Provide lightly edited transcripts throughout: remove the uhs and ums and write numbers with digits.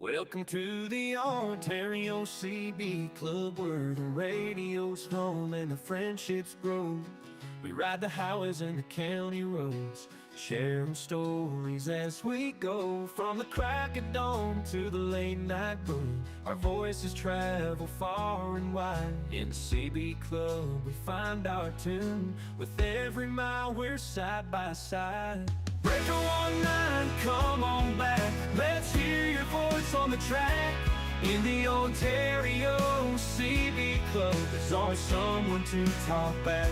Welcome to the Ontario CB Club, where the radio's home and the friendships grow. We ride the highways and the county roads, sharing stories as we go. From the crack of dawn to the late night boom, our voices travel far and wide. In the CB Club we find our tune, with every mile we're side by side. Breaker 19, come on back. Let's hear your voice on the track. In the Ontario CB Club, there's always someone to talk back.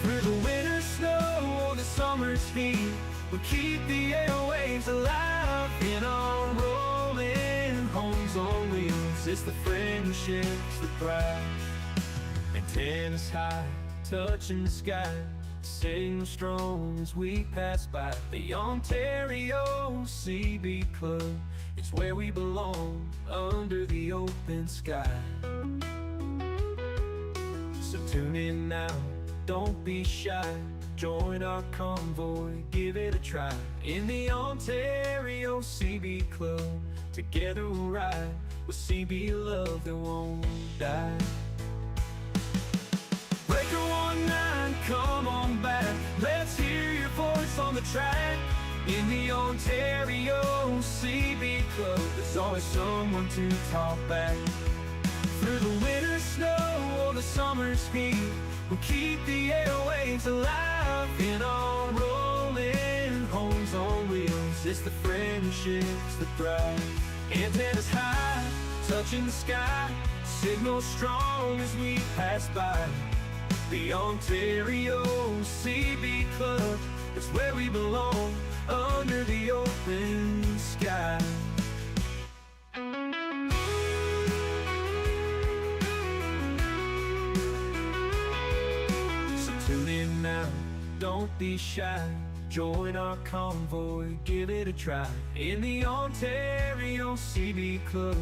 Through the winter snow or the summer's heat, we keep the airwaves alive. In our rolling homes on wheels, it's the friendships that thrive. Antennas high, touching the sky, signal strong as we pass by. The Ontario CB Club, it's where we belong, under the open sky. So tune in now, don't be shy. Join our convoy, give it a try. In the Ontario CB Club, together we'll ride with CB love that won't die. Breaker 19, come on back. Let's hear your voice on the track. In the Ontario CB Club, there's always someone to talk back. Through the winter snow or the summer's heat, we keep the airwaves alive. In our rolling homes on wheels, it's the friendships that thrive. Antennas high, touching the sky, signal strong as we pass by. The Ontario CB Club, it's where we belong, under the open sky. So tune in now, don't be shy. Join our convoy, give it a try. In the Ontario CB Club,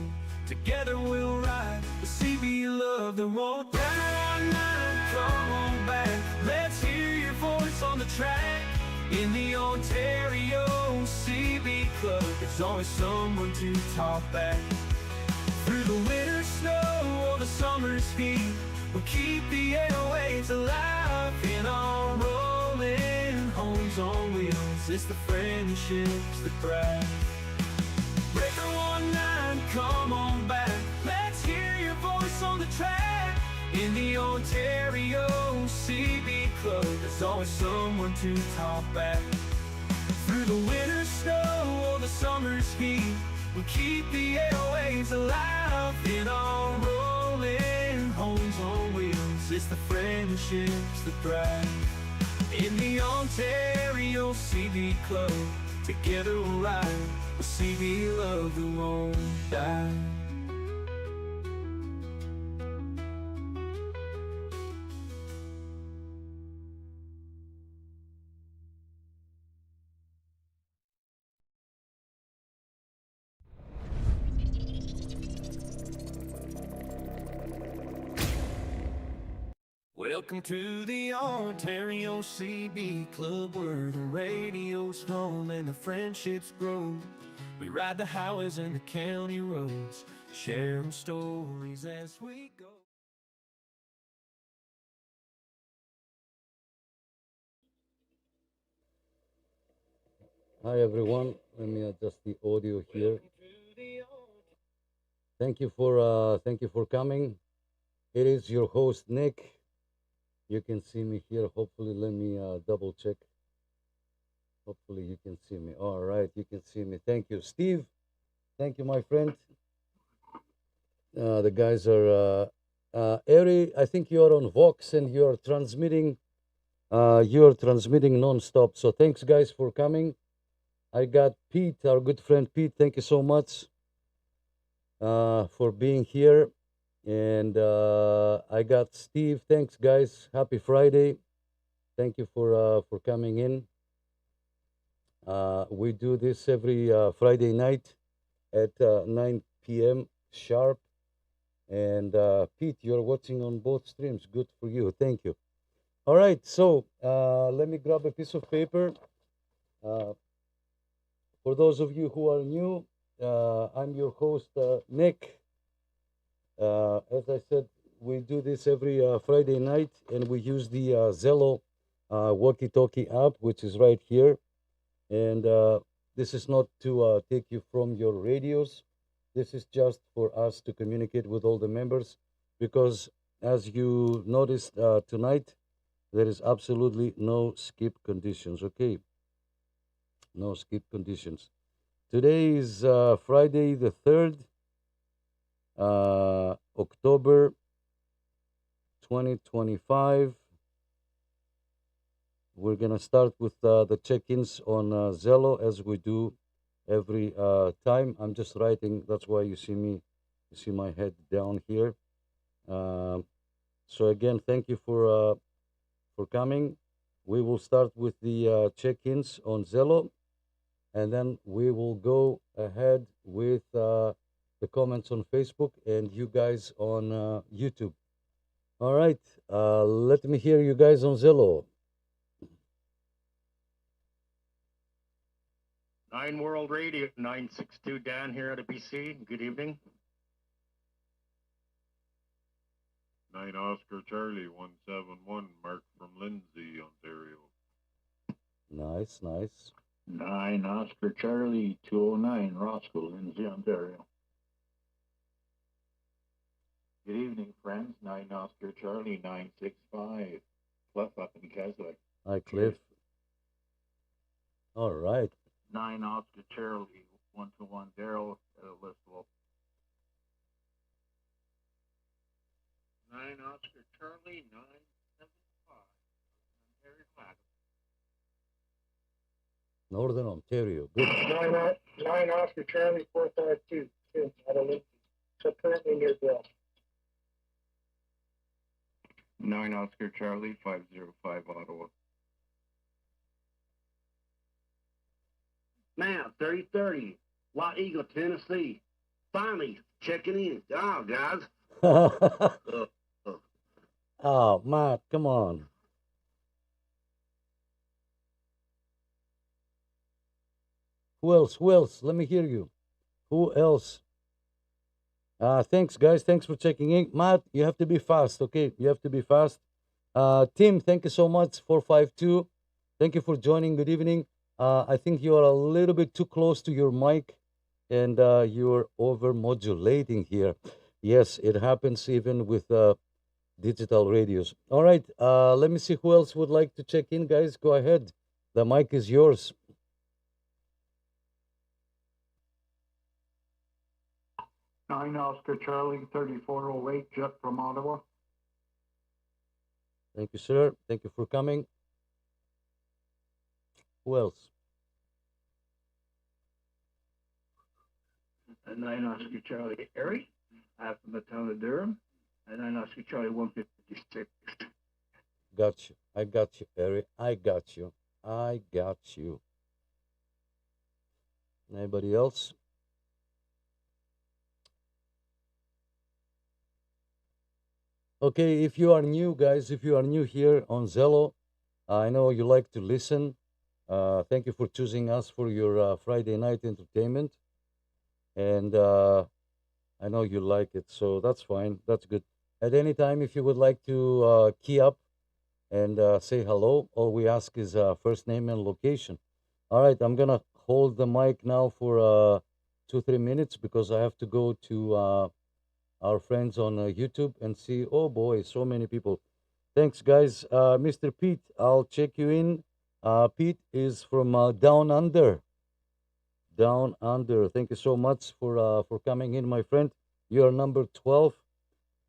together we'll ride the CB love that won't die. Come on back, let's hear your voice on the track. In the Ontario CB Club, there's always someone to talk back. Through the winter snow or the summer's heat, we'll keep the airwaves alive. In our rolling homes on wheels, it's the friendships that thrive. Breaker 19, come on back. Let's hear your voice on the track. In the Ontario CB Club, there's always someone to talk back. Through the winter snow or the summer's heat, we keep the airwaves alive. In our rolling homes on wheels, it's the friendships that thrive. In the Ontario CB Club, together we'll ride with CB love that won't die. Welcome to the Ontario CB Club, where the radio's home and the friendships grow. We ride the highways and the county roads, sharing stories as we go. Hi everyone, let me adjust the audio here. Thank you for coming. It is your host Nick. You can see me here. Hopefully, let me double check. Hopefully you can see me. All right, you can see me. Thank you, Steve. Thank you, my friend. The guys are Eri. I think you are on Vox and you are transmitting. You are transmitting non-stop. So thanks, guys, for coming. I got Pete, our good friend Pete. Thank you so much for being here. And I got Steve. Thanks, guys. Happy Friday. Thank you for coming in. We do this every Friday night at 9 p.m. sharp. And Pete, you're watching on both streams. Good for you. Thank you. All right. So let me grab a piece of paper. For those of you who are new, I'm your host, Nick. As I said, we do this every Friday night, and we use the Zello walkie-talkie app, which is right here. And this is not to take you from your radios. This is just for us to communicate with all the members, because as you noticed tonight, there is absolutely no skip conditions. Okay, no skip conditions. Today is Friday the 3rd, October 2025. We're gonna start with the check-ins on Zello as we do every time. I'm just writing. That's why you see me. You see my head down here. Um, so again, thank you for coming. We will start with the check-ins on Zello, and then we will go ahead with the comments on Facebook and you guys on YouTube. All right. Let me hear you guys on Zello. Nine World Radio, 962 Dan here out of BC. Good evening. 9 Oscar Charlie 171, Mark from Lindsay, Ontario. Nice, nice. 9 Oscar Charlie 209, Roscoe, Lindsay, Ontario. Good evening, friends. 9 Oscar Charlie 965, Cliff up in Keswick. Hi, Cliff. All right. 9 Oscar Charlie 121, Daryl at Elizabeth. 9 Oscar Charlie 975. Northern Ontario. Good. 9 Oscar Charlie 452, Kim out of Lindsay. So currently near Bill. 9 Oscar Charlie 505, Ottawa. Now, 3030, White Eagle, Tennessee. Finally, checking in. Oh, guys. Oh, Matt, come on. Who else? Who else? Let me hear you. Who else? Thanks, guys. Thanks for checking in. Matt, you have to be fast, okay? You have to be fast. Tim, thank you so much. 452. Thank you for joining. Good evening. I think you are a little bit too close to your mic and you're over modulating here. Yes, it happens even with digital radios. All right, let me see who else would like to check in, guys. Go ahead. The mic is yours. Nine Oscar Charlie 3408, Jet from Ottawa. Thank you, sir. Thank you for coming. Who else? 9 Oscar Charlie Harry, I'm from the town of Durham. And 9 Oscar Charlie 156. Got you. I got you, Harry. I got you. I got you. Anybody else? Okay, if you are new, guys, if you are new here on Zello, I know you like to listen. Thank you for choosing us for your Friday night entertainment. And I know you like it, so that's fine. That's good. At any time, if you would like to key up and say hello, all we ask is first name and location. All right, I'm going to hold the mic now for 2-3 minutes because I have to go to our friends on YouTube and see. Oh boy, so many people. Thanks, guys. Mr. Pete, I'll check you in. Pete is from Down Under. Down Under. Thank you so much for coming in, my friend. You're number 12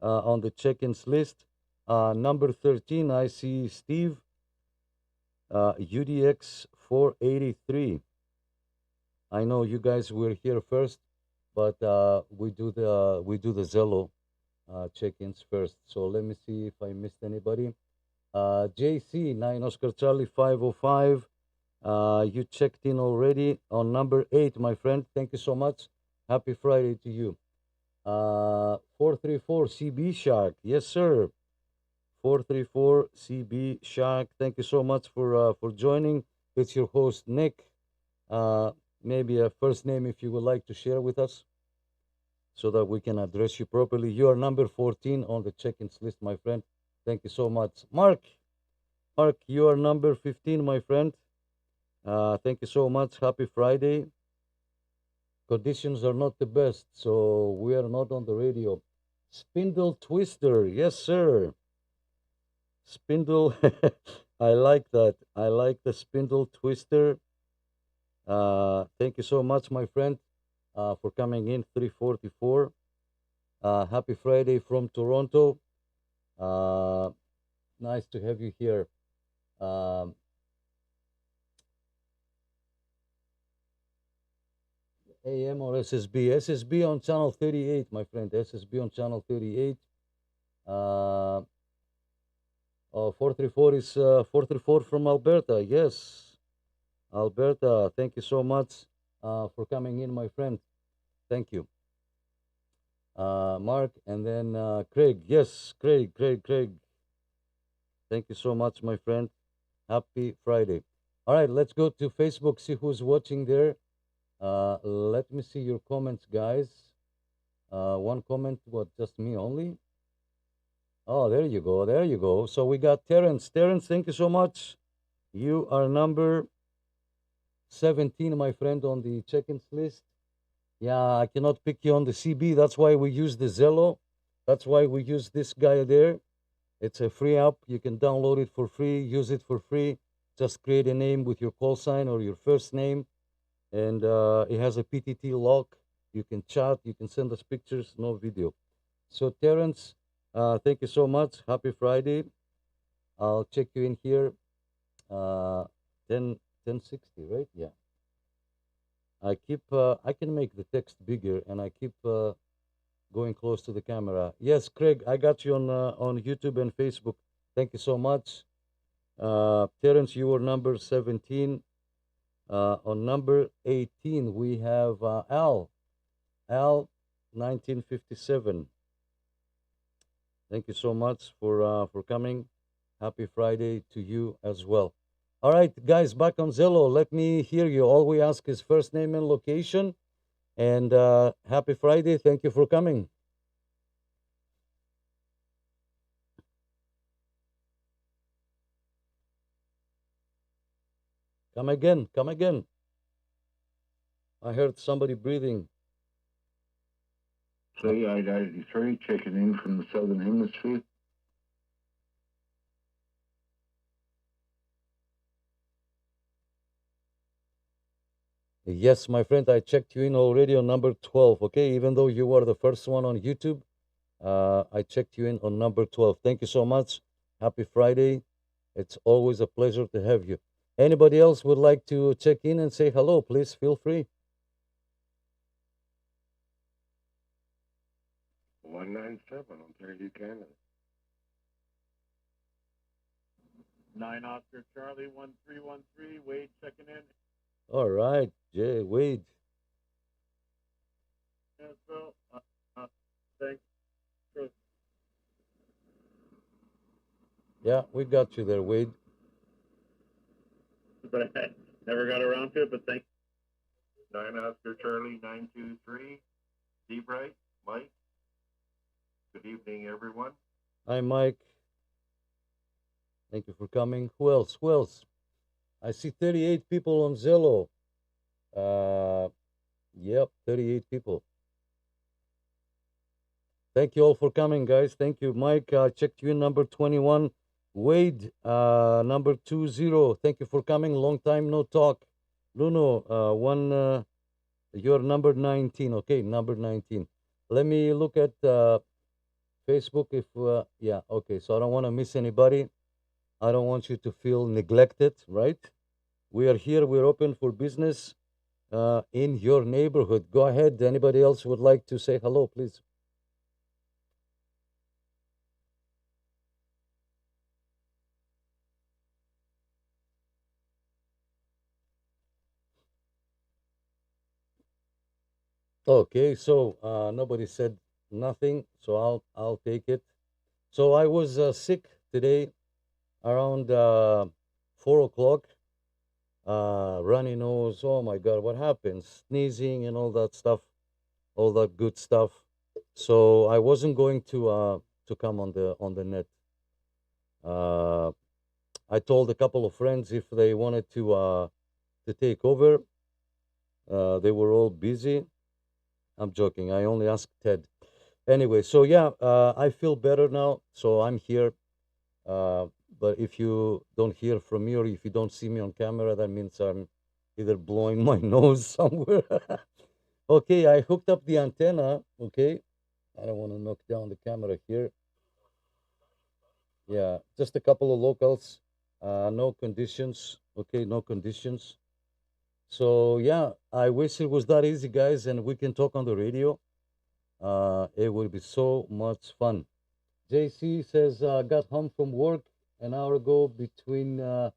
on the check-ins list. Number 13, I see Steve. UDX 483. I know you guys were here first, but we do the Zello check-ins first. So let me see if I missed anybody. JC 9 Oscar Charlie 505. You checked in already on number 8, my friend. Thank you so much. Happy Friday to you. 434 CB Shark. Yes, sir. 434 CB Shark. Thank you so much for joining. It's your host, Nick. maybe a first name if you would like to share with us so that we can address you properly. You are number 14 on the check-ins list, my friend. Thank you so much. Mark, you are number 15, my friend. Thank you so much. Happy Friday. Conditions are not the best, so we are not on the radio. Spindle Twister, yes, sir. Spindle, I like that. I like the Spindle Twister. Thank you so much, my friend, for coming in. 344. Happy Friday from Toronto. Nice to have you here. AM or SSB? SSB on channel 38, my friend. SSB on channel 38. 434 is 434 from Alberta. Yes, Alberta. Thank you so much for coming in, my friend. Thank you. Mark, and then Craig. Yes, Craig. Thank you so much, my friend. Happy Friday. All right, let's go to Facebook, see who's watching there. Let me see your comments, guys. One comment, what, just me only? Oh, there you go. So we got Terrence. Terrence, thank you so much. You are number 17, my friend, on the check-ins list. Yeah, I cannot pick you on the CB. That's why we use the Zello. That's why we use this guy there. It's a free app. You can download it for free, use it for free. Just create a name with your call sign or your first name. And it has a PTT lock. You can chat. You can send us pictures, no video. So, Terrence, thank you so much. Happy Friday. I'll check you in here. 1060, right? Yeah. I can make the text bigger, and I keep going close to the camera. Yes, Craig, I got you on YouTube and Facebook. Thank you so much. Terrence, you were number 17. On number 18, we have Al, 1957. Thank you so much for coming. Happy Friday to you as well. All right, guys, back on Zello. Let me hear you. All we ask is first name and location. And happy Friday. Thank you for coming. Come again. I heard somebody breathing. Say, I checking in from the Southern Hemisphere. Yes, my friend, I checked you in already on number 12, okay? Even though you were the first one on YouTube, I checked you in on number 12. Thank you so much. Happy Friday. It's always a pleasure to have you. Anybody else would like to check in and say hello, please feel free. 197, Ontario, Canada. 9 Oscar Charlie 1313. Wade checking in. All right, Wade. Yeah, so, thanks. Yeah, we got you there, Wade. But I never got around to it, but thank 9 Oscar Charlie 923. Seabright, Mike. Good evening, everyone. Hi, Mike. Thank you for coming. Who else? I see 38 people on Zello. Yep, 38 people. Thank you all for coming, guys. Thank you, Mike. I checked you in number 21. Wade, number 20. Thank you for coming. Long time no talk. Bruno, you're number 19. Okay, number 19. Let me look at Facebook if, yeah, okay. So I don't want to miss anybody. I don't want you to feel neglected, right? We are here. We're open for business in your neighborhood. Go ahead. Anybody else would like to say hello, please? Okay, so nobody said nothing, so I'll take it. So I was sick today around 4 o'clock. runny nose. Oh my God, what happened? Sneezing and all that stuff, all that good stuff. So I wasn't going to come on the net. Uh, I told a couple of friends if they wanted to take over. They were all busy. I'm joking. I only asked Ted. Anyway, so yeah, I feel better now. So I'm here. Uh, but if you don't hear from me or if you don't see me on camera, that means I'm either blowing my nose somewhere. Okay, I hooked up the antenna. Okay, I don't want to knock down the camera here. Yeah, just a couple of locals. No conditions. Okay, no conditions. So yeah, I wish it was that easy, guys, and we can talk on the radio. It would be so much fun. JC says, got home from work an hour ago. Been a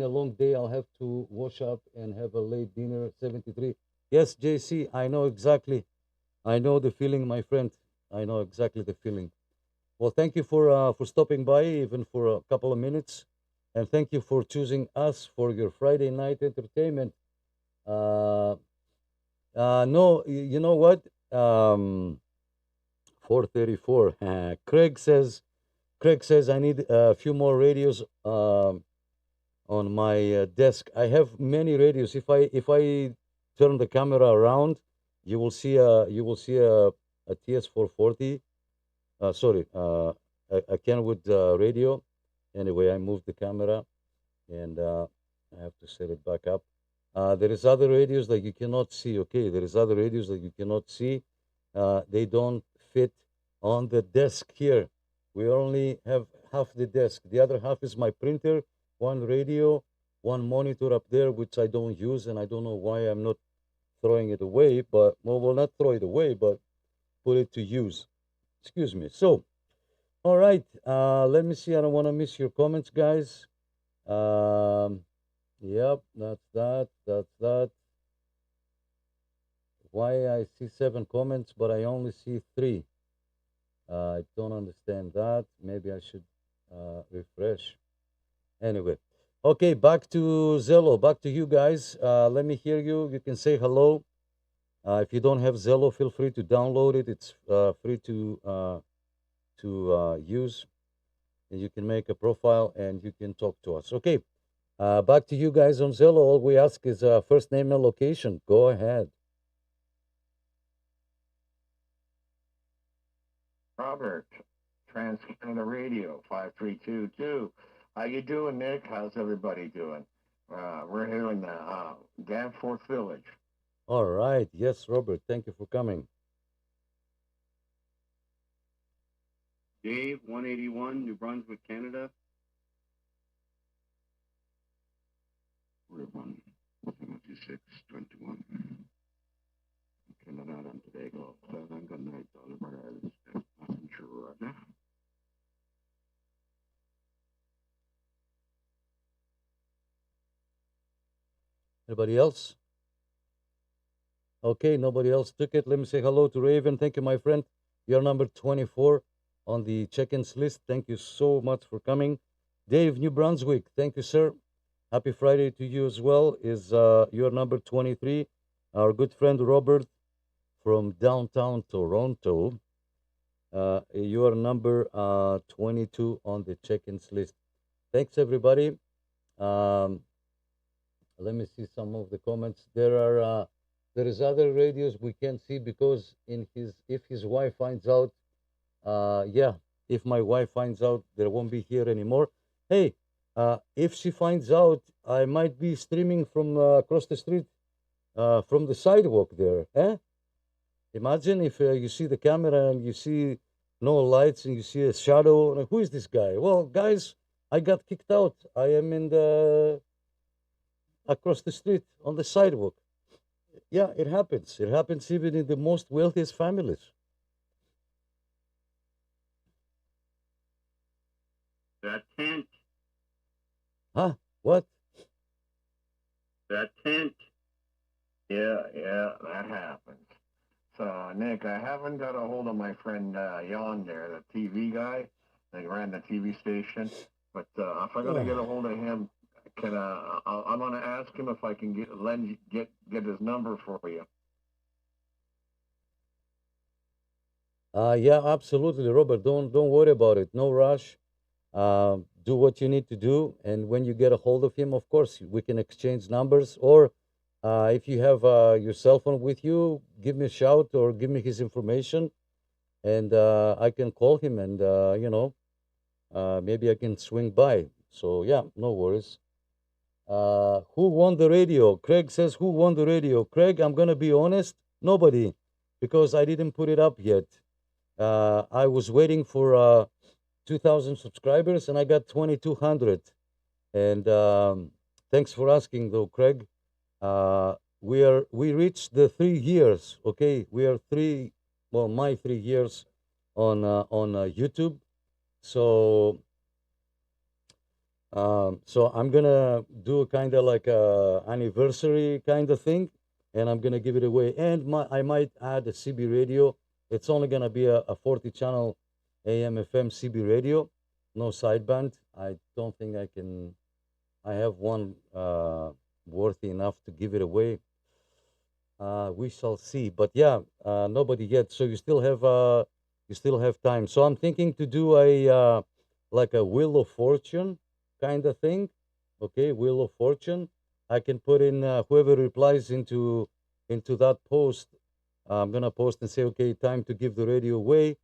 long day. I'll have to wash up and have a late dinner. 73. Yes, JC, I know exactly. I know the feeling, my friend. I know exactly the feeling. Well, thank you for stopping by, even for a couple of minutes, and thank you for choosing us for your Friday night entertainment. Uh, no, you know what? 434. Craig says I need a few more radios on my desk. I have many radios. If I turn the camera around, you will see a TS440. Sorry, a Kenwood radio. Anyway, I moved the camera, and I have to set it back up. There is other radios that you cannot see. Okay, there is other radios that you cannot see. They don't fit on the desk here. We only have half the desk. The other half is my printer, one radio, one monitor up there, which I don't use, and I don't know why I'm not throwing it away. But well, we'll not throw it away, but put it to use. Excuse me. So, all right. Let me see. I don't want to miss your comments, guys. Yep, that's that. That's that. Why I see 7 comments, but I only see 3. I don't understand that. Maybe I should refresh. Anyway, okay, back to Zello. Back to you guys. Let me hear you. You can say hello. If you don't have Zello, feel free to download it. It's free to use. And you can make a profile and you can talk to us. Okay, back to you guys on Zello. All we ask is first name and location. Go ahead. Robert, Trans Canada Radio 5322. How you doing, Nick? How's everybody doing? We're here in the Danforth Village. All right. Yes, Robert. Thank you for coming. Dave, 181, New Brunswick, Canada. We're 17621. Trinidad and Tobago. Pleasant good night, Oliver Islands. Passenger Roger. Anybody else? Okay, nobody else took it. Let me say hello to Raven. Thank you, my friend. You're number 24 on the check-ins list. Thank you so much for coming. Dave, New Brunswick. Thank you, sir. Happy Friday to you as well. Is your number 23? Our good friend Robert from downtown Toronto. You are number 22 on the check-ins list. Thanks, everybody. Let me see some of the comments. There is other radios we can't see because if his wife finds out, yeah, if my wife finds out, there won't be here anymore. Hey, if she finds out, I might be streaming from across the street, from the sidewalk there. Eh? Imagine if you see the camera and you see no lights and you see a shadow. Like, who is this guy? Well, guys, I got kicked out. I am in the across the street on the sidewalk. Yeah, it happens. It happens even in the most wealthiest families. That tent. Huh? What? That tent. Yeah, that happens. So, Nick, I haven't got a hold of my friend Jan there, the TV guy that ran the TV station. But if I got to get a hold of him, Can I'm gonna ask him if I can get his number for you. Yeah, absolutely, Robert. Don't worry about it. No rush. Do what you need to do, and when you get a hold of him, of course, we can exchange numbers. Or if you have your cell phone with you, give me a shout or give me his information, and I can call him, and maybe I can swing by. So yeah, no worries. Who won the radio? Craig says, who won the radio? Craig, I'm gonna be honest, nobody, because I didn't put it up yet. I was waiting for 2,000 subscribers, and I got 2,200. And thanks for asking, though, Craig. We reached the 3 years. Okay, we are my 3 years on YouTube. So so I'm gonna do kind of like a anniversary kind of thing, and I'm gonna give it away. And I might add a CB radio. It's only gonna be a 40 channel AM FM CB radio, no sideband. I don't think I can. I have one worthy enough to give it away. We shall see. But yeah, nobody yet. So you still have time. So I'm thinking to do a like a Wheel of Fortune kind of thing. Okay, Wheel of Fortune. I can put in whoever replies into that post. I'm gonna post and say, okay, time to give the radio away.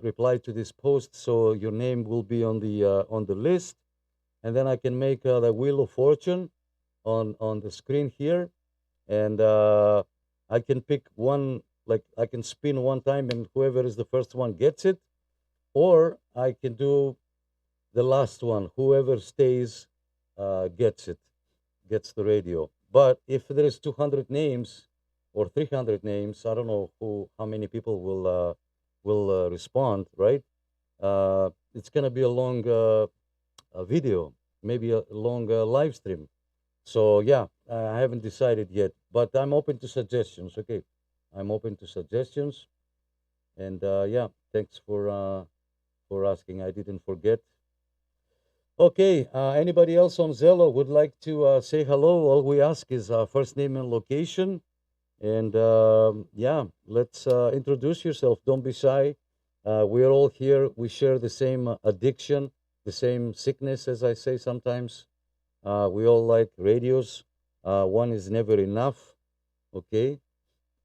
Reply to this post, so your name will be on the list, and then I can make the Wheel of Fortune on the screen here, and I can pick one. Like I can spin one time, and whoever is the first one gets it, or I can do the last one. Whoever stays gets it, gets the radio. But if there is 200 names or 300 names, I don't know how many people will respond, right? It's gonna be a long video, maybe a long live stream. So yeah, I haven't decided yet, but I'm open to suggestions. Okay, I'm open to suggestions, and yeah, thanks for asking. I didn't forget. Okay, anybody else on Zello would like to say hello? All we ask is first name and location. And yeah, let's introduce yourself. Don't be shy. We're all here. We share the same addiction, the same sickness, as I say sometimes. We all like radios. One is never enough. Okay.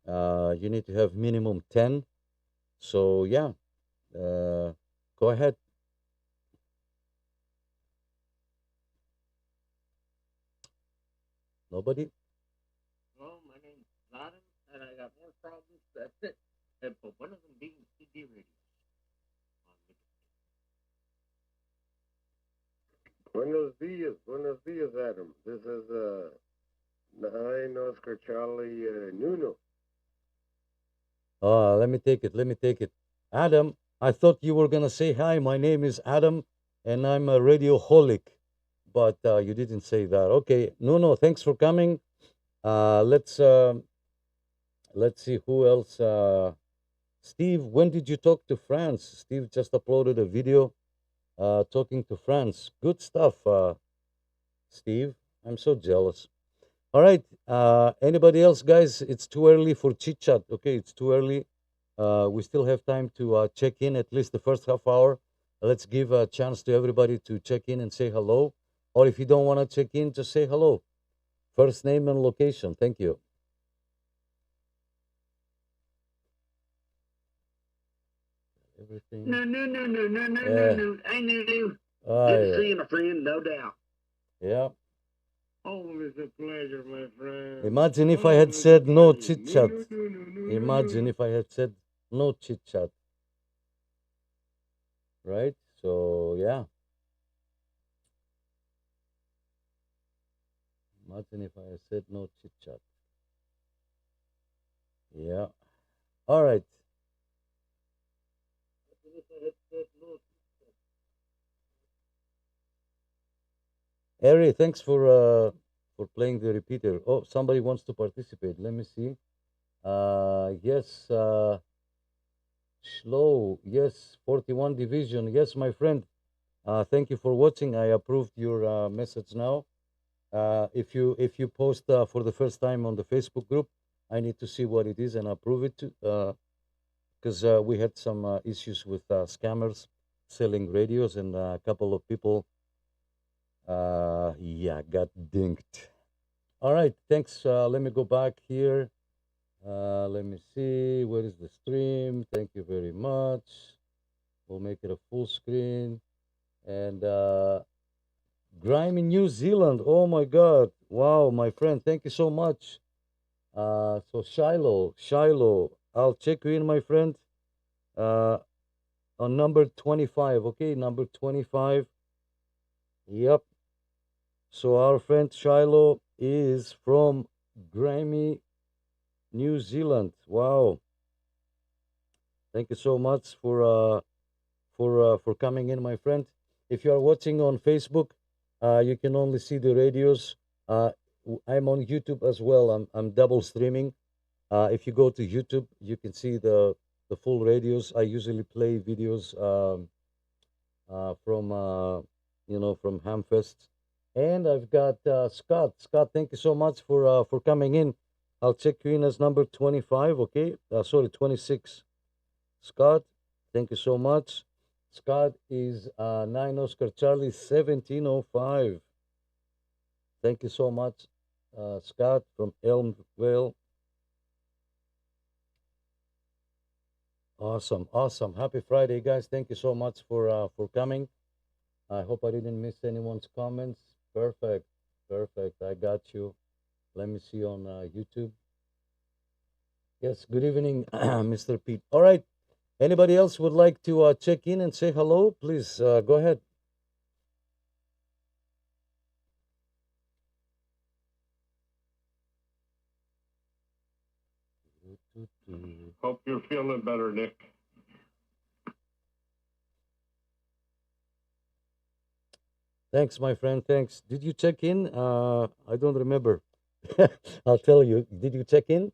You need to have minimum 10. So yeah, go ahead. Nobody? Well, my name's Adam, and I got more problems than but one of them being CD radio. Buenos dias, Adam. This is 9 Oscar Charlie Nuno. Let me take it. Let me take it. Adam, I thought you were gonna say hi. My name is Adam, and I'm a radioholic, but you didn't say that. Okay, no. Thanks for coming. Let's see who else. Steve, when did you talk to France? Steve just uploaded a video talking to France. Good stuff, Steve. I'm so jealous. All right. Anybody else, guys? It's too early for chit chat. Okay, it's too early. We still have time to check in at least the first half hour. Let's give a chance to everybody to check in and say hello. Or if you don't want to check in, just say hello. First name and location. Thank you. Everything. No. I knew. Ah, Good yeah. seeing a friend, no doubt. Yeah. Always a pleasure, my friend. Imagine if I had said no chit chat. Imagine if I had said no chit chat. Right? So, yeah. Imagine if I had said no chit chat. Yeah. All right. Harry, thanks for playing the repeater. Oh, somebody wants to participate. Let me see. Yes, Slow. Yes, 41 division. Yes, my friend. Thank you for watching. I approved your message now. if you post for the first time on the Facebook group, I need to see what it is and approve it to because we had some issues with scammers selling radios, and a couple of people yeah, got dinked. All right, thanks. Let me go back here. Let me see. Where is the stream? Thank you very much. We'll make it a full screen. And Grime in New Zealand. Oh my God. Wow, my friend. Thank you so much. So Shiloh, I'll check you in, my friend. On number 25. Okay, number 25. Yep. So our friend Shiloh is from Grimy, New Zealand. Wow. Thank you so much for coming in, my friend. If you are watching on Facebook, you can only see the radios. I'm on YouTube as well. I'm double streaming. If you go to YouTube, you can see the full radios. I usually play videos from from Hamfest, and I've got Scott. Scott, thank you so much for coming in. I'll check you in as number 25. Okay, sorry, 26. Scott, thank you so much. Scott is 9 Oscar Charlie 1705. Thank you so much, Scott from Elmvale. Awesome, awesome. Happy Friday, guys. Thank you so much for coming. I hope I didn't miss anyone's comments. Perfect, perfect. I got you. Let me see on YouTube. Yes, good evening, Mr. Pete. All right. Anybody else would like to check in and say hello? Please go ahead. Hope you're feeling better, Nick. Thanks, my friend. Thanks. Did you check in? I don't remember. I'll tell you. Did you check in?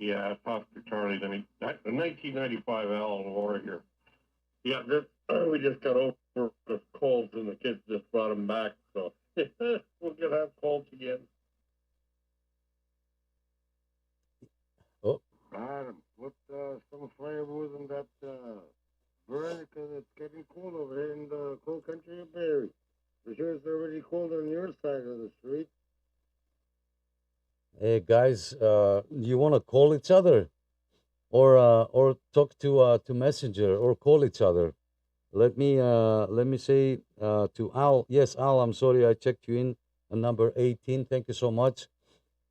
Yeah, Oscar Charlie. The 1995 Alan Warrior. Yeah, we just got over the colds and the kids just brought them back, so we're gonna have colds again. Oh, Adam, what some firewood in that burn because it's getting cold over here in the cold country of Barrie. For sure it's already cold on your side of the street. hey guys, you want to call each other, or talk to Messenger, or call each other? Let me say to Al. Yes, Al. I'm sorry, I checked you in on number 18. Thank you so much.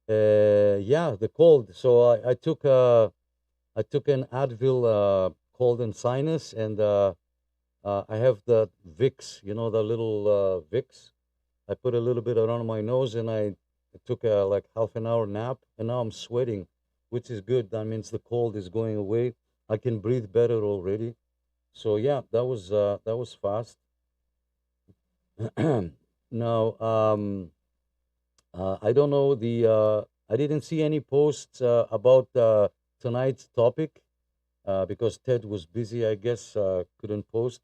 Yeah, the cold. So I took an Advil cold and sinus, and I have the Vicks. You know, the little Vicks. I put a little bit around my nose, and I took a like half an hour nap, and now I'm sweating, which is good. That means the cold is going away. I can breathe better already. So yeah, that was fast. Now, I don't know I didn't see any posts about tonight's topic because Ted was busy, I guess, couldn't post.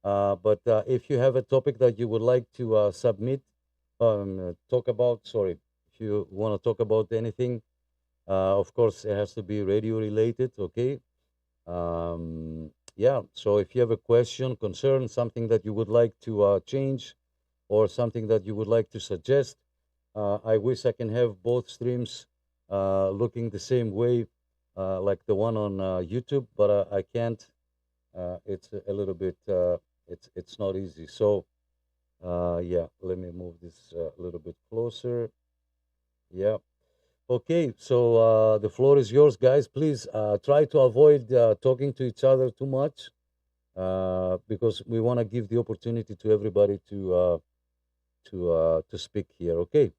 But if you have a topic that you would like to submit, talk about, sorry, if you want to talk about anything, of course, it has to be radio related, okay? Yeah, so if you have a question, concern, something that you would like to change, or something that you would like to suggest, I wish I can have both streams looking the same way, like the one on YouTube, but I can't. It's a little bit. It's not easy. So yeah, let me move this a little bit closer. Yeah. Okay. So the floor is yours, guys. Please try to avoid talking to each other too much, because we want to give the opportunity to everybody to speak here. Okay.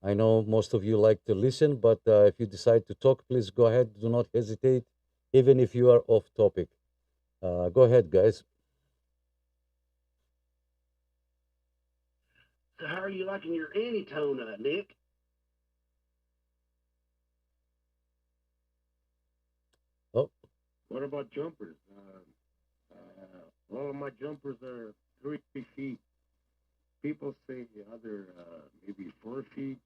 I know most of you like to listen, but if you decide to talk, please go ahead. Do not hesitate, even if you are off topic. Go ahead, guys. So how are you liking your antitone, Nick? Oh, What about jumpers? All of my jumpers are 3 feet. People say the other maybe 4 feet.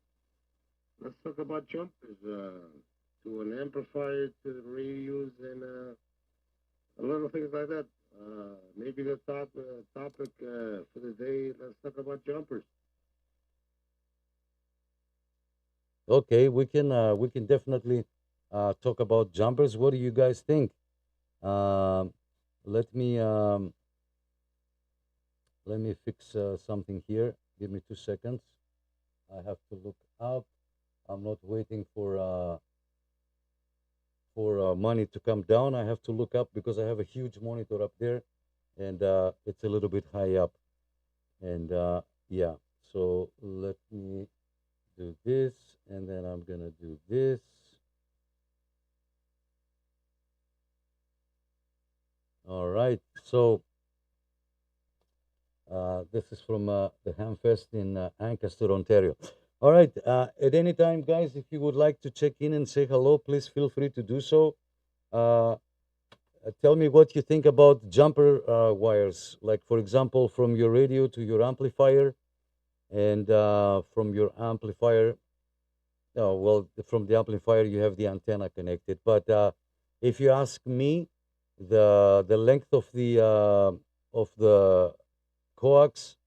Let's talk about jumpers. To an amplifier, to the radios, and a lot of things like that. Maybe the topic for the day. Let's talk about jumpers. Okay, we can definitely talk about jumpers. What do you guys think? Um, let me um, let me fix something here. Give me 2 seconds. I have to look up. I'm not waiting for money to come down. I have to look up because I have a huge monitor up there, and it's a little bit high up. And yeah, so let me do this, and then I'm gonna do this. All right. So this is from the Hamfest in Ancaster, Ontario. All right. At any time, guys, if you would like to check in and say hello, please feel free to do so. Tell me what you think about jumper wires, like, for example, from your radio to your amplifier, and from your amplifier. Oh, well, from the amplifier, you have the antenna connected. But if you ask me, the length of the coax,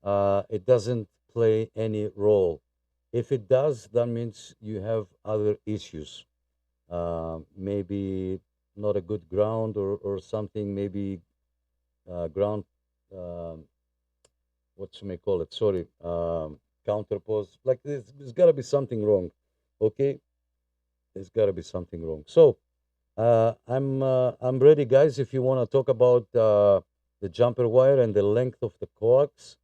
it doesn't play any role. If it does, that means you have other issues. Maybe not a good ground, or something. Maybe ground. Um, what you may call it? Sorry, counterpose. Like there's got to be something wrong. Okay, there's got to be something wrong. So I'm ready, guys. If you want to talk about the jumper wire and the length of the coax,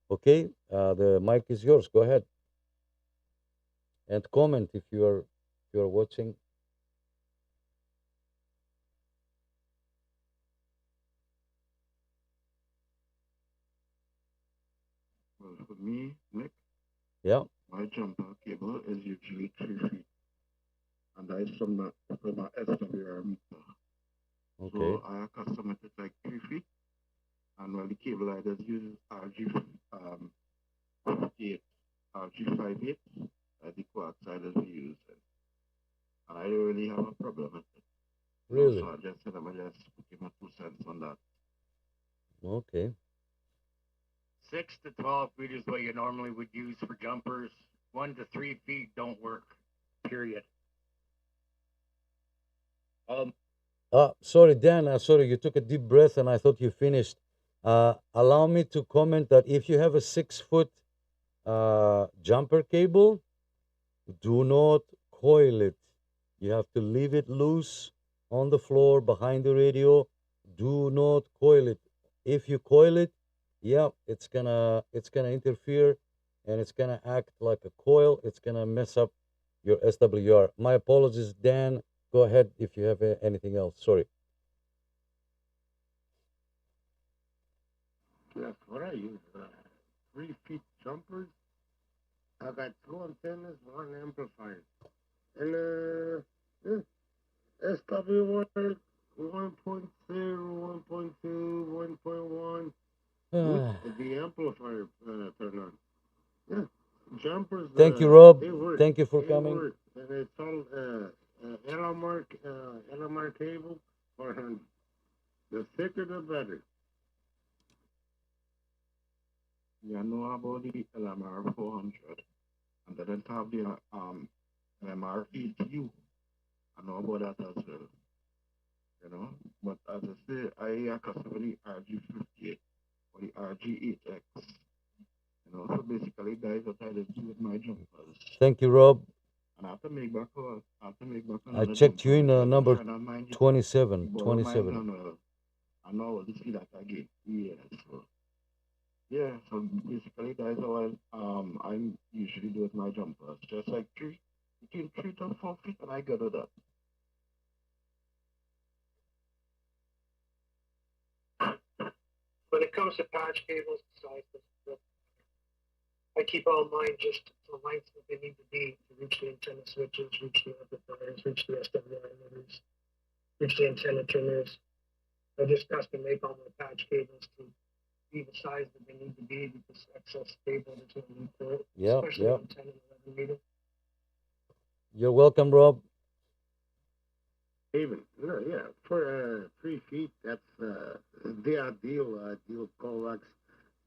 okay, the mic is yours. Go ahead and comment if you are watching. Well, for me, Nick, Yeah. my jumper cable is usually 3 feet, and that is from my SWR meter. Okay. So I accustom it to like 3 feet, and while the cable I just use RG 58, RG 58, the coax I just use it, and I don't really have a problem with it. Really? So I just said I'm just give my 2 cents on that. Okay. 6 to 12 feet is what you normally would use for jumpers. 1 to 3 feet don't work. Period. Sorry, Dan. Sorry, you took a deep breath, and I thought you finished. Allow me to comment that if you have a 6 foot jumper cable, do not coil it. You have to leave it loose on the floor behind the radio. Do not coil it. If you coil it, yeah, it's gonna interfere, and it's gonna act like a coil. It's gonna mess up your SWR. My apologies, Dan. Go ahead if you have anything else. Sorry. That's what I use. 3 feet jumpers. I got 2 antennas, 1 amplifier, and SWR 1.0, 1.2, 1.1. With the amplifier turned on. Yeah, jumpers. Thank you, Rob. They work. Thank you for They coming. work. And it's all LMR cable 400. The thicker, the better. Yeah, I know about the LMR 400, and then on top of the LMR ETU. I know about that as well. You know, but as I say, I accustom the RG58 or the RG8X. You know, so basically, guys, what I just do with my jumpers. Thank you, Rob. And I have to make back I another checked you in jumper. number I don't mind you 27. borrow mine 27. and I know the feel that I get. Yeah, so yeah, so basically that's how I'm usually do with my jumpers. Just like between 3 to 4 feet, and I go to that. When it comes to patch cables, I keep all mine just the length that they need to be to reach the antenna switches, reach the amplifiers, reach the SWR emitters, reach the antenna tuners. I just custom make all my patch cables to be the size that they need to be because excess cable is going to need for it, Yeah, especially yeah. on 10 and 11 meter. You're welcome, Rob. Even, yeah, for 3 feet, that's the ideal coax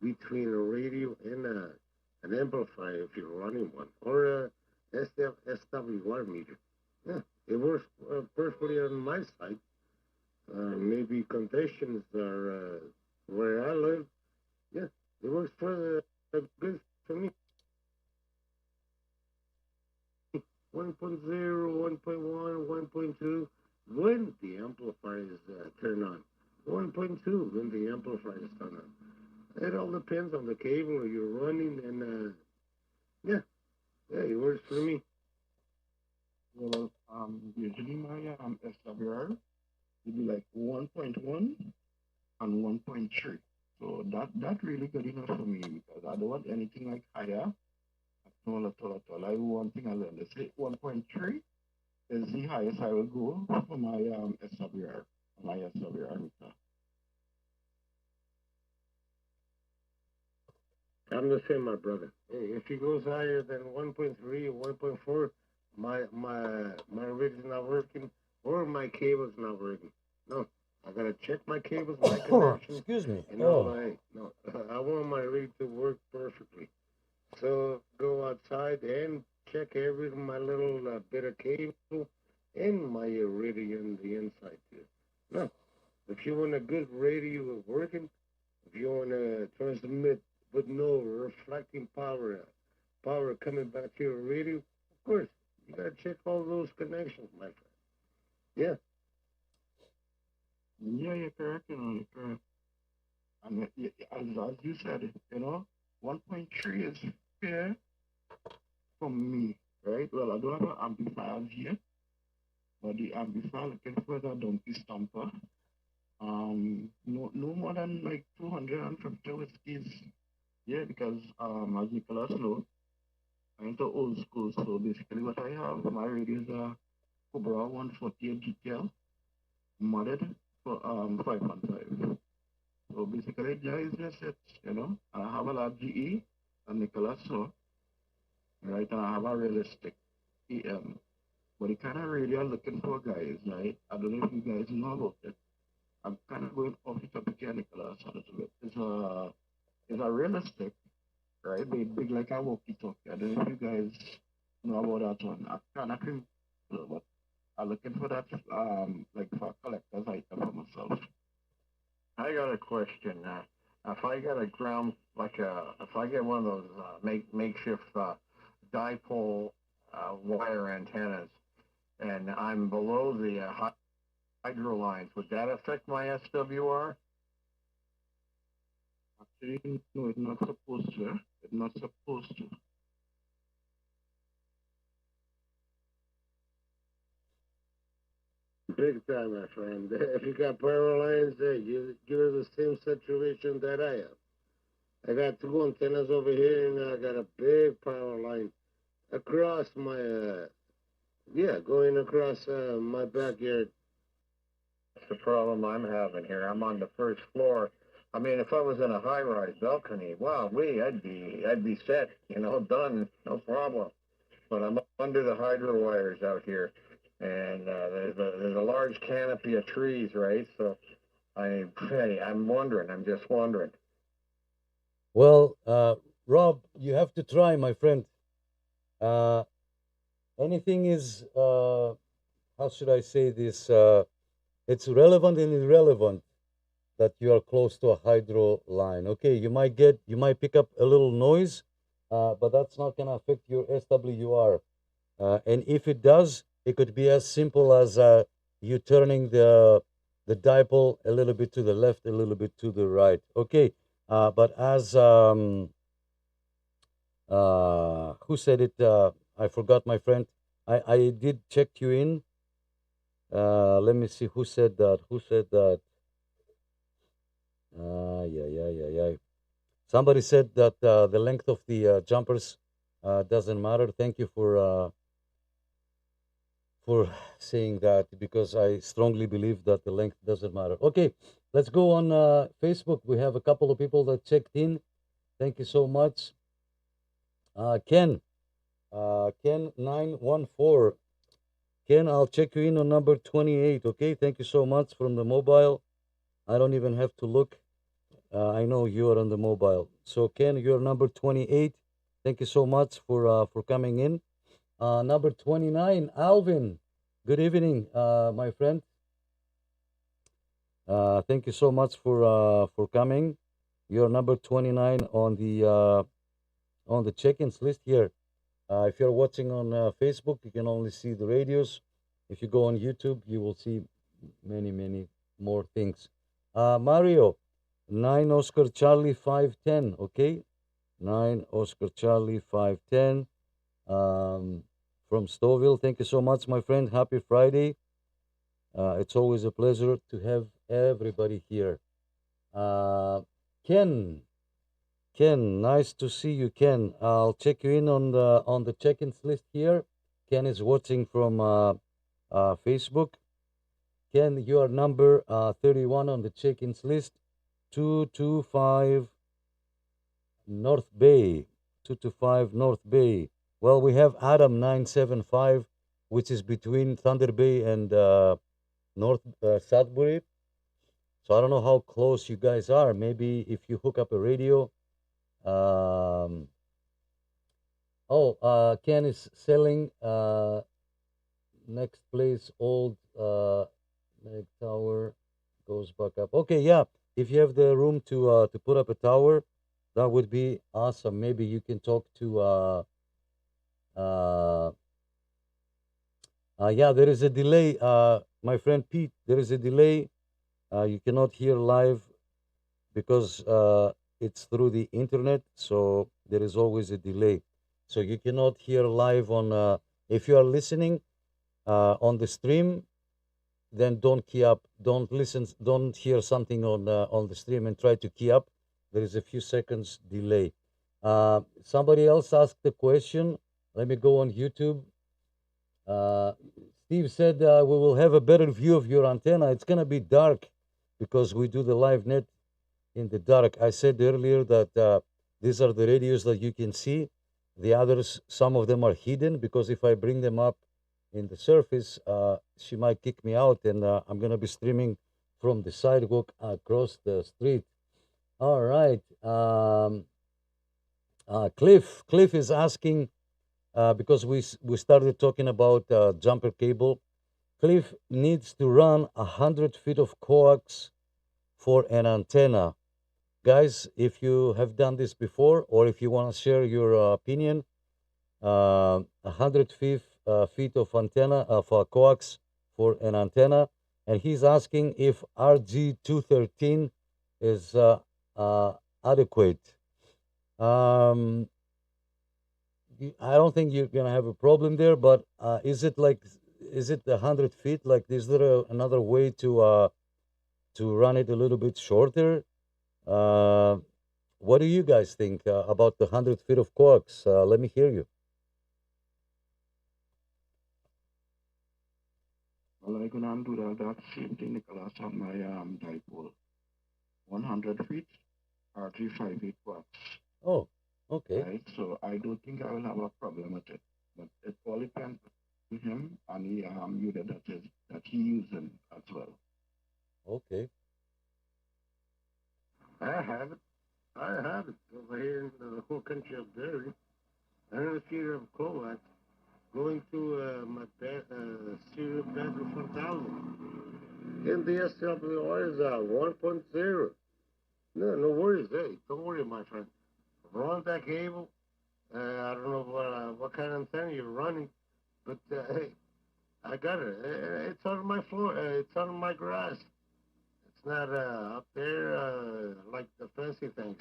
between a radio and an amplifier if you're running one, or a SWR meter. Yeah, it works perfectly on my side. Maybe conditions are where I live. Yeah, it works for good for me. 1.0, 1.1, 1.2 when the amplifier is turned on. 1.2 when the amplifier is turned on. It all depends on the cable you're running, and yeah, it works for me. Well, usually my SWR would be like 1.1 and 1.3. So that really good enough for me because I don't want anything like higher. At all, at all, at all. I one thing I learned. Let's say 1.3 is the highest I will go for my SWR meter. I'm the same, my brother. Hey, if he goes higher than 1.3 or 1.4, my rig is not working or my cable's not working. No, I gotta check my cables, my connections. Excuse me. And all that. No, I want my rig to work perfectly. So go outside and check every my little bit of cable and my radio on the inside too. No, if you want a good radio working, if you want to transmit with no reflecting power coming back to your radio, of course, you gotta check all those connections, my friend. Yeah. Yeah, you're correct. You're correct. And as you said, 1.3 is fair for me, right? Well, I don't have an amplifier here, but the amplifier looking for the donkey stomper. No more than like 250 whiskeys. Yeah, because as Nicholas know, I'm into old school. So basically, what I have, my radio is a Cobra 148 GTL modded for 5.5. So basically, there is just it. I have a lot GE and Nicholas saw, right? And I have a realistic EM. But the kind of radio I'm looking for, guys, right? I don't know if you guys know about it. I'm kind of going off the topic here, Nicholas, a little bit. It's a realistic, right? Big like a walkie-talkie. I don't know if you guys know about that one. I kind of think, but I'm looking for that, like for a collector's item for myself. I got a question. If I got a ground, if I get one of those makeshift dipole wire antennas, and I'm below the hydro lines, would that affect my SWR? Actually, no, it's not supposed to. It's not supposed to. Big time, my friend. If you got power lines, you're the same situation that I have. I got two antennas over here, and I got a big power line across my, going across my backyard. That's the problem I'm having here. I'm on the first floor. I mean, if I was in a high-rise balcony, wow, I'd be set, done, no problem. But I'm under the hydro wires out here, and there's a large canopy of trees, right? So I'm wondering. I'm just wondering. Well, Rob, you have to try, my friend. Anything is, how should I say this? It's relevant and irrelevant that you are close to a hydro line. Okay, you might pick up a little noise, but that's not going to affect your SWR. And if it does, it could be as simple as you turning the dipole a little bit to the left, a little bit to the right. Okay, but as who said it? I forgot, my friend. I did check you in. Let me see who said that. Who said that? Yeah. Somebody said that the length of the jumpers doesn't matter. Thank you for for saying that because I strongly believe that the length doesn't matter. Okay, let's go on Facebook. We have a couple of people that checked in. Thank you so much. Ken, Ken 914. Ken, I'll check you in on number 28. Okay, thank you so much from the mobile. I don't even have to look. I know you are on the mobile. So Ken, you're number 28. Thank you so much for coming in. Number 29, Alvin. Good evening, my friend. Thank you so much for coming. You're number 29 on the check-ins list here. If you're watching on Facebook, you can only see the radios. If you go on YouTube, you will see many more things. Mario, 9 Oscar Charlie 510. Okay, 9 Oscar Charlie 510. From Stouffville. Thank you so much, my friend. Happy Friday. It's always a pleasure to have everybody here. Ken, nice to see you, Ken. I'll check you in on the check-ins list here. Ken is watching from Facebook. Ken, you are number 31 on the check-ins list. 225 North Bay. 225 North Bay. Well, we have Adam 975, which is between Thunder Bay and North Sudbury. So I don't know how close you guys are. Maybe if you hook up a radio. Ken is selling next place, old Meg Tower goes back up. Okay, yeah. If you have the room to put up a tower, that would be awesome. Maybe you can talk to yeah, there is a delay. My friend Pete, there is a delay. You cannot hear live because it's through the internet, so there is always a delay. So you cannot hear live on. If you are listening on the stream, then don't key up. Don't listen. Don't hear something on the stream and try to key up. There is a few seconds delay. Somebody else asked the question. Let me go on YouTube. Steve said we will have a better view of your antenna. It's gonna be dark because we do the live net in the dark. I said earlier that these are the radios that you can see. The others, some of them are hidden because if I bring them up in the surface, she might kick me out, and I'm gonna be streaming from the sidewalk across the street. All right. Cliff is asking because we started talking about jumper cable. Cliff needs to run 100 feet of coax for an antenna. Guys, if you have done this before, or if you want to share your opinion, 100 feet of antenna of coax for an antenna, and he's asking if RG213 is adequate. I don't think you're gonna have a problem there, but is it 100 feet? Like, is there another way to run it a little bit shorter? What do you guys think about the 100 feet of coax? Let me hear you. Well, I can undo that same thing, Nicholas, on my dipole. 100 feet, RG58 watts. Oh, okay. Right, so I don't think I will have a problem with it. But it all depends on him and the unit that he using as well. Okay. I have it. Over here in the whole country of dairy. 100 feet of coax going to my serial battery 1000. And the SWR is 1.0. No worries, hey, don't worry, my friend. Run that cable. I don't know what kind of antenna you're running, but hey, I got it. It's on my floor. It's on my grass. It's not up there like the fancy things.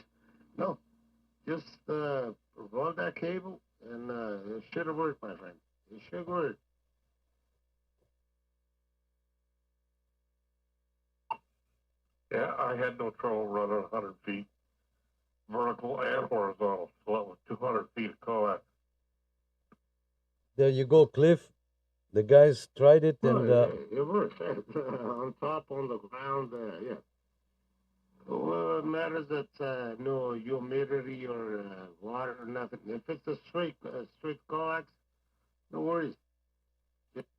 No, just run that cable, and it should have worked, my friend. It should work. Yeah, I had no trouble running 100 feet, vertical and horizontal. So that was 200 feet of coax. There you go, Cliff. The guys tried it, and It works. On top, on the ground, yeah. Well, it matters that no humidity or water or nothing. If it's a straight coax, no worries.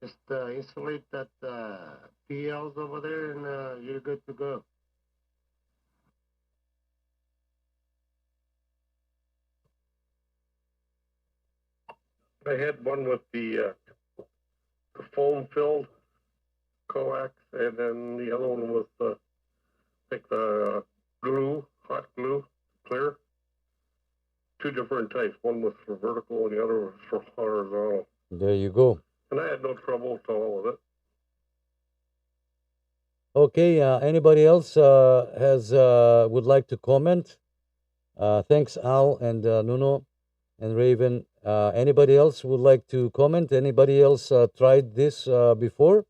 Just insulate that PLs over there, and you're good to go. I had one with the foam filled coax, and then the other one was the glue, hot glue, clear. Two different types. One was for vertical, and the other was for horizontal. there you go. And I had no trouble at all with it. Okay, anybody else has would like to comment? Thanks, Al and Nuno and Raven. Anybody else would like to comment? Anybody else tried this before?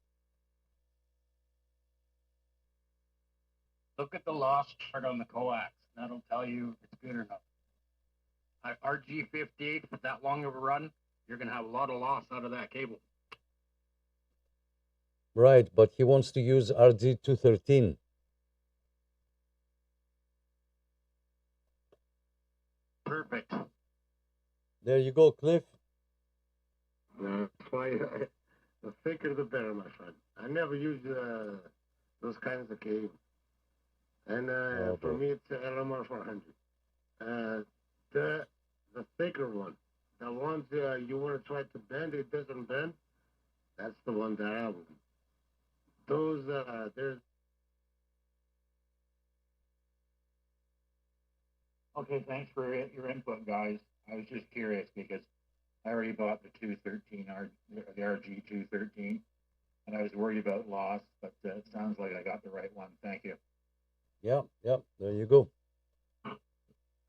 Look at the loss chart on the coax. That'll tell you if it's good or not. RG58 with that long of a run, you're going to have a lot of loss out of that cable. Right, but he wants to use RG213. Perfect. There you go, Cliff. That's why the thicker the better, my friend. I never use those kinds of cables. And for me, it's an LMR 400. The thicker one, the ones you want to try to bend, it doesn't bend. That's the one that I would. Those there's. Okay, thanks for your input, guys. I was just curious because I already bought the 213, the RG213, and I was worried about loss, but it sounds like I got the right one. Thank you. Yeah, there you go.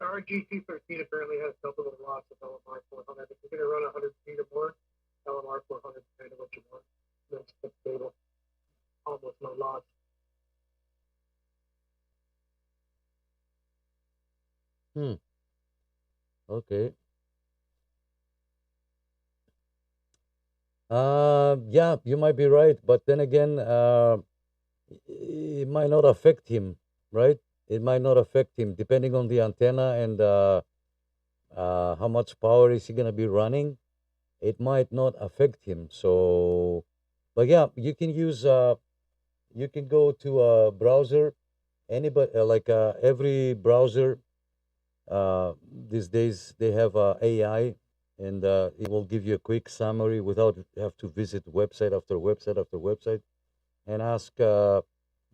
RG213 apparently has double the loss of LMR 400. If you're going to run 100 feet or more, LMR 400 is kind of what you want. That's the stable. Almost no loss. Okay. Yeah, you might be right, but then again, it might not affect him, right? It might not affect him depending on the antenna and how much power is he gonna be running. It might not affect him. So, but yeah, you can use you can go to a browser, anybody like every browser these days they have AI, and it will give you a quick summary without have to visit website after website after website and ask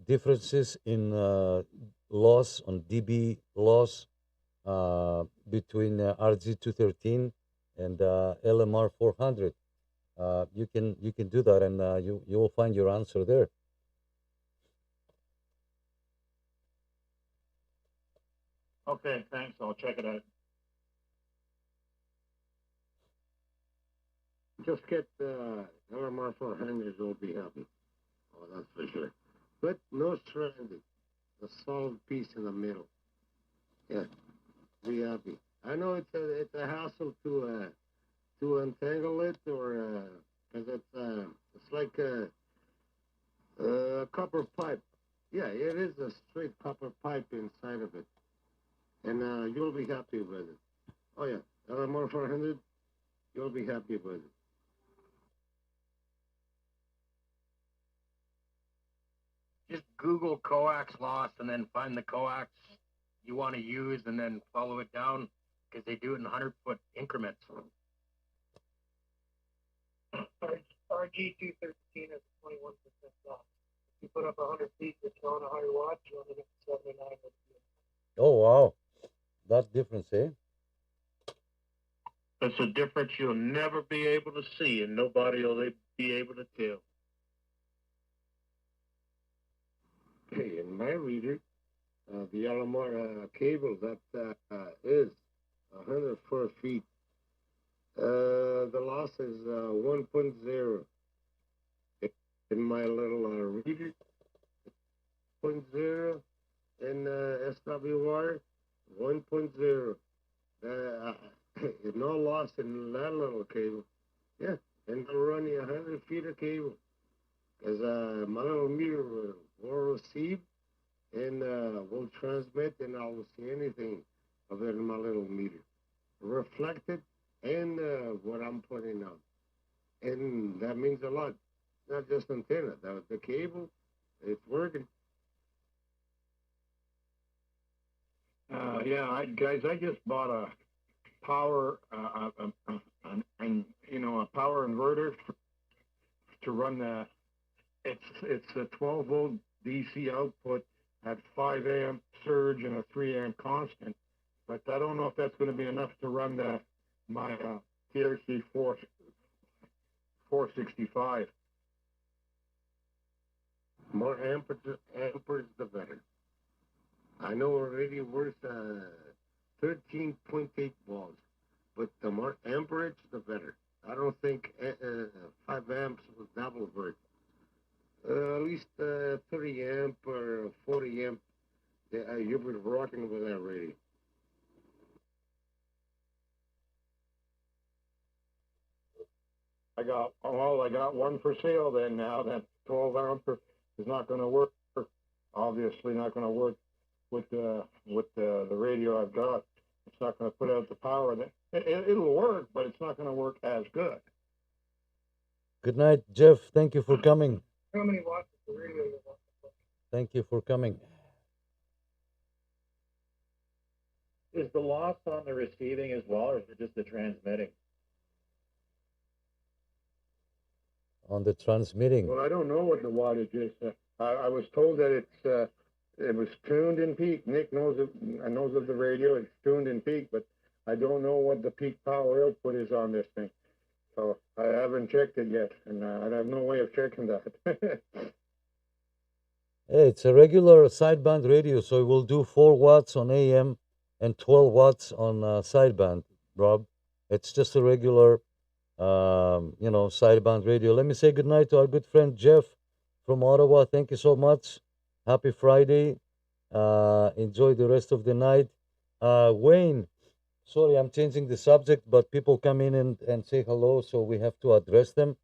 differences in loss on dB loss between RG213 and LMR 400. You can do that, and you will find your answer there. Okay, thanks. I'll check it out. Just get LMR 400, you'll be happy. Oh, that's for sure. But no stranded. A solid piece in the middle. Yeah, be happy. I know it's a hassle to untangle it, or because it's like a copper pipe. Yeah, it is a straight copper pipe inside of it, and you'll be happy with it. Oh yeah, LMR 400, you'll be happy with it. Just Google coax loss and then find the coax you want to use and then follow it down because they do it in 100-foot increments. RG213 has a 21% loss. If you put up 100 feet, you're throwing a higher watch, you only get 79. Oh wow, that difference, eh? That's a difference you'll never be able to see, and nobody will be able to tell. Hey, in my reader, the LMR cable that is 104 feet. The loss is 1.0. In my little reader, 0.0. In SWR, 1.0. No loss in that little cable. Yeah, and I'll run you 100 feet of cable. Because my little meter will receive and will transmit, and I will see anything of it in my little meter. Reflected and what I'm putting out. And that means a lot. Not just antenna, the cable, it's working. Guys, I just bought a power, a power inverter to run it's a 12 volt DC output at 5 amp surge and a 3 amp constant. But I don't know if that's going to be enough to run my TRC 465. More amperes, the better. I know already worth 13.8 volts, but the more amperage, the better. I don't think 5 amps that will work. At least 30 amp or 40 amp, you'll be rocking with that radio. I got one for sale then now. That 12 amp is not going to work. Obviously not going to work with the radio I've got. It's not going to put out the power. It'll work, but it's not going to work as good. Good night, Jeff. Thank you for coming. How many watts is the radio you want? Thank you for coming. Is the loss on the receiving as well, or is it just the transmitting? On the transmitting. Well, I don't know what the wattage is. I was told that it was tuned in peak. Nick knows of the radio. It's tuned in peak, but I don't know what the peak power output is on this thing. So I haven't checked it yet, and I have no way of checking that. Hey, it's a regular sideband radio, so it will do 4 watts on AM and 12 watts on sideband, Rob. It's just a regular, sideband radio. Let me say goodnight to our good friend Jeff from Ottawa. Thank you so much. Happy Friday. Enjoy the rest of the night. Wayne, sorry, I'm changing the subject, but people come in and say hello, so we have to address them.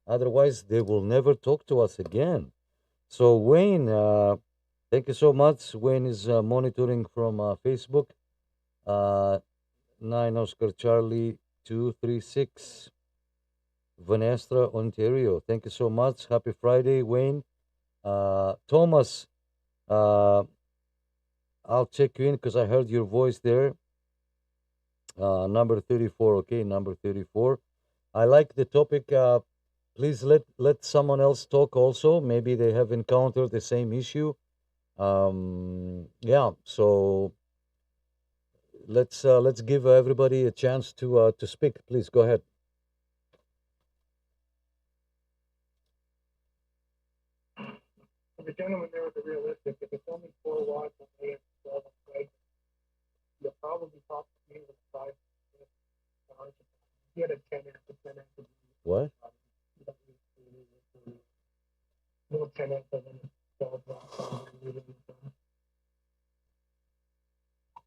Otherwise, they will never talk to us again. So, Wayne, thank you so much. Wayne is monitoring from Facebook. 9 Oscar Charlie 236, Vanestra, Ontario. Thank you so much. Happy Friday, Wayne. Thomas, I'll check you in because I heard your voice there. Number 34, okay, number 34. I like the topic. Please let someone else talk also. Maybe they have encountered the same issue. So let's give everybody a chance to speak. Please go ahead. The gentleman there was realistic. If it's only 4 watts on AM 12 right, you'll probably talk to me with 5 hours. Get a 10 amp to 10 amp. What? Little 10 amp and then 12 watts.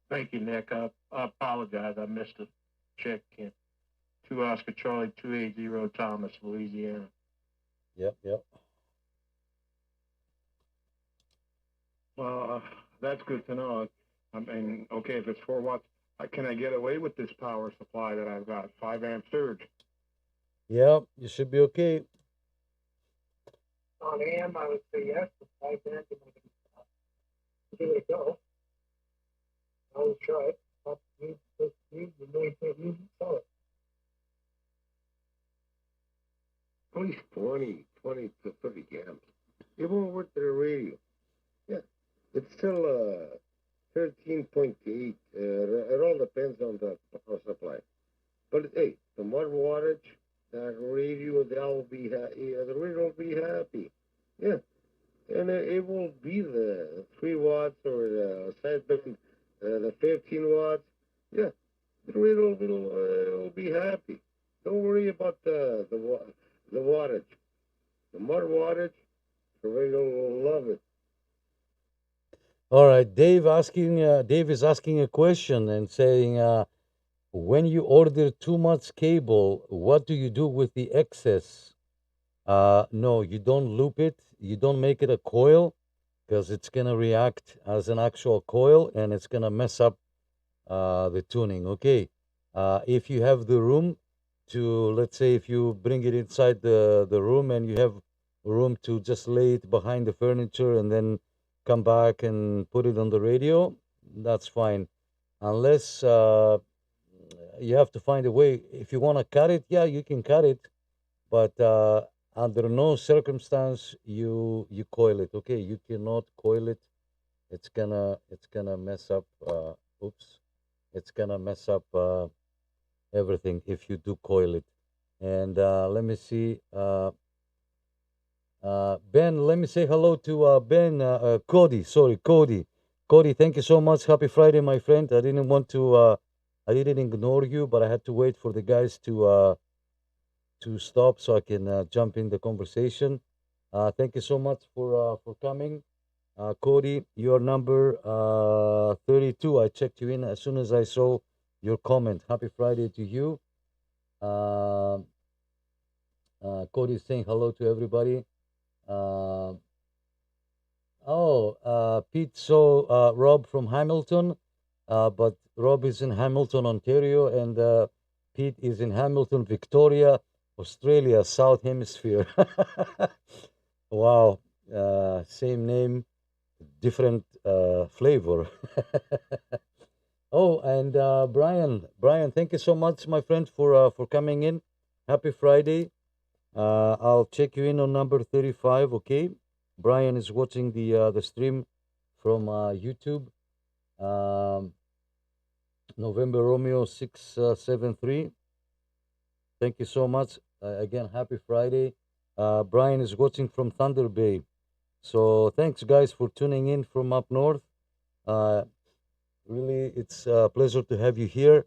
Thank you, Nick. I apologize. I missed a check in. 2 Oscar Charlie 280 Thomas, Louisiana. Yep. Well, that's good to know. I mean, okay, if it's 4 watts, can I get away with this power supply that I've got? 5 amp surge. Yeah, you should be okay. On AM, I would say yes. 5 amp, give it a go. I always try it. You know you can't use it, sell it. At least 20 to 30 amps. It won't work to the radio. Yeah, it's still 13.8. It all depends on the power supply. But hey, the more wattage, that radio, the radio will be happy. Yeah, and it won't be the 3 watts or the sideband, the 15 watts. Yeah, the radio will be happy. Don't worry about the wattage. The more wattage, the radio will love it. All right, Dave is asking a question and saying, when you order too much cable, what do you do with the excess? No, you don't loop it. You don't make it a coil because it's gonna react as an actual coil and it's gonna mess up the tuning. Okay. If you have the room to, let's say, if you bring it inside the room and you have room to just lay it behind the furniture and then come back and put it on the radio, that's fine. Unless you have to find a way. If you want to cut it, yeah, you can cut it, but under no circumstance you coil it. Okay, you cannot coil it. It's gonna mess up. Oops, it's gonna mess up everything if you do coil it. And let me see. Ben, let me say hello to Ben. Cody, sorry, Cody. Cody, thank you so much. Happy Friday, my friend. I didn't want to. I didn't ignore you, but I had to wait for the guys to stop so I can jump in the conversation. Thank you so much for coming. Cody, your number 32. I checked you in as soon as I saw your comment. Happy Friday to you. Cody is saying hello to everybody. Pete saw Rob from Hamilton, but Rob is in Hamilton, Ontario, and Pete is in Hamilton, Victoria, Australia, South Hemisphere. Wow, same name, different flavor. Oh, and Brian, thank you so much, my friend, for coming in. Happy Friday. I'll check you in on number 35. Okay, Brian is watching the stream from YouTube. November Romeo 673. Thank you so much. Again, happy Friday. Brian is watching from Thunder Bay. So thanks, guys, for tuning in from up north. Really, it's a pleasure to have you here.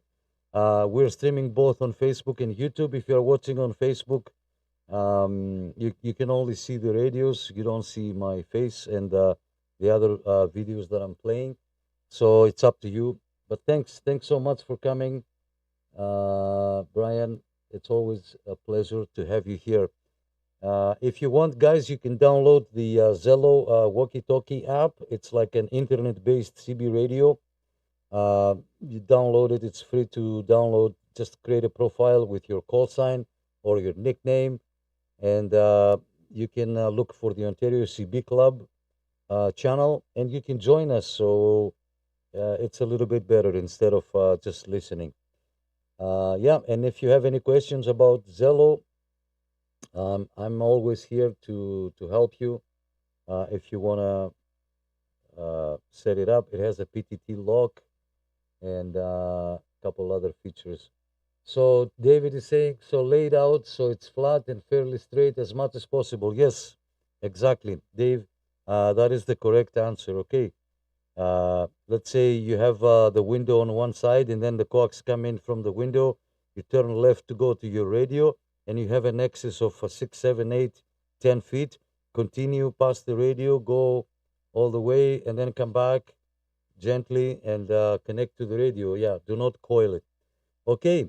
We're streaming both on Facebook and YouTube. If you're watching on Facebook, you can only see the radios. You don't see my face and the other videos that I'm playing. So it's up to you. But thanks so much for coming, Brian. It's always a pleasure to have you here. If you want, guys, you can download the Zello walkie-talkie app. It's like an internet-based CB radio. You download it. It's free to download. Just create a profile with your call sign or your nickname, and you can look for the Ontario CB Club channel, and you can join us. So it's a little bit better instead of just listening. Yeah, and if you have any questions about Zello, I'm always here to help you. If you want to set it up, it has a PTT lock and a couple other features. So David is saying, so laid out so it's flat and fairly straight as much as possible. Yes, exactly, Dave. That is the correct answer. Okay. Let's say you have the window on one side and then the coax come in from the window. You turn left to go to your radio and you have an axis of 6, 7, 8, 10 feet. Continue past the radio, go all the way and then come back gently and connect to the radio. Yeah, do not coil it. Okay,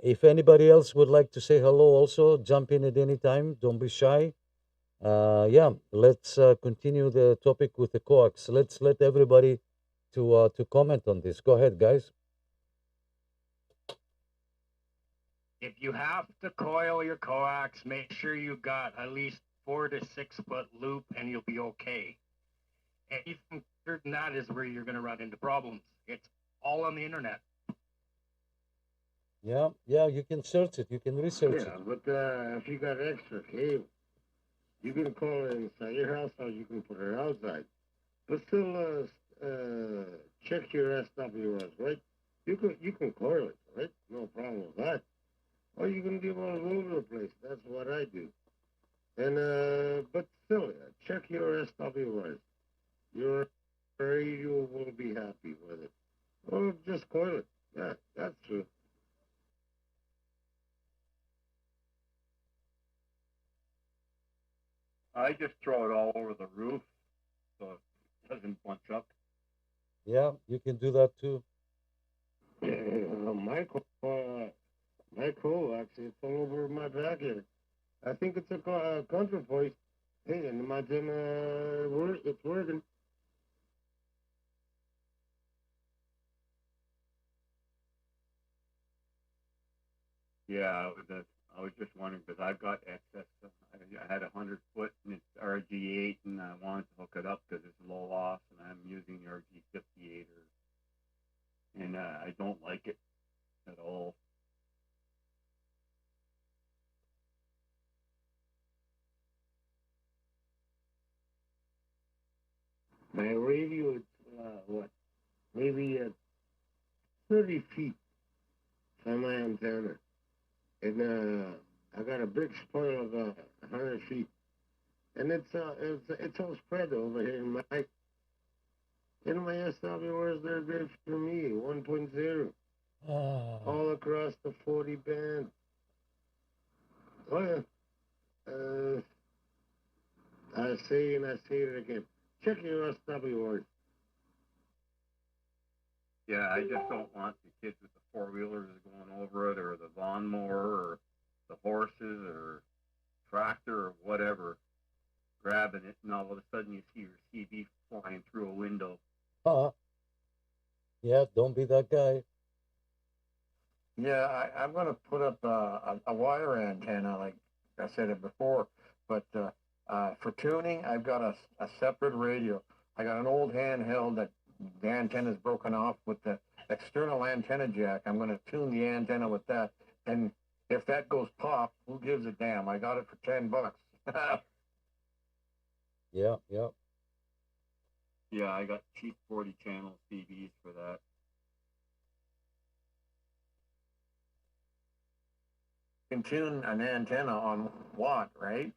if anybody else would like to say hello also, jump in at any time. Don't be shy. Yeah, let's continue the topic with the coax. Let's let everybody to comment on this. Go ahead, guys. If you have to coil your coax, make sure you got at least 4 to 6 foot loop and you'll be okay. Anything further than that is where you're going to run into problems. It's all on the internet. Yeah, you can search it. You can research it. Yeah, but if you got extra cable, you can call it inside your house or you can put it outside. But still, check your SWS, right? You can coil it, right? No problem with that. Or you can give all over the place. That's what I do. And but still, check your SWS. Your radio will be happy with it. Or just coil it. Yeah, that's true. I just throw it all over the roof so it doesn't bunch up. Yeah, you can do that too. Yeah, my coax, it's all over my backyard. I think it's a country voice. Hey, and imagine it's working. Yeah, I was just wondering because I've got excess. I had 100 foot and it's RG8, and I wanted to hook it up because it's low loss, and I'm using the RG58, and I don't like it at all. My radio is what? Maybe 30 feet from my antenna, and I got a big spoil of 100 feet, and it's all spread over here in my SWRs. They're good for me, 1.0, all across the 40 band. Oh yeah. I say it again. Check your SWRs. Yeah, I just don't want the kids with the four-wheelers going over it, or the lawnmower, or the horses, or tractor, or whatever, grabbing it, and all of a sudden you see your CB flying through a window. Yeah, don't be that guy. Yeah, I'm going to put up a wire antenna, like I said it before. But for tuning, I've got a separate radio. I got an old handheld that the antenna's broken off with the external antenna jack. I'm going to tune the antenna with that. And if that goes pop, who gives a damn? I got it for $10. Yeah, yeah. Yeah, I got cheap 40-channel CBs for that. You can tune an antenna on watt, right?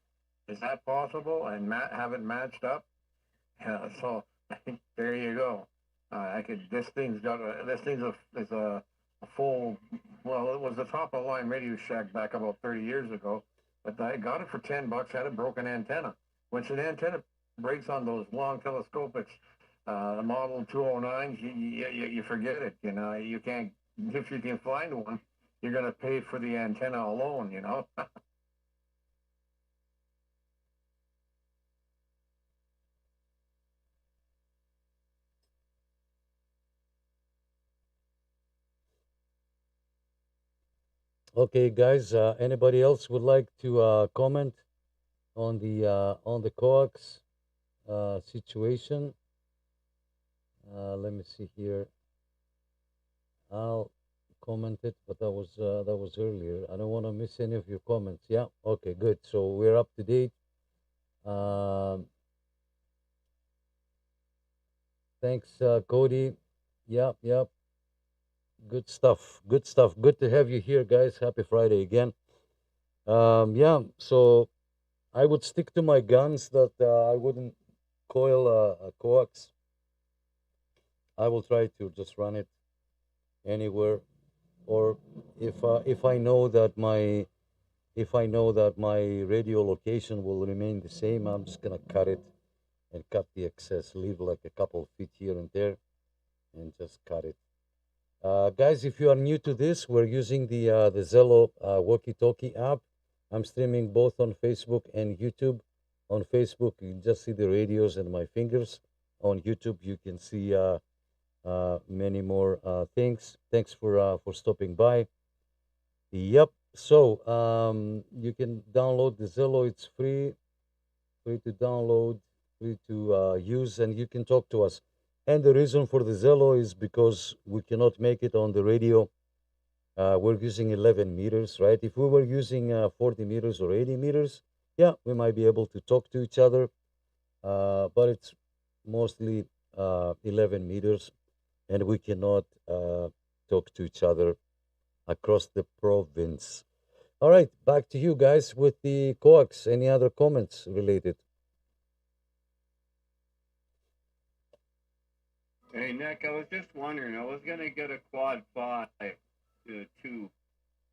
Is that possible? And have it matched up? So there you go. This thing's a full. Well, it was the top of the line Radio Shack back about 30 years ago, but I got it for $10. Had a broken antenna. Once an antenna breaks on those long telescopics, the model 209s, you forget it. You know, you can't. If you can find one, you're going to pay for the antenna alone. You know. Okay, guys. Anybody else would like to comment on the coax situation? Let me see here. I'll comment it, but that was earlier. I don't want to miss any of your comments. Yeah. Okay. Good. So we're up to date. Thanks, Cody. Yep. Yep. Good stuff. Good stuff. Good to have you here, guys. Happy Friday again. Yeah. So I would stick to my guns that I wouldn't coil a coax. I will try to just run it anywhere, or if I know that my radio location will remain the same, I'm just gonna cut it and cut the excess, leave like a couple of feet here and there, and just cut it. Guys, if you are new to this, we're using the Zello walkie-talkie app. I'm streaming both on Facebook and YouTube. On Facebook, you can just see the radios and my fingers. On YouTube, you can see many more things. Thanks for stopping by. Yep. So you can download the Zello. It's free to download, free to use, and you can talk to us. And the reason for the Zello is because we cannot make it on the radio. We're using 11 meters, right? If we were using 40 meters or 80 meters, yeah, we might be able to talk to each other. But it's mostly 11 meters, and we cannot talk to each other across the province. All right, back to you guys with the coax. Any other comments related? Hey, Nick, I was just wondering, I was going to get a Quad 5 2,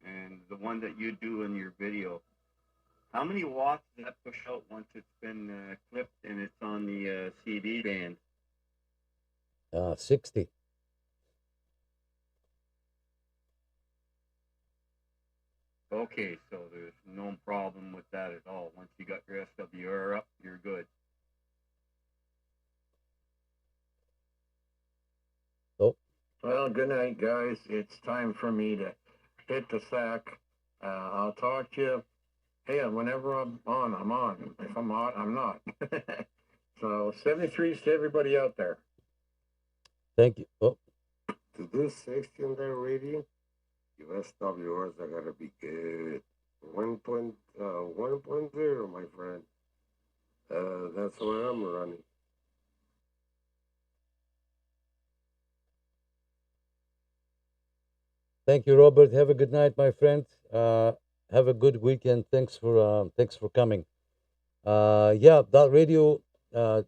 and the one that you do in your video. How many watts does that push out once it's been clipped and it's on the CB band? 60. you got your SWR up, you're good. Well, good night, guys. It's time for me to hit the sack. I'll talk to you. Hey, whenever I'm on, I'm on. If I'm not, I'm not. So 73s to everybody out there. Thank you. Oh, To do 60 on that radio, your SWRs are gonna be good. 1.0, my friend. That's where I'm running. thank you, Robert. Have a good night, my friend. Have a good weekend. Thanks for coming. Yeah, that radio,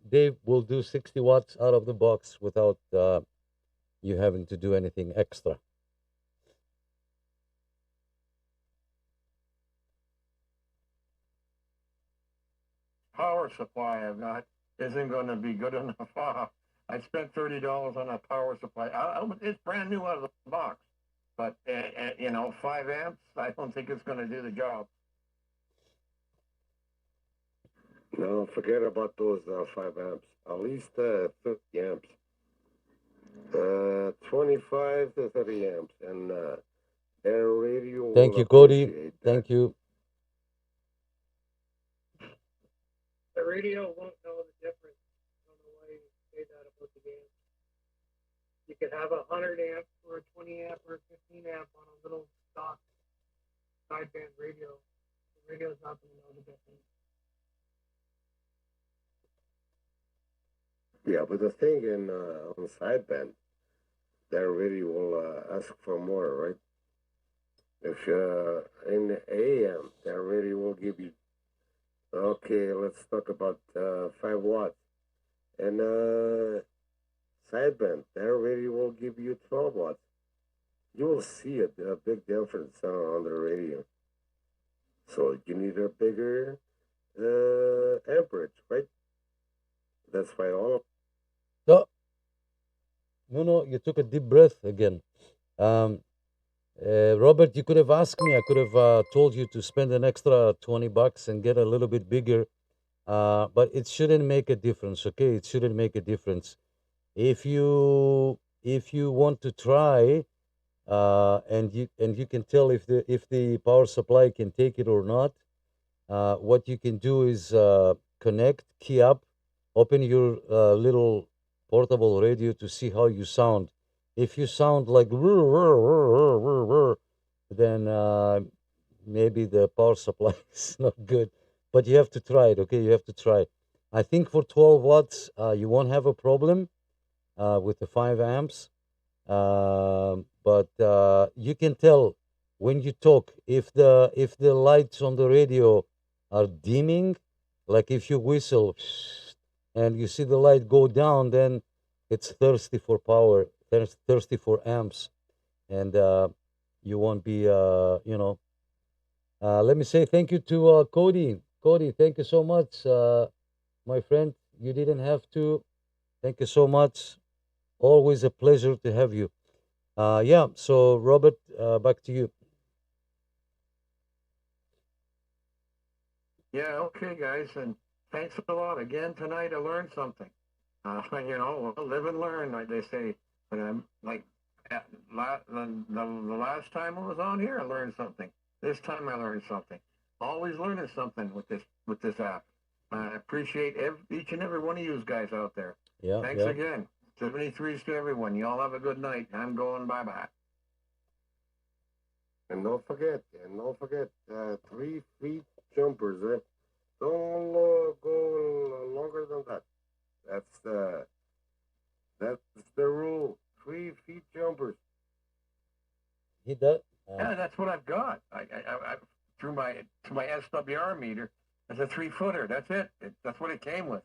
Dave will do 60 watts out of the box without you having to do anything extra. Power supply I've got isn't going to be good enough. I spent $30 on a power supply. It's brand new out of the box, but 5 amps. I don't think it's going to do the job. No, forget about those 5 amps. At least 50 amps. 25 to 30 amps. And their radio Thank will you, Cody. appreciate that. Thank you. The radio won't know the difference. I don't know why you say that about the amp. You could have a 100 amp or a 20 amp or a 15 amp on a little stock sideband radio. The radio's not going to know the difference. Yeah, but the thing on sideband, their radio will ask for more, right? If in the AM, their radio will give you, okay, let's talk about 5 watts. And sideband, their radio will give you 12 watts. You will see a big difference on the radio. So you need a bigger amperage, right? That's why all. No, you took a deep breath again. Robert, you could have asked me. I could have told you to spend an extra $20 and get a little bit bigger. But it shouldn't make a difference, okay? It shouldn't make a difference. If you want to try, and you can tell if the power supply can take it or not, what you can do is connect, key up, open your little portable radio to see how you sound. If you sound like then maybe the power supply is not good. But you have to try it, okay? You have to try. I think for 12 watts, you won't have a problem with the 5 amps. But you can tell when you talk if the lights on the radio are dimming, like if you whistle and you see the light go down, then it's thirsty for power, thirsty for amps, and you won't be, let me say thank you to Cody. Cody, thank you so much, my friend. You didn't have to. Thank you so much. Always a pleasure to have you. Yeah, so Robert, back to you. Yeah, okay, guys, and thanks a lot. Again, tonight I learned something. Live and learn, like they say. And I'm like, the last time I was on here, I learned something. This time I learned something. Always learning something with this app. I appreciate each and every one of you guys out there. Yeah, Thanks yeah. again. 73s to everyone. You all have a good night. I'm going bye-bye. And don't forget, 3 feet jumpers. Don't go longer than that. That's the rule. 3 feet jumpers. He does. Yeah, that's what I've got. I through my SWR meter. It's a 3-footer. That's it. That's what it came with.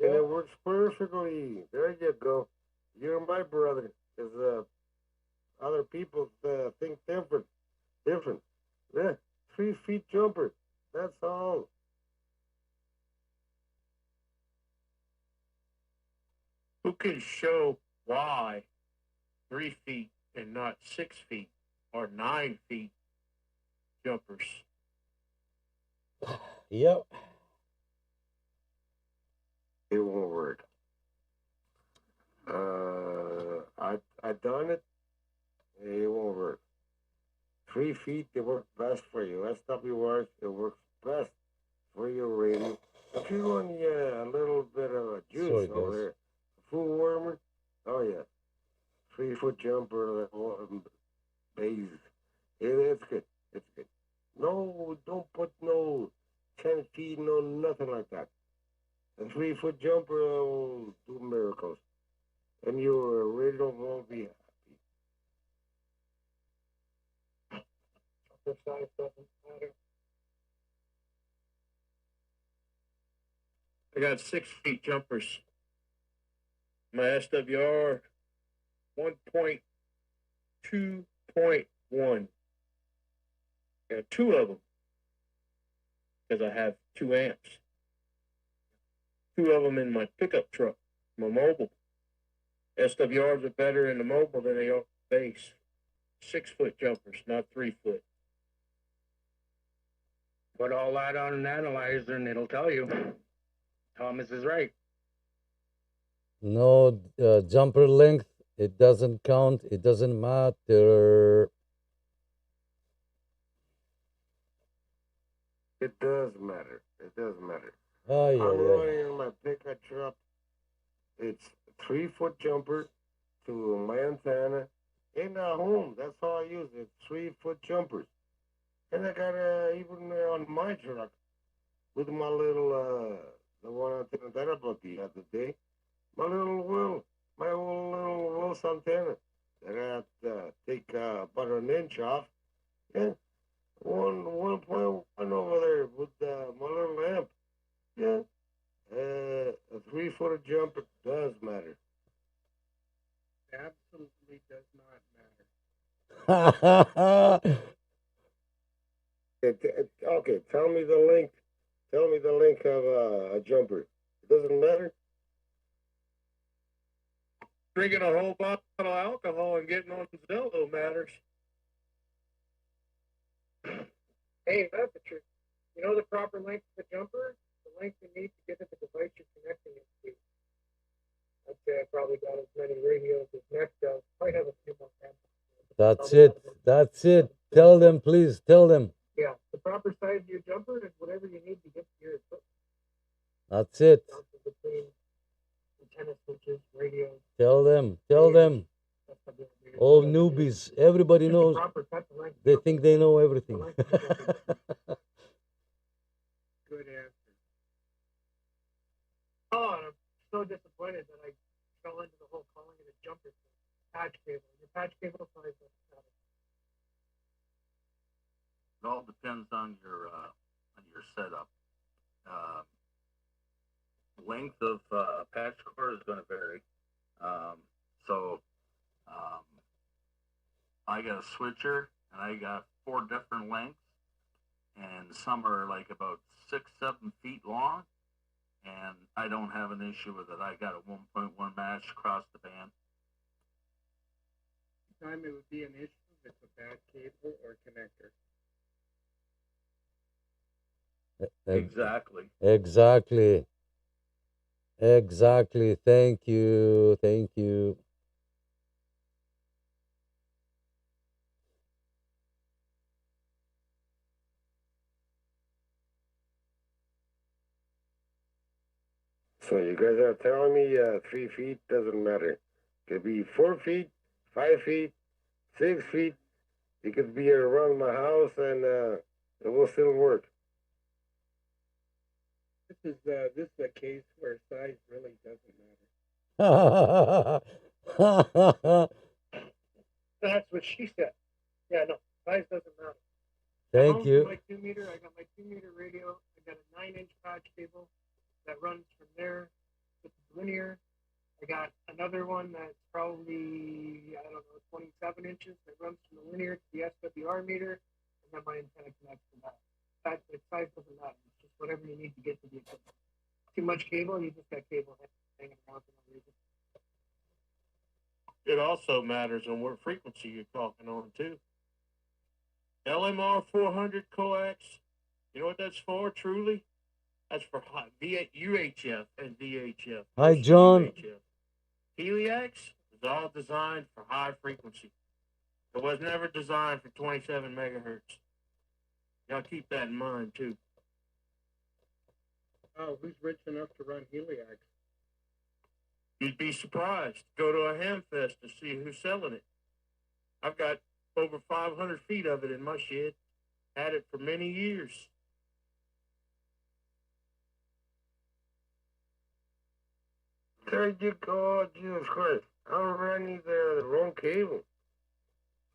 And it works perfectly. There you go. You're my brother. Because other people think different. Yeah, 3 feet jumper. That's all. Who can show why 3 feet and not 6 feet or 9 feet jumpers? Yep. It won't work. I done it. It won't work. 3 feet, it works best for you. SWRs, it works best for your radio. If you want a little bit of a juice Sorry, over guys. there, full warmer, oh yeah, 3 foot jumper, bays. It's good. It's good. No, don't put no 10 feet, no nothing like that. A 3 foot jumper will do miracles, and your radio will be happy. The size doesn't matter. I got 6 feet jumpers. My SWR 1.2.1. Got 2 of them because I have 2 amps. 2 of them in my pickup truck, my mobile. SWRs are better in the mobile than they are base. 6 foot jumpers, not 3 foot. Put all that on an analyzer and it'll tell you. Thomas is right. No jumper length. It doesn't count. It doesn't matter. It does matter. It does matter. Ay, I'm ay, ay. running in my pickup truck. It's 3 foot jumper to my antenna in the home. That's how I use it. 3 foot jumpers. And I got even on my truck with my little the one antenna that I bought the other day. My little Will, my old little Will's antenna that I had to take about an inch off. Yeah, 1.1 over there with my little amp. Yeah, a 3 foot jumper does matter. Absolutely does not matter. Okay, tell me the length. Tell me the length of a jumper. It doesn't matter. Drinking a whole bottle of alcohol and getting on Zello matters. Hey, that's the truth. You know the proper length of the jumper? The length you need to get to the device you're connecting it to. I'd say I probably got as many radios as Next does. Might have a few more amps. That's it. That's it. Tell them, please. Tell them. Yeah, the proper size of your jumper is whatever you need to get to your equipment. That's it. Between antenna switches, radios. Tell them. Tell them. All newbies. Everybody knows. They think they know everything. Good answer. Oh, and I'm so disappointed that I fell into the whole calling it a jumper thing. Patch cable. Your patch cable size doesn't matter. It all depends on your setup. Length of patch cord is going to vary. I got a switcher and I got 4 different lengths, and some are like about 6-7 feet long, and I don't have an issue with it. I got a 1.1 match across the band. Time it would be an issue if it's a bad cable or connector. Exactly. Exactly. Exactly. Thank you. Thank you. So you guys are telling me 3 feet doesn't matter. Could be 4 feet, 5 feet, 6 feet. It could be around my house and it will still work. This is a case where size really doesn't matter. That's what she said. Yeah, no, size doesn't matter. Thank you. My 2 meter, I got my 2 meter radio. I got a 9-inch patch cable that runs from there to linear. I got another one that's probably, I don't know, 27 inches that runs from the linear to the SWR meter, and then my antenna connects to that. The size doesn't matter. It's just whatever you need to get to the equipment. Too much cable, you just got cable hanging around for no reason. It also matters on what frequency you're talking on too. LMR 400 coax You know what that's for, truly? That's for UHF and VHF. Hi, mostly John. UHF. Heliax is all designed for high frequency. It was never designed for 27 megahertz. Y'all keep that in mind, too. Oh, who's rich enough to run Heliax? You'd be surprised. Go to a ham fest to see who's selling it. I've got over 500 feet of it in my shed. Had it for many years. There you go, Jesus Christ. I'm running the wrong cable.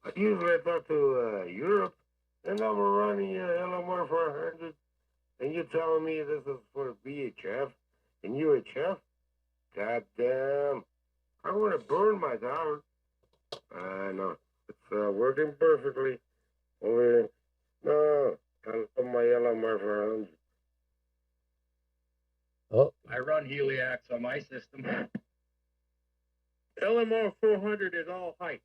I usually talk to Europe, and I'm running LMR 400, and you're telling me this is for VHF and UHF? God damn. I'm going to burn my dollar. I know. It's working perfectly. Only, no, I love my LMR 400. Oh, I run Heliax on my system. LMR 400 is all hype.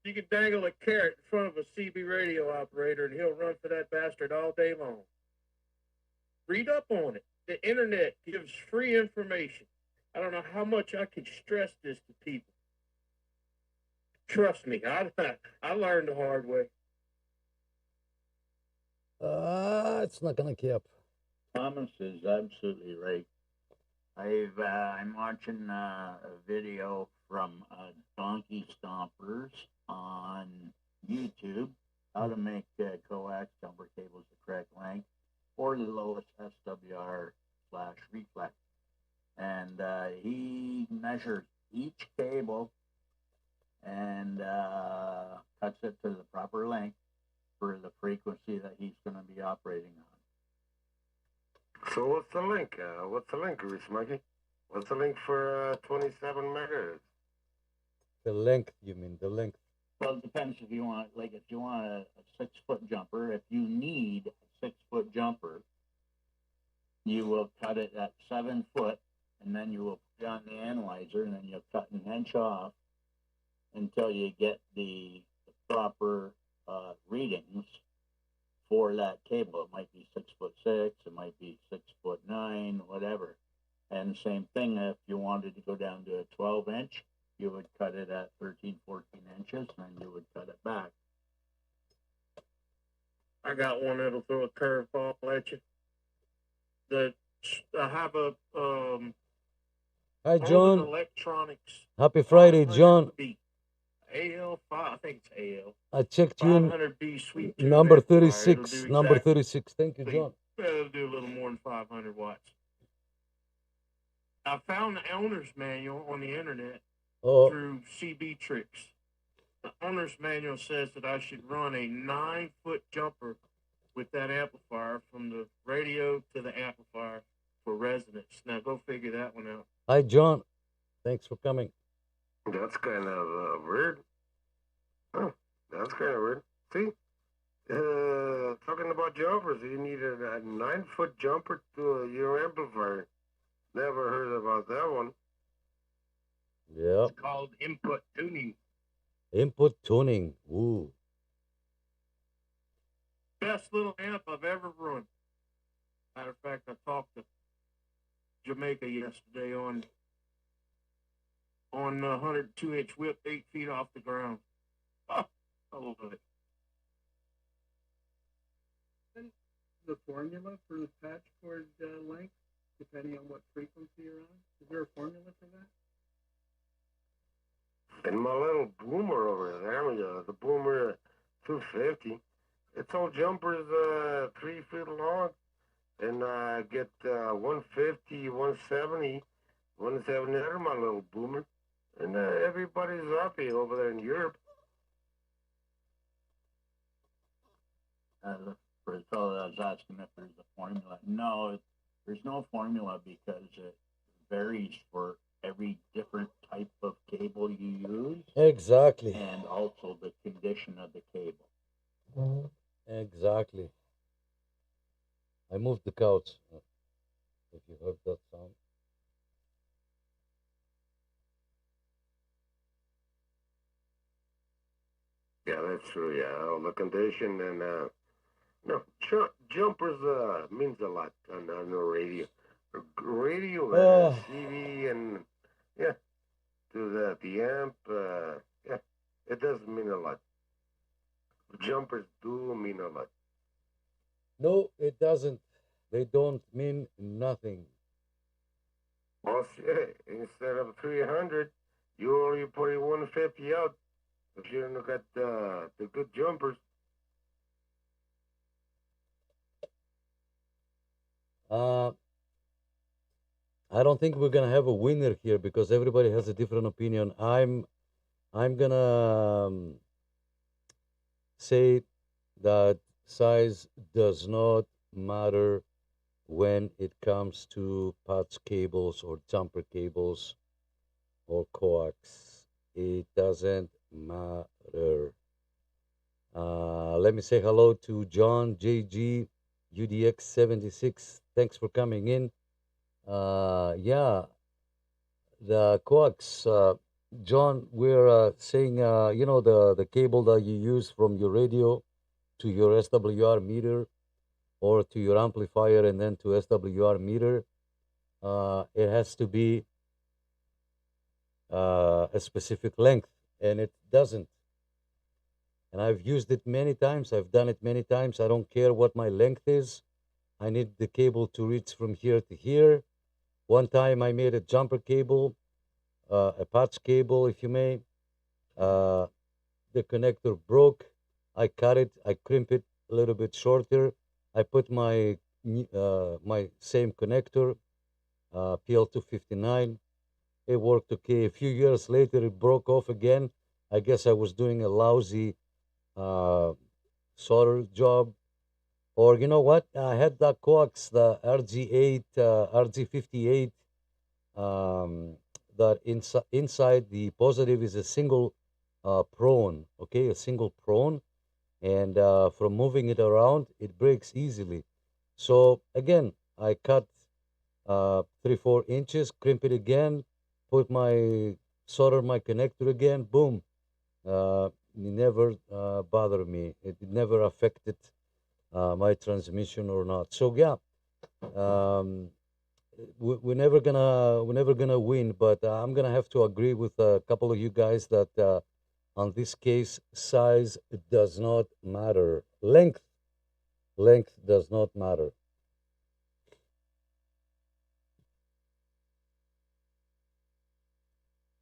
You can dangle a carrot in front of a CB radio operator and he'll run for that bastard all day long. Read up on it. The internet gives free information. I don't know how much I can stress this to people. Trust me, I learned the hard way. it's not gonna keep. Thomas is absolutely right. I'm watching a video from Donkey Stompers on YouTube, how to make coax jumper cables the correct length for the lowest SWR/reflex. And he measures each cable and cuts it to the proper length for the frequency that he's going to be operating on. So what's the link? Grease Monkey? What's the link for 27 megahertz? The length, you mean the length? Well, it depends if you want, like, if you want a 6-foot jumper. If you need a 6-foot jumper, you will cut it at 7 foot, and then you will put it on the analyzer, and then you'll cut an inch off until you get the proper readings for that cable. It might be 6'6", it might be 6'9", whatever. And same thing, if you wanted to go down to a 12-inch, you would cut it at 13, 14 inches, and then you would cut it back. I got one that'll throw a curveball at you. I have a Hi, Holden John. Electronics Happy Friday, John. 500B. AL5, I think it's AL. I checked you in 500B sweet tooth number amplifier. It'll 36. do Number exactly- 36. Thank you, John. It'll do a little more than 500 watts. I found the owner's manual on the internet Oh, through CB Tricks. The owner's manual says that I should run a 9-foot jumper with that amplifier from the radio to the amplifier for resonance. Now go figure that one out. hi, John. Thanks for coming. That's kind of weird. Huh, that's kind of weird. See? Talking about jumpers, you need a 9-foot jumper to your amplifier. Never heard about that one. Yeah. It's called input tuning. Input tuning. Ooh. Best little amp I've ever run. Matter of fact, I talked to Jamaica yesterday on 102-inch whip, 8 feet off the ground. Oh, I love it. The formula for the patch cord length, depending on what frequency you're on? Is there a formula for that? And my little boomer over there, the boomer 250, its whole jumper's 3 feet long, and I get 150, 170, 170 out of my little boomer, and everybody's happy over there in Europe. For the fellow that was asking if there's a formula. No, there's no formula because it varies for every different type of cable you use Exactly. and also the condition of the cable. Exactly. I moved the couch. If you heard that sound. Yeah, that's true, yeah. All the condition and No, jumpers means a lot on the radio. Radio, Oh, CV, and yeah, to the amp. Yeah, it does mean a lot. Jumpers do mean a lot. no, it doesn't. They don't mean nothing. Well, shit, instead of 300, you only put 150 out if you don't got the good jumpers. Uh, I don't think we're gonna have a winner here because everybody has a different opinion. I'm gonna say that size does not matter when it comes to patch cables or jumper cables or coax. It doesn't matter. Let me say hello to John JG UDX 76. Thanks for coming in. Yeah, the coax, John, we're saying, the cable that you use from your radio to your SWR meter or to your amplifier and then to SWR meter, it has to be a specific length, and it doesn't. And I've used it many times. I've done it many times. I don't care what my length is. I need the cable to reach from here to here. One time I made a jumper cable, a patch cable, if you may. The connector broke. I cut it. I crimp it a little bit shorter. I put my my same connector, PL259. It worked okay. A few years later, it broke off again. I guess I was doing a lousy solder job. Or you know what? I had that coax, the RG8, RG58, that inside the positive is a single prone, okay, a single prone. And from moving it around, it breaks easily. So again, I cut 3-4 inches, crimp it again, put my solder my connector again, boom. It never bothered me. It never affected my transmission or not. So yeah, um, we're never gonna win, but I'm gonna have to agree with a couple of you guys that on this case, size does not matter. Length does not matter.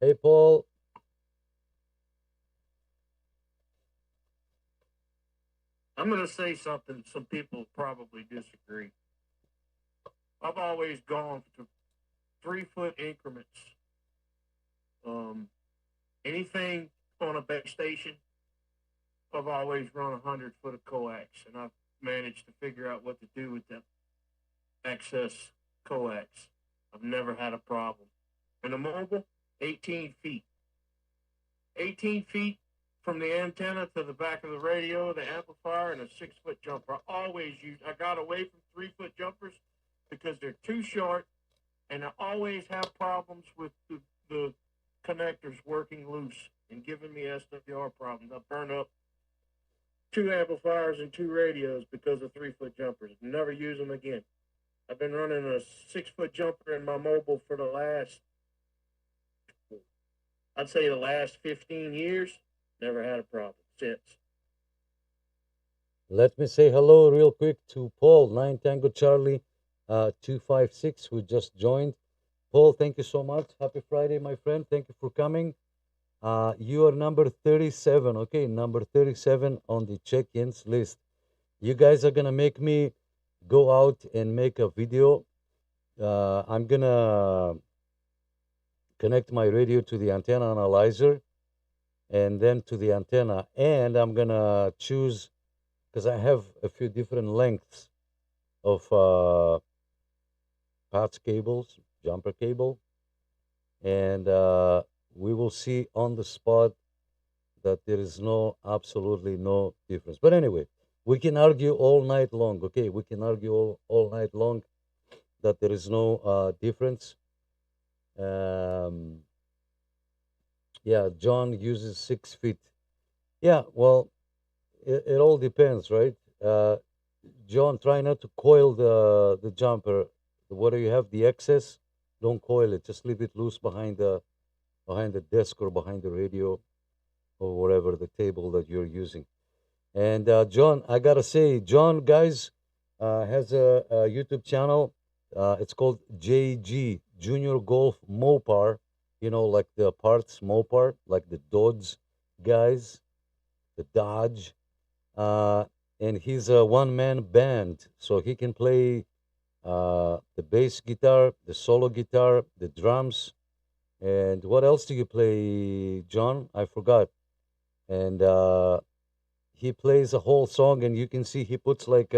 Hey, Paul. I'm going to say something some people probably disagree. I've always gone to 3-foot increments. Anything on a base station, I've always run 100 foot of coax, and I've managed to figure out what to do with that excess coax. I've never had a problem. And the mobile, 18 feet. 18 feet from the antenna to the back of the radio, the amplifier, and a 6-foot jumper. I got away from 3-foot jumpers because they're too short, and I always have problems with the connectors working loose and giving me SWR problems. I burned up 2 amplifiers and 2 radios because of 3-foot jumpers. Never use them again. I've been running a 6-foot jumper in my mobile for the last 15 years. Never had a problem since. Let me say hello real quick to Paul, 9 Tango Charlie 256, who just joined. Paul, thank you so much. Happy Friday, my friend. Thank you for coming. You are number 37, okay? Number 37 on the check-ins list. You guys are going to make me go out and make a video. I'm going to connect my radio to the antenna analyzer and then to the antenna. And I'm going to choose, because I have a few different lengths of patch cables, jumper cable. And we will see on the spot that there is absolutely no difference. But anyway, we can argue all night long, okay? We can argue all night long that there is no difference. Yeah, John uses 6 feet. Yeah, well, it all depends, right? John, try not to coil the jumper. Whether you have the excess, don't coil it. Just leave it loose behind the desk or behind the radio or whatever the table that you're using. And John, I gotta say, John, guys, has a YouTube channel. It's called JG Junior Golf Mopar. You know, like the parts Mopar, like the Dodge guys, the Dodge. Uh, and he's a one-man band, so he can play the bass guitar, the solo guitar, the drums, and what else do you play, John? I forgot. And he plays a whole song, and you can see he puts like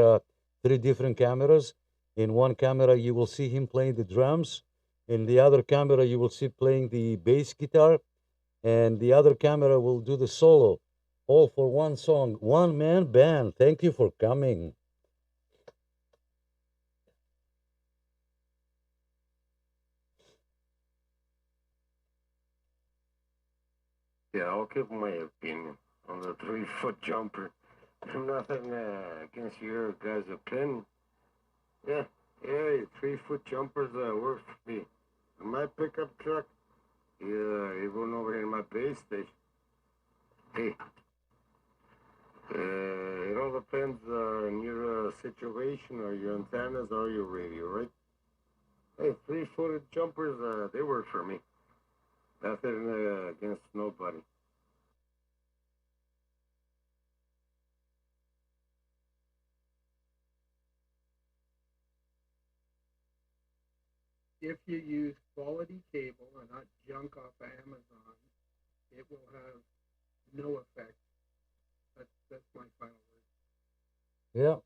three different cameras. In one camera, you will see him playing the drums. In the other camera, you will see playing the bass guitar, and the other camera will do the solo, all for one song, one man band. Thank you for coming. Yeah, I'll give my opinion on the 3-foot jumper. Nothing against your guys' opinion. Yeah, yeah, 3-foot jumpers work for me. My pickup truck, yeah, even over here in my base station. Hey, it all depends on your situation or your antennas or your radio, right? Hey, 3-footed jumpers, they work for me. Nothing against nobody. If you use quality cable and not junk off of Amazon, it will have no effect. That's my final word. Yeah.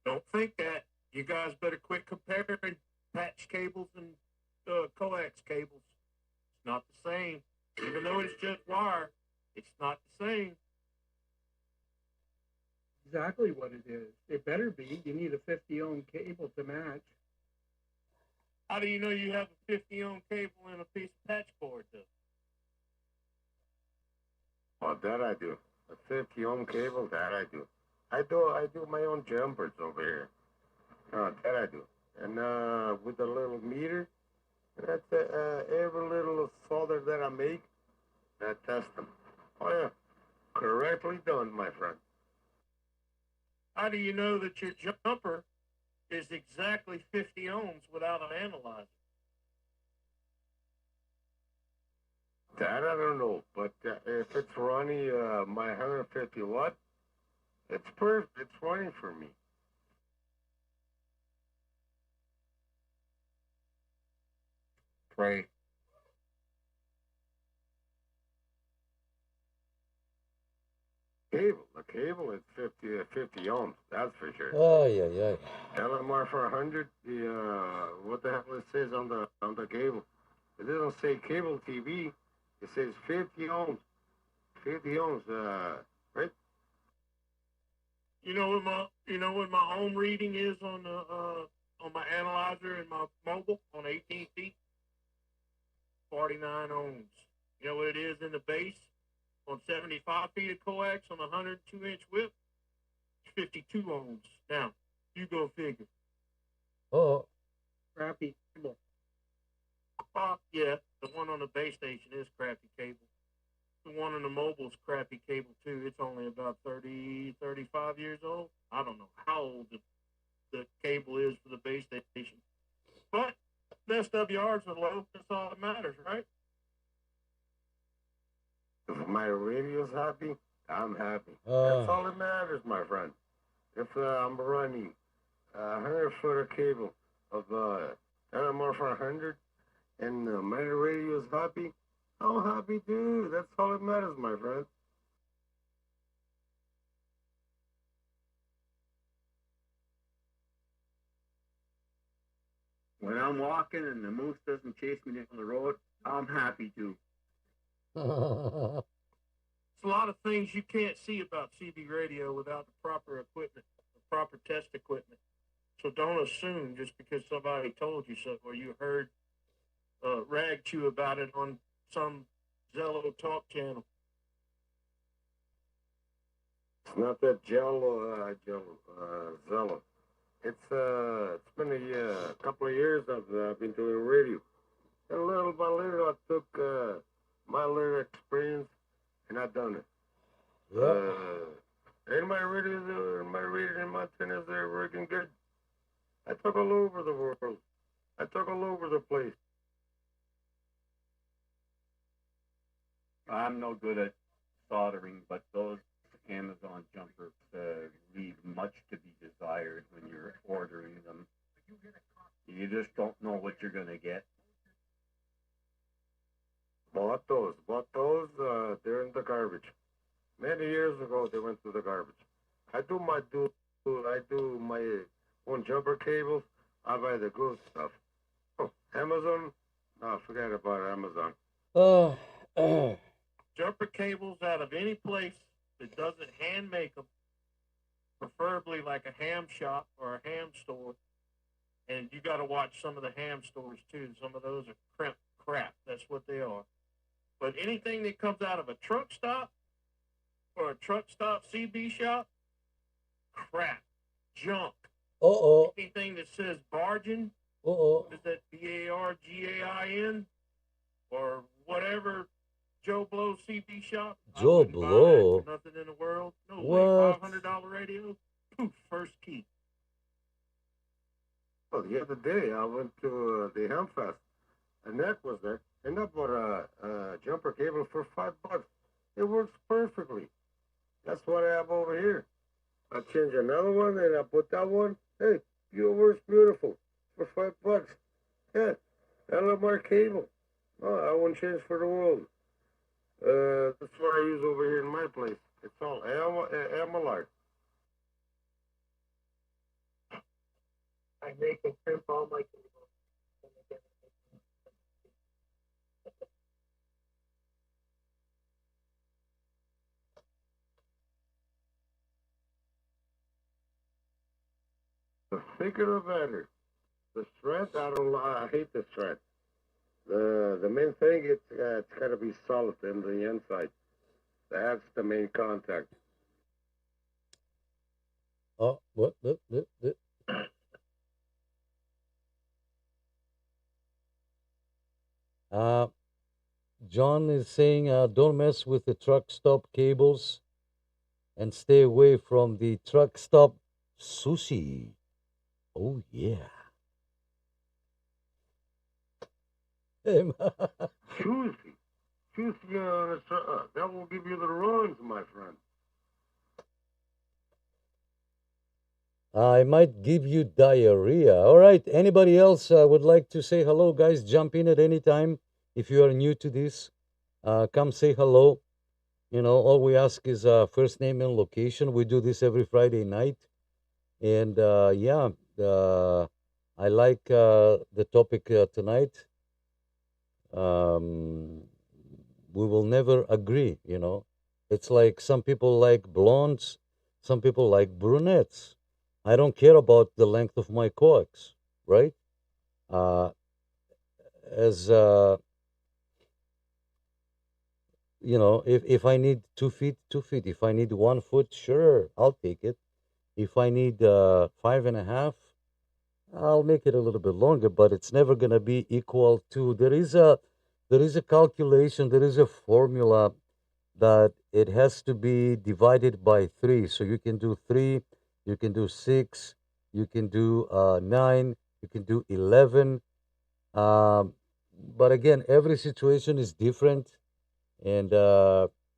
Don't think that. You guys better quit comparing patch cables and coax cables. It's not the same. Even though it's just wire, it's not the same. Exactly what it is. It better be. You need a 50 ohm cable to match. How do you know you have a 50 ohm cable and a piece of patch cord, though? Oh, that I do. A 50 ohm cable, that I do. I do my own jumpers over here. That I do. And with the little meter, that's every little solder that I make, I test them. Oh yeah, correctly done, my friend. How do you know that your jumper is exactly 50 ohms without an analyzer? That I don't know, but if it's running my 150 watt, it's perfect. It's running for me. Pray. The cable is 50 ohms, that's for sure. Oh, yeah, yeah. LMR for 100, what the hell it says on the cable? It doesn't say cable TV. It says 50 ohms. 50 ohms, right? You know what my ohm reading is on my analyzer and my mobile on 18 feet? 49 ohms. You know what it is in the base on 75 feet of coax on a 102-inch whip? 52 ohms. Now, you go figure. Oh, Crappy cable. Yeah, the one on the base station is crappy cable. The one on the mobile's crappy cable too. It's only about 30, 35 years old. I don't know how old the cable is for the base station. But the SWRs are low. That's all that matters, right? If my radio's happy, I'm happy. That's all that matters, my friend. If I'm running a 100-foot of cable of LMR for 100 and my radio's happy, I'm happy too. That's all that matters, my friend. When I'm walking and the moose doesn't chase me down the road, I'm happy too. It's a lot of things you can't see about CB radio without the proper equipment, the proper test equipment. So don't assume just because somebody told you so or you heard rag chew about it on some Zello talk channel. It's not that Zello. It's been a couple of years I've been doing radio. And little by little, I took my little experience and I done it. Yeah. And my radio in Montana is they're working good. I took all over the world. I took all over the place. I'm no good at soldering, but those Amazon jumpers leave much to be desired when you're ordering them. You just don't know what you're going to get. Bought those. They're in the garbage. Many years ago, they went to the garbage. I do my own jumper cables. I buy the good stuff. Oh, Amazon? No, forget about Amazon. Jumper cables out of any place that doesn't hand make them, preferably like a ham shop or a ham store. And you got to watch some of the ham stores too. Some of those are crap. That's what they are. But anything that comes out of a truck stop or a truck stop CB shop, crap, junk. Uh-oh. Anything that says bargain, Uh-oh. is that BARGAIN or whatever Joe Blow CB shop? Joe Blow? For nothing in the world. No What? way. $500 radio. Poof, first key. Oh, the other day I went to the Hamfest, and Nick was there, and I bought a jumper cable for $5. It works perfectly. That's what I have over here. I changed another one, and I put that one. Hey, it works beautiful for $5. Yeah, LMR cable. Oh, I wouldn't change for the world. That's what I use over here in my place. It's all Amalard. I make and crimp all my cables. The thicker the better. The thread, I hate the thread. The main thing, it's got to be solid in the inside. That's the main contact. Oh, what? John is saying, don't mess with the truck stop cables and stay away from the truck stop sushi. Oh, yeah. Juicy. That will give you the runs, my friend. I might give you diarrhea. All right. Anybody else would like to say hello, guys? Jump in at any time. If you are new to this, come say hello. You know, all we ask is first name and location. We do this every Friday night. And yeah, I like the topic tonight. We will never agree, you know. It's like some people like blondes, some people like brunettes. I don't care about the length of my coax, right? As you know, if I need 2 feet, 2 feet. If I need 1 foot, sure, I'll take it. If I need 5.5, I'll make it a little bit longer, but it's never gonna be equal to. There is a calculation. There is a formula that it has to be divided by 3. So you can do 3, you can do 6, you can do 9, you can do 11. But again, every situation is different, and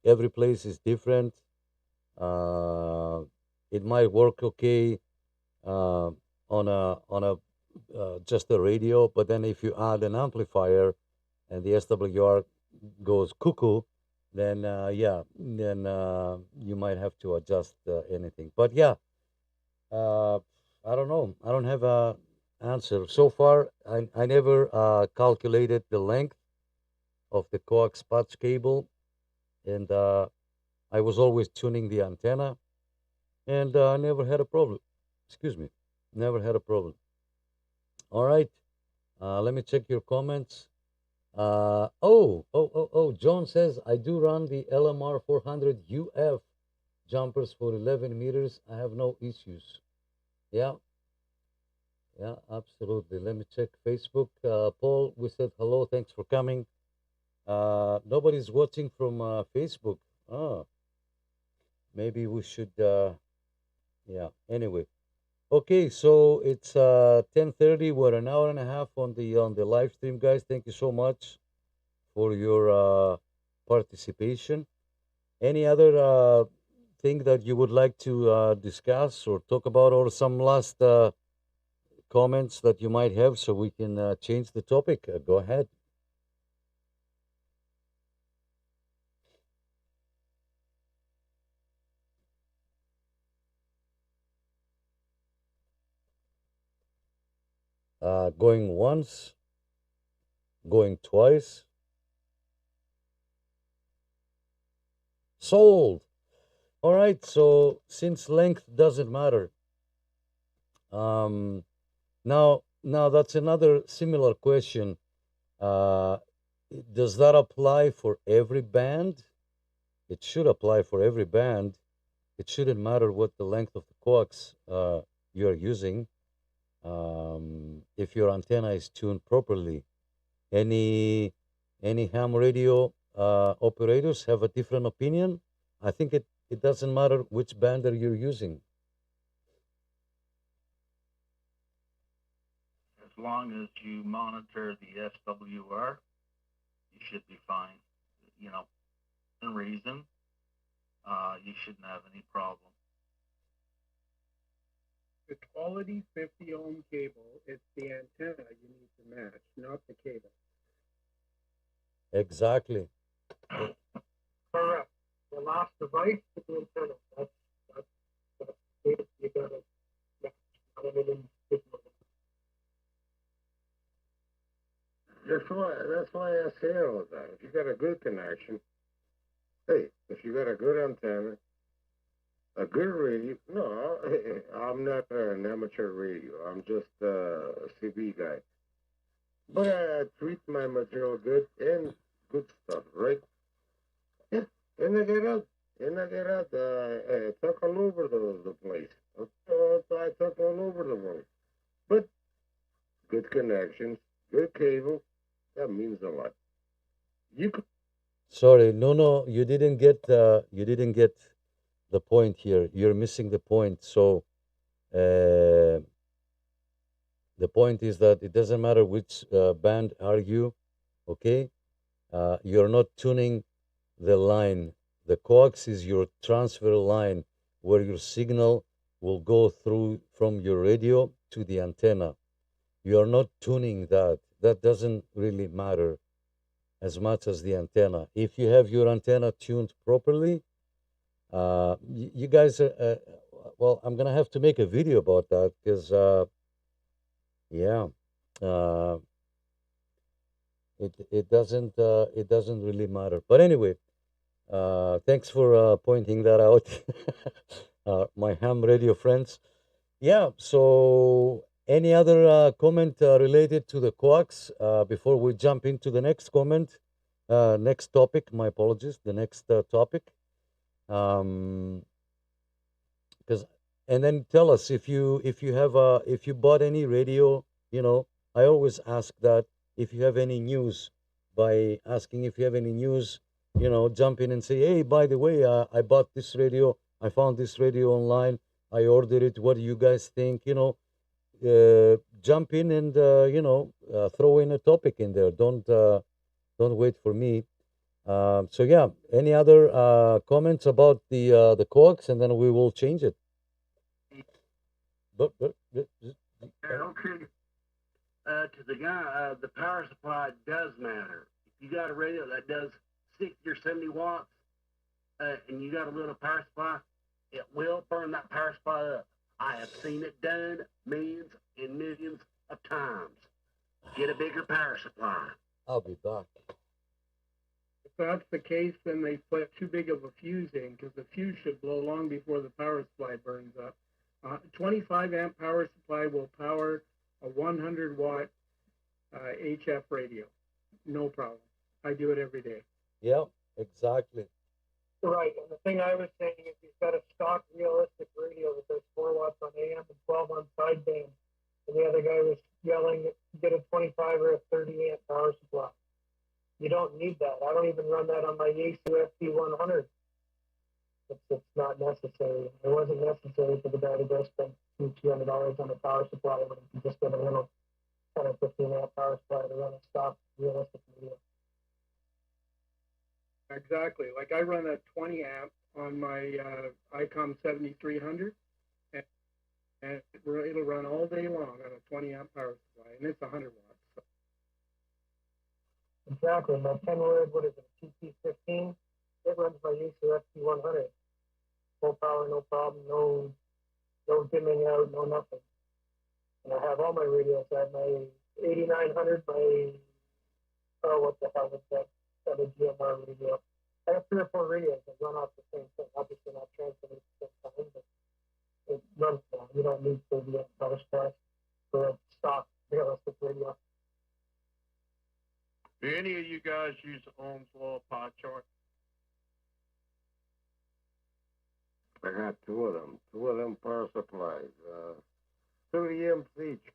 every place is different. It might work okay on a just a radio, but then if you add an amplifier and the SWR goes cuckoo, then yeah, then you might have to adjust anything. But yeah, I don't know. I don't have a answer so far. I never calculated the length of the coax patch cable, and I was always tuning the antenna, and I never had a problem. Excuse me, never had a problem. All right, let me check your comments. Oh, John says, I do run the LMR 400 UF jumpers for 11 meters. I have no issues. Yeah, yeah, absolutely. Let me check Facebook. Paul, we said hello. Thanks for coming. Nobody's watching from Facebook. Ah, maybe we should. Yeah. Anyway, okay. So it's 10:30. We're an hour and a half on the live stream, guys. Thank you so much for your participation. Any other thing that you would like to discuss or talk about, or some last comments that you might have, so we can change the topic? Go ahead. Going once, going twice. Sold. All right. So since length doesn't matter, now that's another similar question. Uh, does that apply for every band? It should apply for every band. It shouldn't matter what the length of the coax you're using. If your antenna is tuned properly. Any ham radio operators have a different opinion? I think it doesn't matter which bander you're using. As long as you monitor the SWR, you should be fine. You know, in reason, you shouldn't have any problem. The quality 50 ohm cable, it's the antenna you need to match, not the cable. Exactly. Correct. The last device to the antenna. That's you gotta match. That's why I say all of that. If you got a good connection, hey, if you got a good antenna, a good radio. No, I'm not an amateur radio. I'm just a CB guy. But I treat my material good and good stuff, right? Yeah, and I get out. I talk all over the place. I talk all over the world. But good connections, good cable, that means a lot. You could. Sorry, no, you didn't get the point here. You're missing the point. So the point is that it doesn't matter which band are you, okay? You're not tuning the line. The coax is your transfer line where your signal will go through from your radio to the antenna. You're not tuning that. That doesn't really matter as much as the antenna. If you have your antenna tuned properly, you guys are, well, I'm gonna have to make a video about that because, yeah, it doesn't really matter. But anyway, thanks for pointing that out, my ham radio friends. Yeah. So, any other comment related to the coax before we jump into the next comment, next topic? My apologies. The next topic. Because and then tell us if you bought any radio. I always ask that if you have any news, by asking if you have any news, jump in and say, hey, by the way, I bought this radio, I found this radio online, I ordered it, what do you guys think? Jump in and throw in a topic in there. Don't wait for me. So yeah, any other comments about the coax, and then we will change it. But Okay. To the guy, the power supply does matter. If you got a radio that does 60 or 70 watts, and you got a little power supply, it will burn that power supply up. I have seen it done millions and millions of times. Get a bigger power supply. I'll be back. If that's the case, then they put too big of a fuse in, because the fuse should blow long before the power supply burns up. 25 amp power supply will power a 100 watt HF radio. No problem. I do it every day. Yeah, exactly. Right. And the thing I was saying is, you've got a the guy was yelling, get a 25 or a 30 amp power supply. You don't need that. I don't even run that on my Yaesu FP100. It's not necessary. It wasn't necessary for the guy to go spend $200 on a power supply when he can just get a little 10 or 15 amp power supply to run a stock realistic video. Exactly. Like I run a 20 amp on my ICOM 7300, and it'll run all day long on a 20 amp power supply, and it's 100 watts. So. Exactly. My 10 word, what is it, TP15? It runs my Yaesu FP100. Full power, no problem, no dimming out, no nothing. And I have all my radios. I have my 8900, my, oh, what the hell is that? That a GMR radio. I have 3 or 4 radios that run off the same thing. Obviously not transmitting at the same time, but it runs now. You don't need 30 amp power supply for a stock realistic radio. Do any of you guys use the Ohm's Law pie chart? I got two of them power supplies, 30 amps each.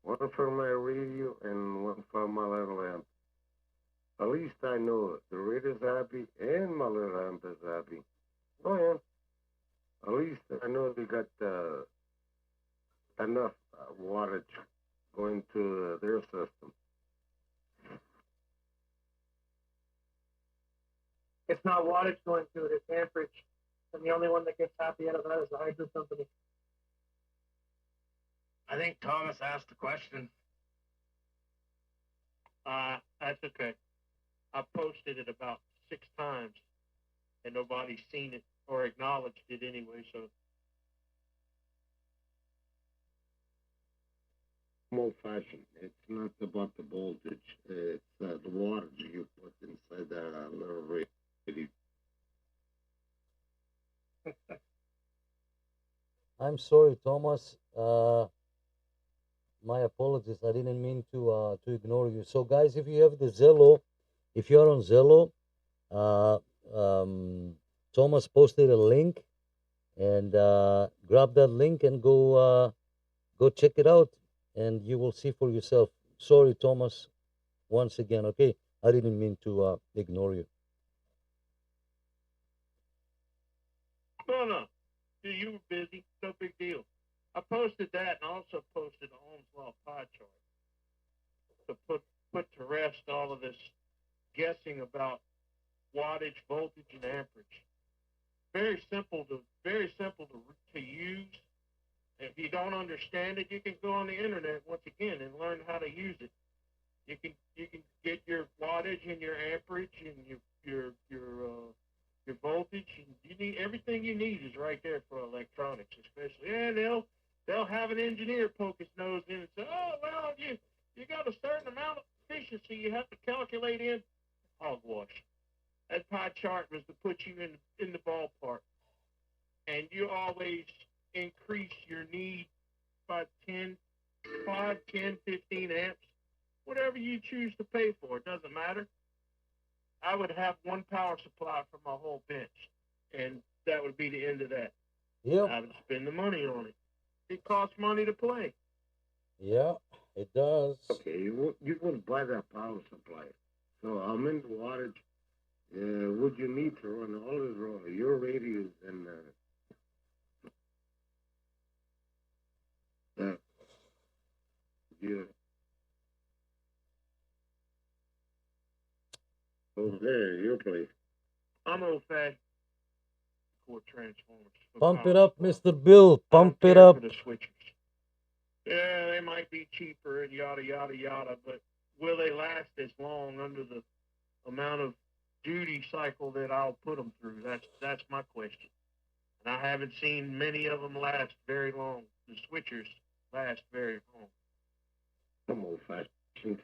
One for my radio and one for my little amp. At least I know the radio's happy and my little amp is happy. Oh yeah. At least I know they got enough wattage going to their system. It's not wattage going to it, it's amperage. And the only one that gets happy out of that is the hydro company. I think Thomas asked the question. That's okay. I posted it about 6 times, and nobody's seen it or acknowledged it anyway, so. I'm old-fashioned. It's not about the voltage. It's the wattage you put inside that little radio. I'm sorry, Thomas. My apologies. I didn't mean to ignore you. So, guys, if you have the Zello, if you are on Zello, Thomas posted a link, and grab that link and go check it out, and you will see for yourself. Sorry, Thomas, once again. Okay, I didn't mean to ignore you. No. You were busy. No big deal. I posted that and also posted the Ohm's Law pie chart to put to rest all of this guessing about wattage, voltage, and amperage. Very simple to use. If you don't understand it, you can go on the internet once again and learn how to use it. You can get your wattage and your amperage and your voltage, and you need everything you need is right there for electronics, especially. And they'll have an engineer poke his nose in and say, "Oh well, you got a certain amount of efficiency you have to calculate in." Hogwash. That pie chart was to put you in the ballpark, and you always increase your need by 5, 10, 15 amps, whatever you choose to pay for. It doesn't matter. I would have one power supply for my whole bench, and that would be the end of that. Yeah. I would spend the money on it. It costs money to play. Yeah, it does. Okay, you would buy that power supply. So how many wattage would you need to run all of your radios and yeah. Over there, your place. I'm old-fashioned. Core transformers. Pump it up, Mr. Bill. Pump it up. For the switchers. Yeah, they might be cheaper and yada, yada, yada, but will they last as long under the amount of duty cycle that I'll put them through? That's my question. And I haven't seen many of them last very long. The switchers last very long. I'm old-fashioned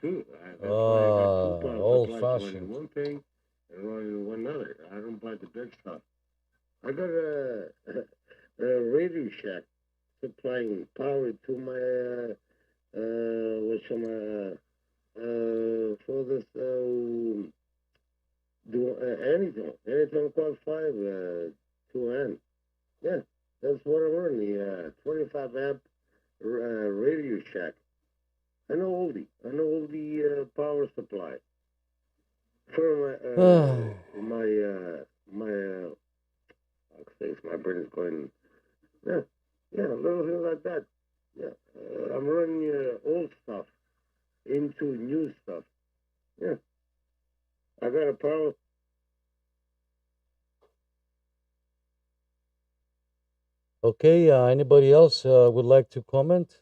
too. That's why I got 2 power old-fashioned. running one thing and running one other. I don't buy the big stuff. I got a Radio Shack supplying power to my for this anything called 5 2N. Yeah, that's what I run, the 25 amp Radio Shack. an oldie power supply for my brain is going. Yeah, yeah, little things like that. Yeah, I'm running old stuff into new stuff. Yeah, I got a power. Okay, anybody else would like to comment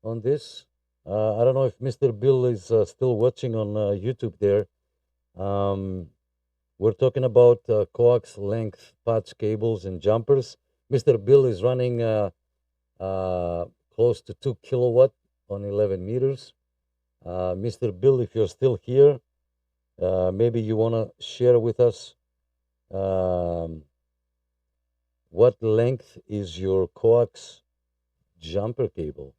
on this? I don't know if Mr. Bill is still watching on YouTube there. We're talking about coax length patch cables and jumpers. Mr. Bill is running close to 2 kilowatt on 11 meters. Mr. Bill, if you're still here, maybe you want to share with us what length is your coax jumper cable?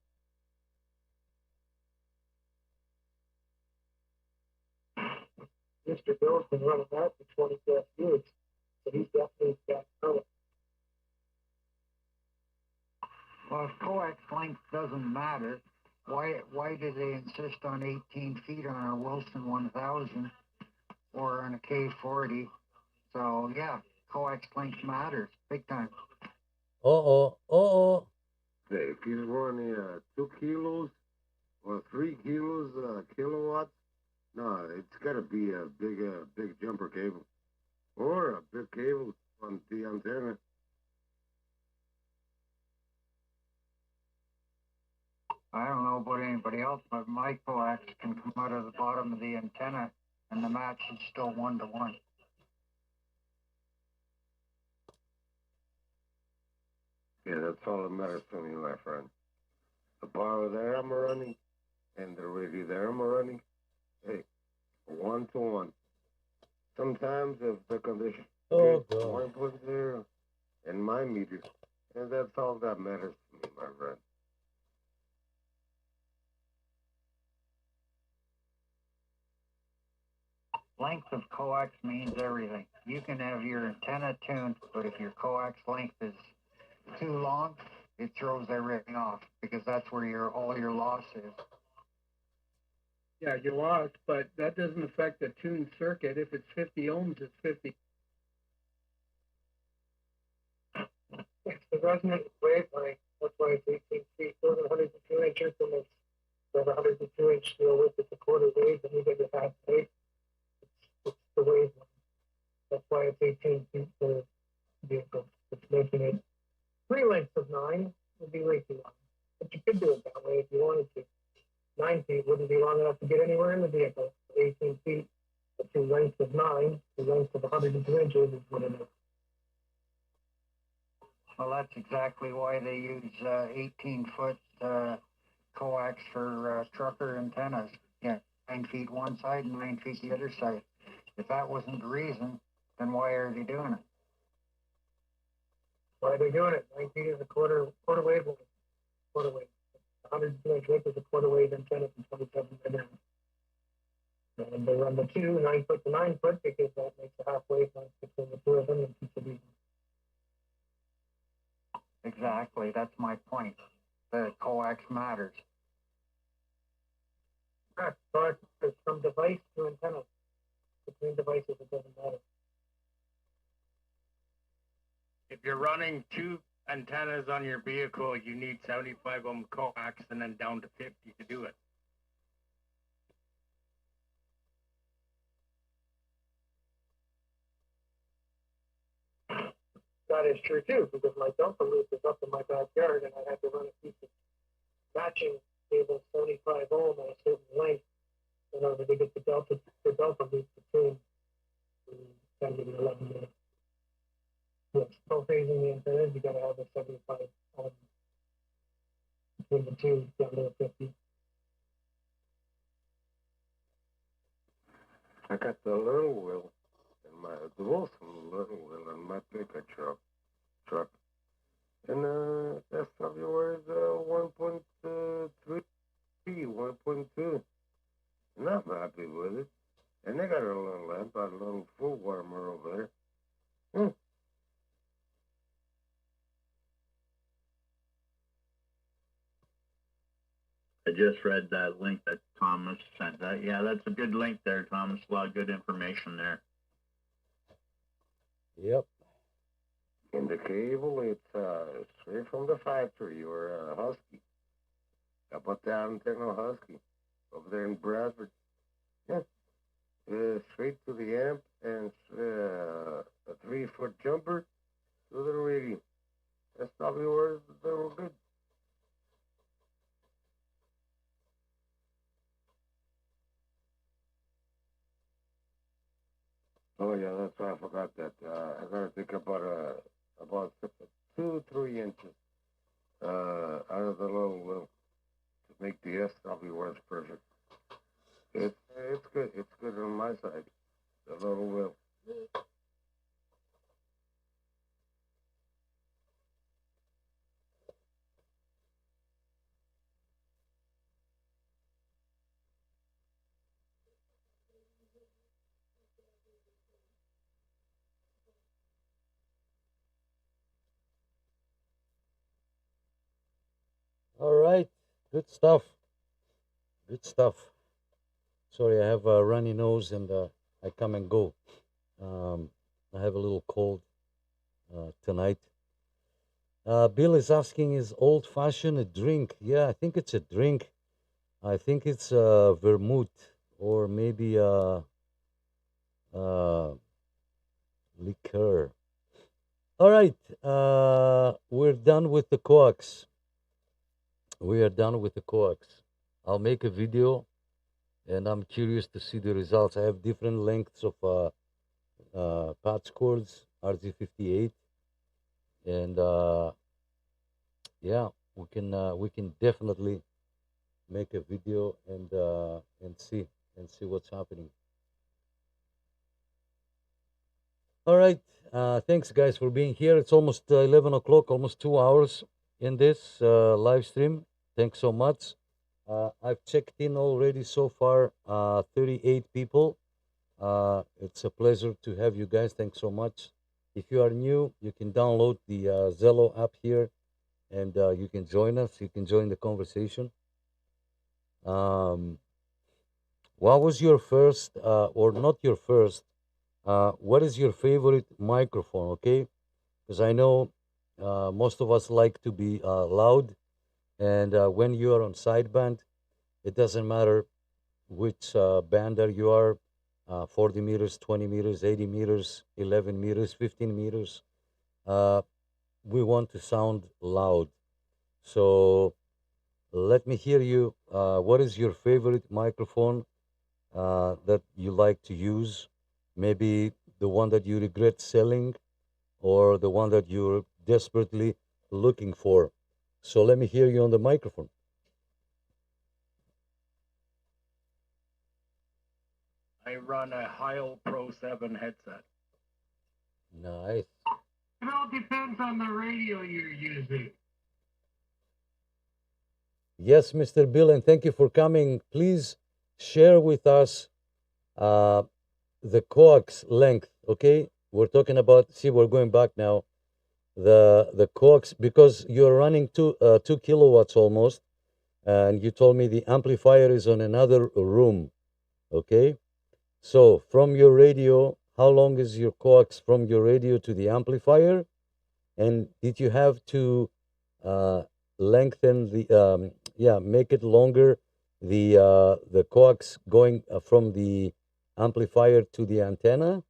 Mr. Bill's been running that for 20 plus years, so he's definitely got color. Well, if coax length doesn't matter, why do they insist on 18 feet on a Wilson 1000 or on a K40? So yeah, coax length matters big time. If you run 2 kilos or 3 kilos kilowatts, no, it's got to be a big jumper cable or a big cable on the antenna. I don't know about anybody else, but my coax can come out of the bottom of the antenna and the match is still 1-to-1. Yeah, that's all that matters to me, my friend. The power there I'm running and the radio there I'm running, hey, 1-to-1. Sometimes if the condition is 1.0 in my meters, and that's all that matters to me, my friend. Length of coax means everything. You can have your antenna tuned, but if your coax length is too long, it throws everything off because that's where all your loss is. Yeah, you lost, but that doesn't affect the tuned circuit. If it's 50 ohms, it's 50. It's the resonant wavelength. That's why it's 18 feet. Those are 102 inch increments. So the 102 inch steel width is a quarter wave, and you get your half wave. It's the wavelength. That's why it's 18 feet per vehicle. It's making it 3 lengths of 9 would be way too long. But you could do it that way if you wanted to. 9 feet wouldn't be long enough to get anywhere in the vehicle. 18 feet, the 2 lengths of 9, 2 lengths of 102 inches is good enough. Well, that's exactly why they use 18-foot coax for trucker antennas. Yeah, 9 feet one side and 9 feet the other side. If that wasn't the reason, then why are they doing it? Why are they doing it? 9 feet is a quarter wavelength. Quarter wave. 102 inch width is a quarter wave antenna from 27 megahertz. And they run the 2 9 foot to 9 foot because that makes a half wavelength between the two of them and keeps it even. Exactly, that's my point. The coax matters. Correct. But from device to antenna, between devices, it doesn't matter. If you're running 2 antennas on your vehicle, you need 75 ohm coax and then down to 50 to do it. That is true too, because my delta loop is up in my backyard and I had to run a piece of matching cable 75 ohm at a certain length in order to get the delta loop to tune to 10 to the 11 minutes. Yes, both phasing the antennas, you gotta have a 75 ohm between the two down to 50. I got the little wheel in the Wilson little wheel in my pickup truck. And SWR is 1.3, 1.2. And I'm happy with it. And they got a little lamp, a little full warmer over there. I just read that link that Thomas sent. That yeah, that's a good link there, Thomas. A lot of good information there. Yep. In the cable, it's straight from the factory or Husky. I bought the antenna Husky over there in Bradford. Yeah. Straight to the amp and a 3-foot jumper to the radio. That's probably where they were good. Oh yeah, that's why I forgot that. I gotta think about 2-3 inches out of the little wheel to make the SW work perfect. It's good. It's good on my side. The little wheel. All right. Good stuff. Good stuff. Sorry, I have a runny nose and I come and go. I have a little cold tonight. Bill is asking, is old fashioned a drink? Yeah, I think it's a drink. I think it's vermouth or maybe liqueur. All right, we're done with the coax. We are done with the coax. I'll make a video, and I'm curious to see the results. I have different lengths of patch cords, RZ58, and yeah, we can definitely make a video and see what's happening. All right. Thanks, guys, for being here. It's almost 11 o'clock, almost 2 hours in this live stream. Thanks so much. I've checked in already so far 38 people. It's a pleasure to have you guys. Thanks so much. If you are new, you can download the Zello app here, and you can join us. You can join the conversation. What was your first, or not your first, what is your favorite microphone, okay? Because I know most of us like to be loud, and when you are on sideband, it doesn't matter which bander you are, 40 meters, 20 meters, 80 meters, 11 meters, 15 meters. We want to sound loud. So let me hear you. What is your favorite microphone that you like to use? Maybe the one that you regret selling or the one that you're desperately looking for. So let me hear you on the microphone. I run a Heil Pro 7 headset. Nice. It all depends on the radio you're using. Yes, Mr. Bill, and thank you for coming. Please share with us the coax length, okay? We're talking about, see, we're going back now. The coax, because you're running 2 kilowatts almost, and you told me the amplifier is on another room, okay? So from your radio, how long is your coax from your radio to the amplifier? And did you have to lengthen the, make it longer, the coax going from the amplifier to the antenna?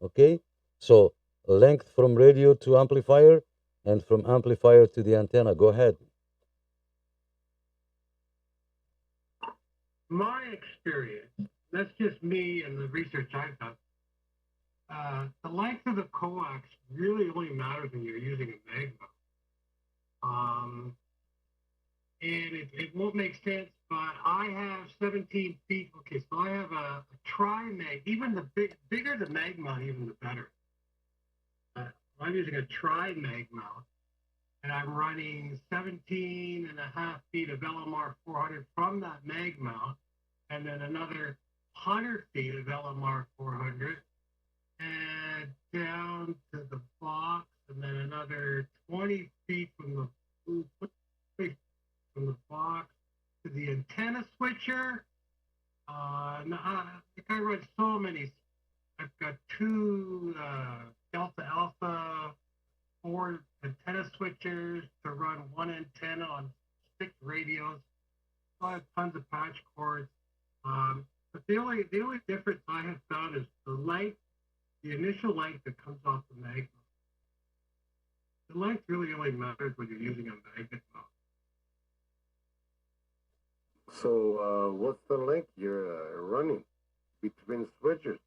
Okay, so length from radio to amplifier and from amplifier to the antenna. Go ahead. My experience, that's just me and the research I've done. The length of the coax really only matters when you're using a magma. And it won't make sense, but I have 17 feet. Okay, so I have a tri-mag. Even the bigger the mag mount, even the better. I'm using a tri-mag mount, and I'm running 17 and a half feet of LMR 400 from that mag mount, and then another 100 feet of LMR 400, and down to the box, and then another 20 feet from the box to the antenna switcher. The guy runs so many. I've got two Delta Alpha 4 antenna switchers to run one antenna on 6 radios. So I have tons of patch cords. But the only difference I have found is the length, the initial length that comes off the magnet. The length really only matters when you're using a magnet mount. So, what's the link you're running between switchers?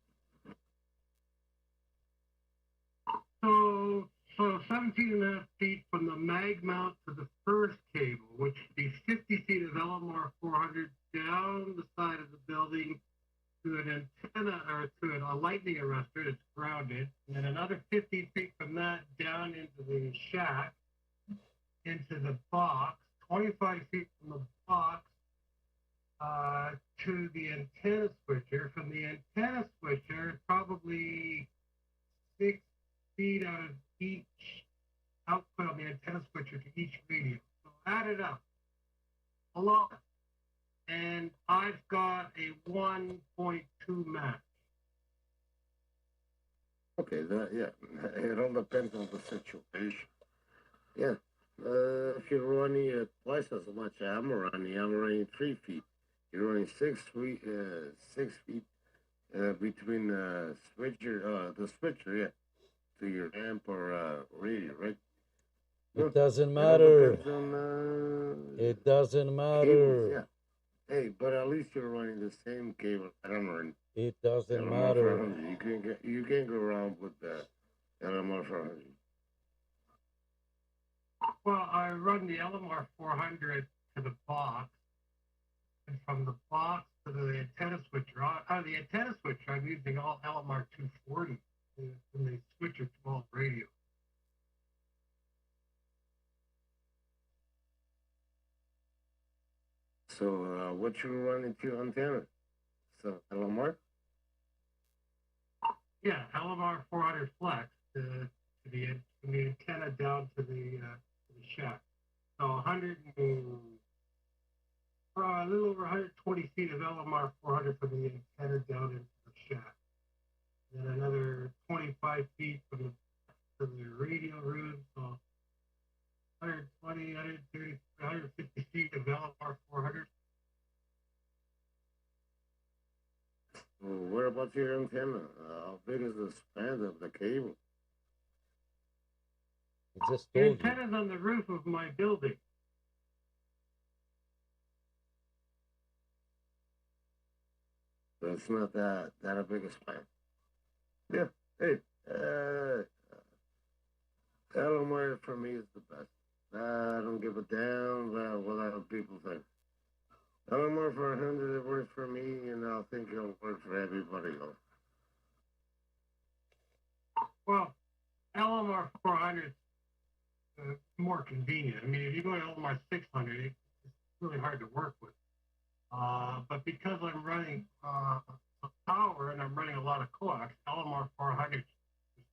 So 17.5 feet from the mag mount to the first cable, which would be 50 feet of LMR 400 down the side of the building to an antenna or to a lightning arrestor that's grounded, and then another 50 feet from that down into the shack, into the box, 25 feet from the box to the antenna switcher. From the antenna switcher, probably 6 feet out of each output on the antenna switcher to each radio. So add it up. A lot. And I've got a 1.2 match. Okay, it all depends on the situation. Yeah, if you're running twice as much I'm running 3 feet. You're running 6 feet, 6 feet between the switcher, yeah, to your amp or radio, right? It doesn't It all matter. depends on, It doesn't cables, matter. yeah. Hey, but at least you're running the same cable that I'm running. It doesn't LMR matter. 400. You can go around with the LMR 400. Well, I run the LMR 400 to the box, and from the box to the antenna switcher. Out of the antenna switcher, I'm using all LMR 240 from the switcher 12 radio. So, what you running to antenna? So, LMR? Yeah, LMR 400 flex from the antenna down to the shack. So a little over 120 feet of LMR 400 from the antenna down into the shack. Then another 25 feet from the radio room. So 120, 130, 150 feet of LMR 400. What about your antenna? How big is the span of the cable? I just The told you. antenna's on the roof of my building. So it's not that a big a span. Yeah. Hey, LMR for me is the best. I don't give a damn what other people think. LMR for 100, it works for me, and I think it'll work for everybody else. Well, LMR 400 is more convenient. I mean, if you go to LMR 600, it's really hard to work with. But because I'm running power and I'm running a lot of coax, LMR 400 is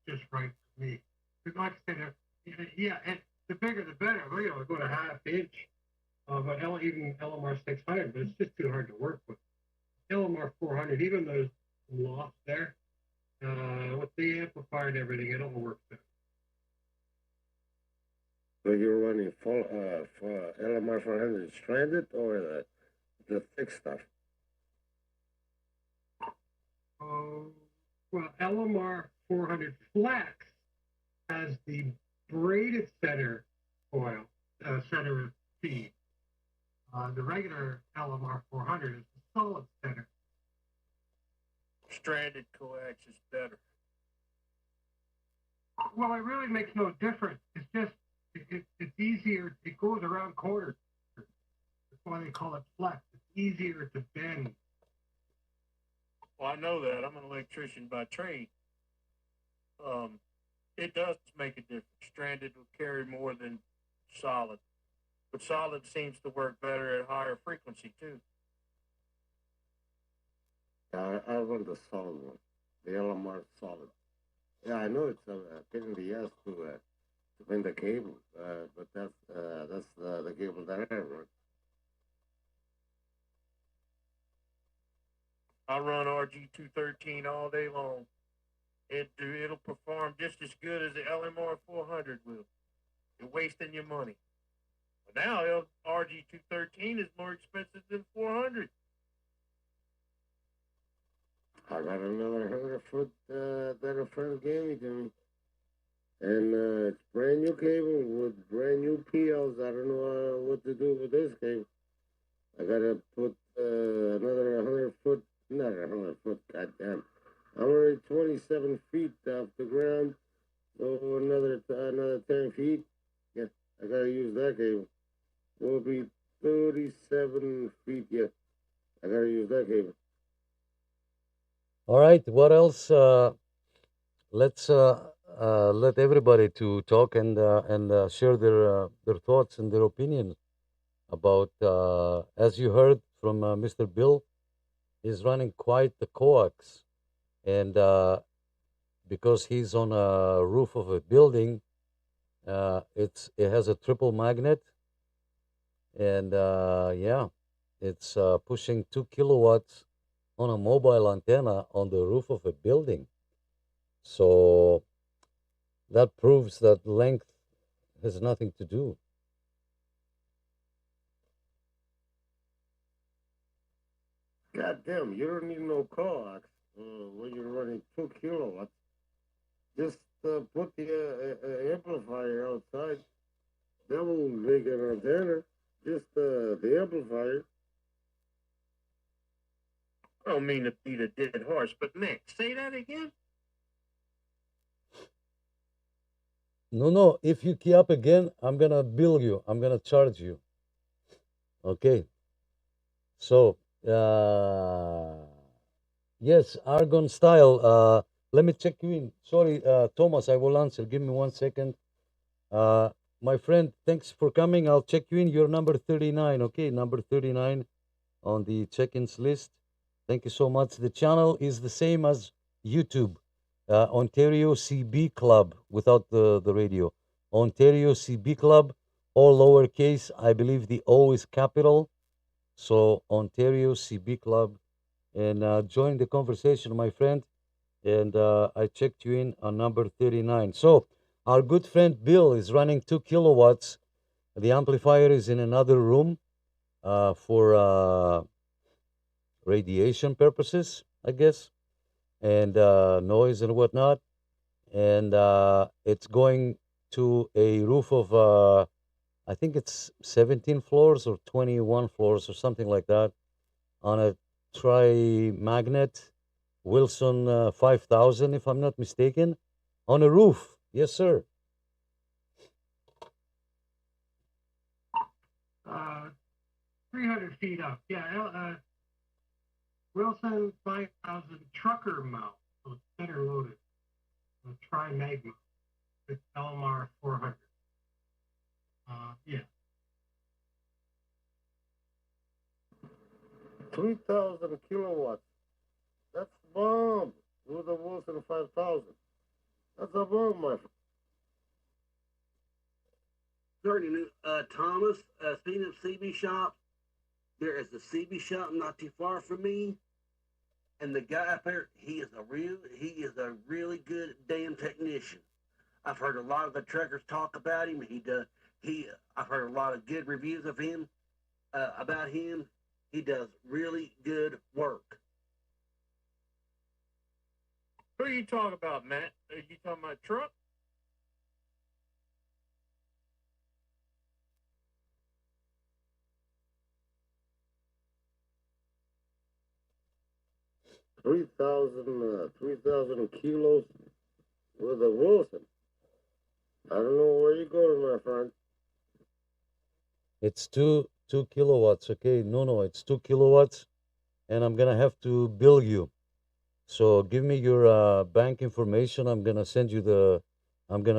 just right for me. Because like I said, yeah, and the bigger the better. You know, I go to half inch, but even LMR 600, but it's just too hard to work with. LMR 400, even those lofts there, with the amplifier and everything, it all works better. So you're running full for LMR 400 stranded or the thick stuff? Well, LMR 400 Flex has the braided center coil, center of feed. The regular LMR 400 is the solid center. Stranded coax is better. Well, it really makes no difference. It's just, it's easier. It goes around corners. That's why they call it flex. It's easier to bend. Well, I know that. I'm an electrician by trade. It does make a difference. Stranded will carry more than solid. But solid seems to work better at higher frequency, too. I run the solid one, the LMR solid. Yeah, I know it's a pain in the ass to bend the cable, but that's the cable that I run. I run RG213 all day long. It'll perform just as good as the LMR 400 will. You're wasting your money. But now RG213 is more expensive than 400. I got another 100-foot that a friend gave me to me. And it's brand new cable with brand new PLs. I don't know what to do with this cable. I gotta put another 100-foot, not 100-foot, goddamn. I'm already 27 feet off the ground, so another 10 feet. Yeah, I gotta use that cable. Will be 37 feet. Yeah, I gotta use that cable. All right. What else? Let's let everybody to talk and share their thoughts and their opinions about. As you heard from Mr. Bill, he's running quite the coax, and because he's on a roof of a building, it has a triple magnet, and yeah, it's pushing 2 kilowatts on a mobile antenna on the roof of a building. So that proves that length has nothing to do. Goddamn, you don't need no coax when you're running 2 kilowatts. Just put the amplifier outside. That won't make an antenna. Just the amplifier. I don't mean to beat a dead horse, but Nick, say that again? No. If you key up again, I'm gonna bill you. I'm gonna charge you. Okay. So yes, Argon style. Let me check you in. Sorry, Thomas, I will answer. Give me 1 second. My friend, thanks for coming. I'll check you in. You're number 39. Okay, number 39 on the check-ins list. Thank you so much. The channel is the same as YouTube. Ontario CB Club without the radio. Ontario CB Club, all lowercase. I believe the O is capital. So Ontario CB Club. And join the conversation, my friend. And I checked you in on number 39. So our good friend Bill is running 2 kilowatts. The amplifier is in another room for radiation purposes, I guess, and noise and whatnot. And it's going to a roof of, I think it's 17 floors or 21 floors or something like that, on a tri-magnet Wilson 5000, if I'm not mistaken, on a roof. Yes, sir. 300 feet up. Yeah, Wilson 5000 trucker mount, so it's center loaded. Tri-magma. It's LMR 400. Yeah. 3,000 kilowatts. That's a bomb. With a Wilson 5000. That's a bomb, my friend. Certainly, Thomas, speaking of CB shops, there is a CB shop not too far from me, and the guy up there, he is a really good damn technician. I've heard a lot of the truckers talk about him. I've heard a lot of good reviews of him, about him. He does really good work. Who are you talking about, Matt? Are you talking about truck? Three thousand kilos with a Wilson. I don't know where you're going, my friend. It's two kilowatts. Okay, no, it's 2 kilowatts, and I'm gonna have to bill you. So give me your bank information. I'm gonna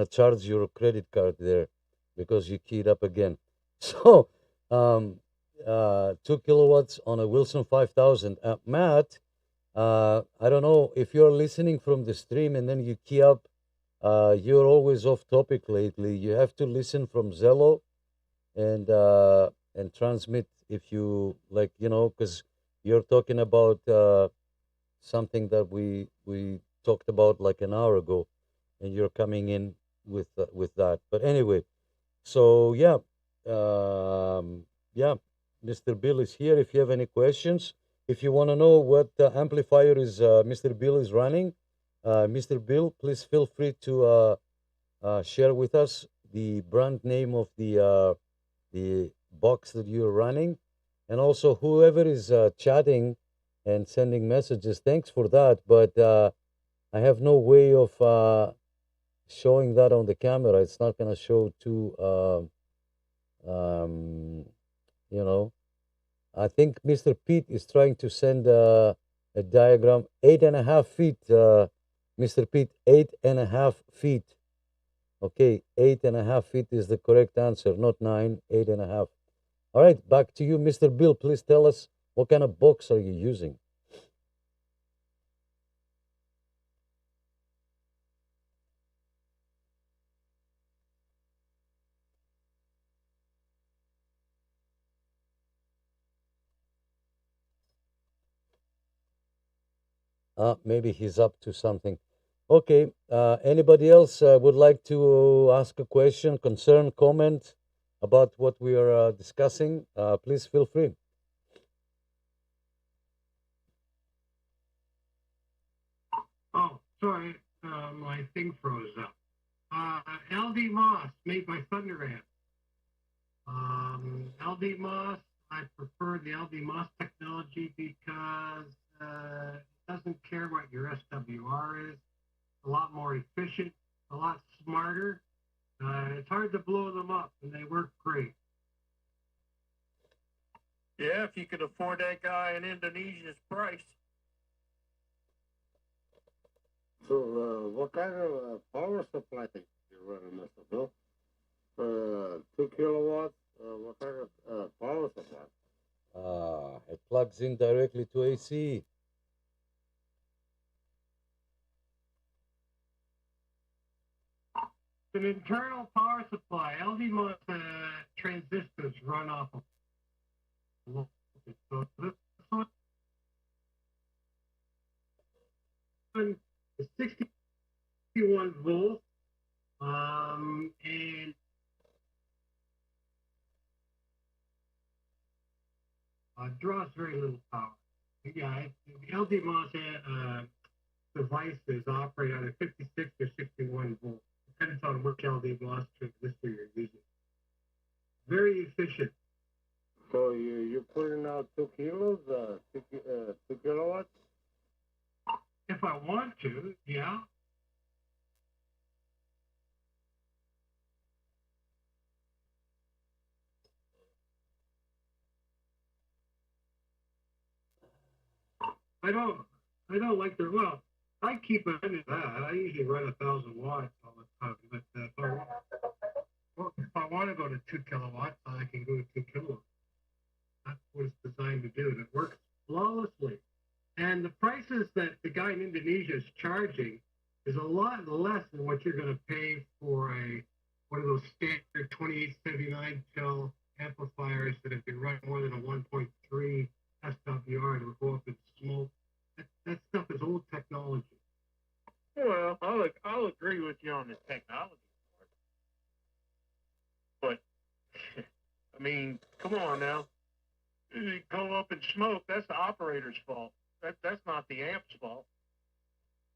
charge your credit card there because you keyed up again. So 2 kilowatts on a Wilson 5000. Matt, I don't know if you're listening from the stream and then you key up. You're always off topic lately. You have to listen from Zello and transmit if you like, because you're talking about something that we talked about like an hour ago, and you're coming in with that. But anyway, so yeah, Mr. Bill is here. If you have any questions, if you want to know what amplifier is Mr. Bill is running, Mr. Bill, please feel free to share with us the brand name of the box that you're running, and also whoever is chatting and sending messages. Thanks for that, but I have no way of showing that on the camera. It's not gonna show too. You know, I think Mr. Pete is trying to send a diagram. 8.5 feet, Mr. Pete. 8.5 feet. Okay, 8.5 feet is the correct answer, not 9. 8.5. All right, back to you, Mr. Bill. Please tell us what kind of box are you using? Maybe he's up to something. Okay. Anybody else would like to ask a question, concern, comment about what we are discussing? Please feel free. Oh, sorry, my thing froze up. LD Moss made by Thunder Amp. LD Moss, I prefer the LD Moss technology because it doesn't care what your SWR is. A lot more efficient, a lot smarter. It's hard to blow them up, and they work great. Yeah, if you could afford that guy in Indonesia's price. So, what kind of power supply you running, Mr. Bill? 2 kilowatts? What kind of power supply? It plugs in directly to AC. An internal power supply. LD Moss transistors run off of. So this one is 61 volts, and draws very little power. Yeah, the LD Moss devices operate either 56 or 61 volts, depends on which LD Moss transistor you're using. Very efficient. So you're putting out 2 kilos, 2 kilowatts? If I want to, yeah. I don't like the, well, I keep it under that. I usually run 1,000 watts all the time. But if I want to go to 2 kilowatts, I can go to 2 kilowatts. That's what it's designed to do. And it works flawlessly. And the prices that the guy in Indonesia is charging is a lot less than what you're going to pay for one of those standard 2879 tel amplifiers that if you run more than a 1.3 SWR, it'll go up in smoke. That stuff is old technology. Well, I'll agree with you on the technology part. But, I mean, come on now. You go up in smoke, that's the operator's fault. That's not the amp's fault.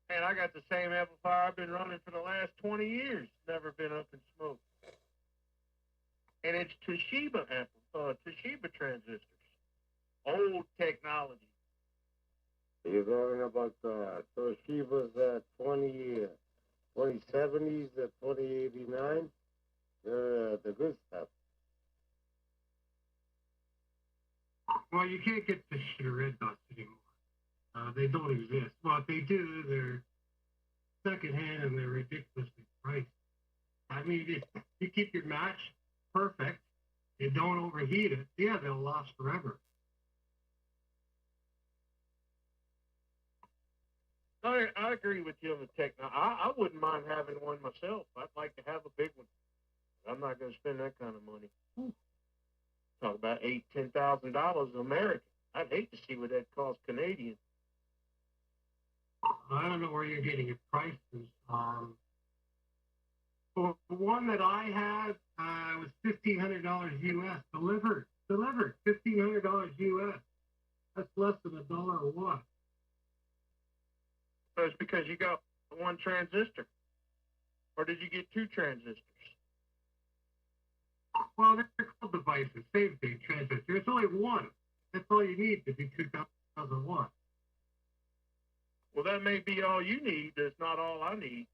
And I got the same amplifier I've been running for the last 20 years. Never been up in smoke. And it's Toshiba transistors. Old technology. You're talking about Toshiba's 2070s, 2089, the good stuff. Well, you can't get the shit red dots anymore. They don't exist. Well, if they do, they're secondhand and they're ridiculously priced. I mean, if you keep your match perfect, you don't overheat it, yeah, they'll last forever. I agree with you on the technology. I wouldn't mind having one myself. I'd like to have a big one. I'm not going to spend that kind of money. Talk about $8,000, $10,000 American. I'd hate to see what that costs Canadian. I don't know where you're getting your prices. For the one that I had was $1,500 US delivered. $1,500 US. That's less than $1 a watt. So it's because you got one transistor. Or did you get two transistors? Well, they're called devices, same thing, transistor. It's only one. That's all you need to do 2,000 watts. Well, that may be all you need. That's not all I need.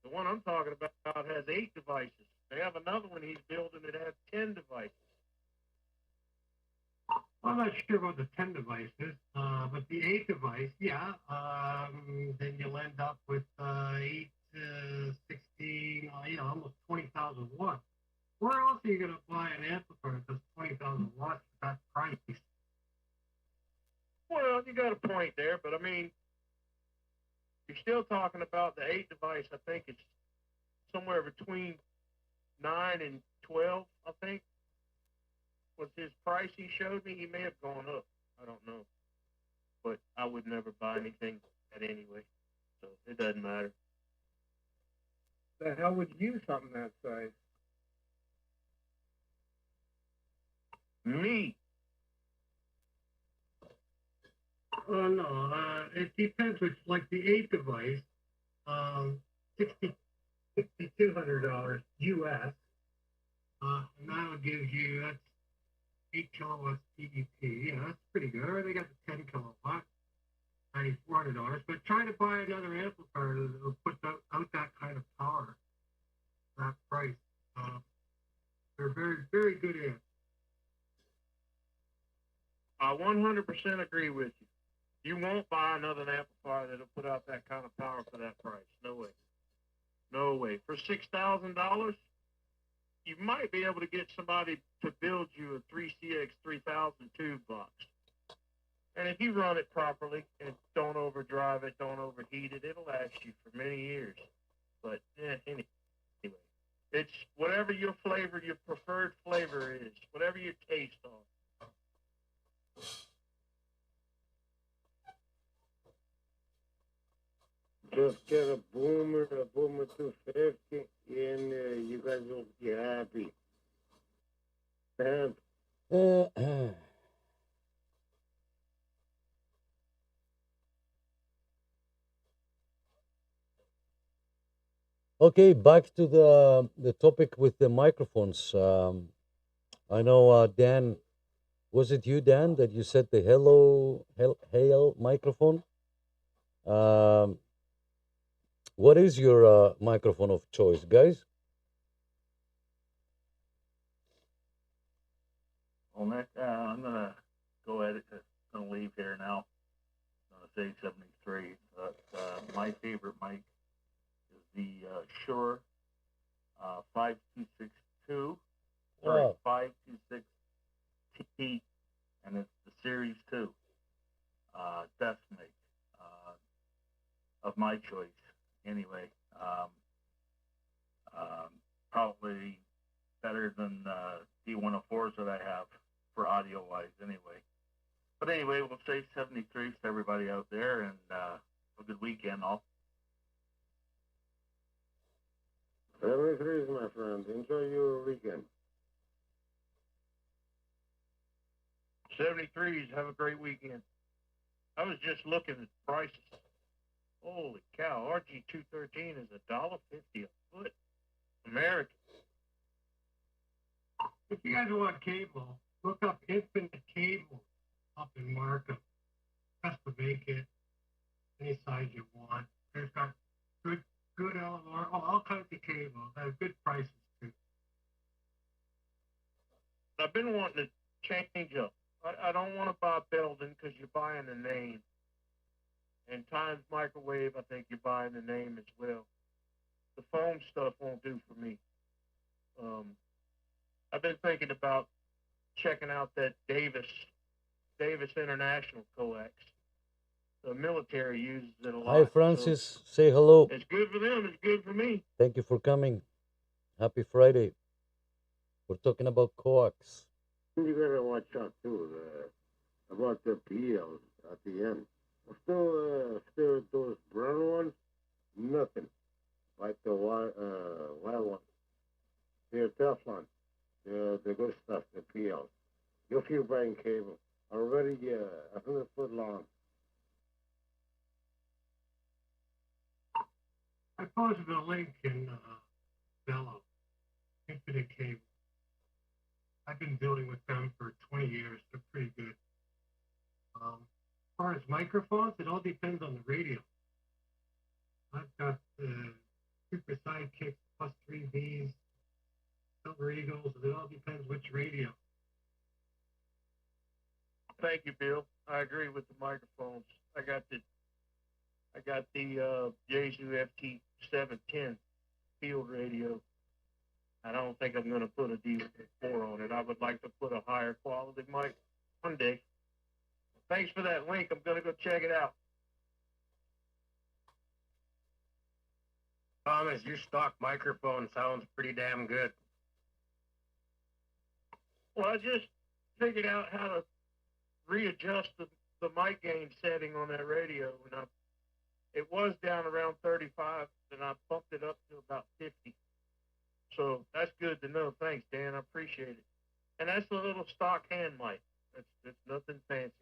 The one I'm talking about has 8 devices. They have another one he's building that has 10 devices. I'm not sure about the 10 devices, but the 8 device, yeah. Then you'll end up with 8, 16, almost 20,000 watts. Where else are you going to buy an amplifier that does 20,000 watts at that price? Well, you got a point there, but I mean, you're still talking about the 8 device. I think it's somewhere between 9 and 12, I think. Was his price he showed me? He may have gone up. I don't know. But I would never buy anything at anyway. So it doesn't matter. The hell would you use something that size? Me. Oh, no. It depends which, like the 8 device, $6,200 US. And that'll give you, that's 8 kilowatts PDP. Yeah, that's pretty good. Or they got the 10 kilowatt, $9,400. But try to buy another amplifier that will put out that kind of power, that price. They're very, very good amps. I 100% agree with you. You won't buy another amplifier that'll put out that kind of power for that price. No way. No way. For $6,000, you might be able to get somebody to build you a 3CX 3000 tube box. And if you run it properly and don't overdrive it, don't overheat it, it'll last you for many years. But anyway, it's whatever your flavor, your preferred flavor is, whatever your taste on. Just get a Boomer 250, and you guys will be happy. And Okay, back to the topic with the microphones. I know Dan, was it you, Dan, that you said the Hail microphone? What is your microphone of choice, guys? Well, Nick, I'm going to go ahead. I'm going to leave here now. I'm going to say 73. But my favorite mic is the Shure 5262. Sorry, Oh, 526T, and it's the Series 2. Best mic of my choice. Anyway, probably better than D104s that I have for audio wise anyway. But anyway, we'll say 73 to everybody out there, and have a good weekend all. 73, my friend. Enjoy your weekend. 73s, have a great weekend. I was just looking at prices. Holy cow, RG213 is $1.50 a foot. American. If you guys want cable, look up Infinite Cable up in Markham. Custom make it any size you want. They've got good LMR, all kinds of cables. They have good prices too. I've been wanting to change up. I don't want to buy Belden because you're buying the name. And Times Microwave, I think you're buying the name as well. The foam stuff won't do for me. I've been thinking about checking out that Davis International coax. The military uses it a lot. hi, Francis. Say hello. So it's good for them. It's good for me. Thank you for coming. Happy Friday. We're talking about coax. You gotta watch out too about the PL at the end. Still those brown ones, nothing. Like the white ones. They're Teflon. They're the good stuff, the PL. You'll feel buying cable. Already, 100 foot long. I posted a link in Bello, Infinite Cable. I've been dealing with them for 20 years. They're pretty good. As far as microphones, it all depends on the radio. I've got the Super Sidekicks plus 3Bs, Silver Eagles. It all depends which radio. Thank you, Bill. I agree with the microphones. I got the Yaesu FT710 field radio. I don't think I'm going to put a D4 on it. I would like to put a higher quality mic one day. Thanks for that link. I'm going to go check it out. Thomas, your stock microphone sounds pretty damn good. Well, I just figured out how to readjust the mic gain setting on that radio. And it was down around 35, and I bumped it up to about 50. So that's good to know. Thanks, Dan. I appreciate it. And that's a little stock hand mic. That's nothing fancy.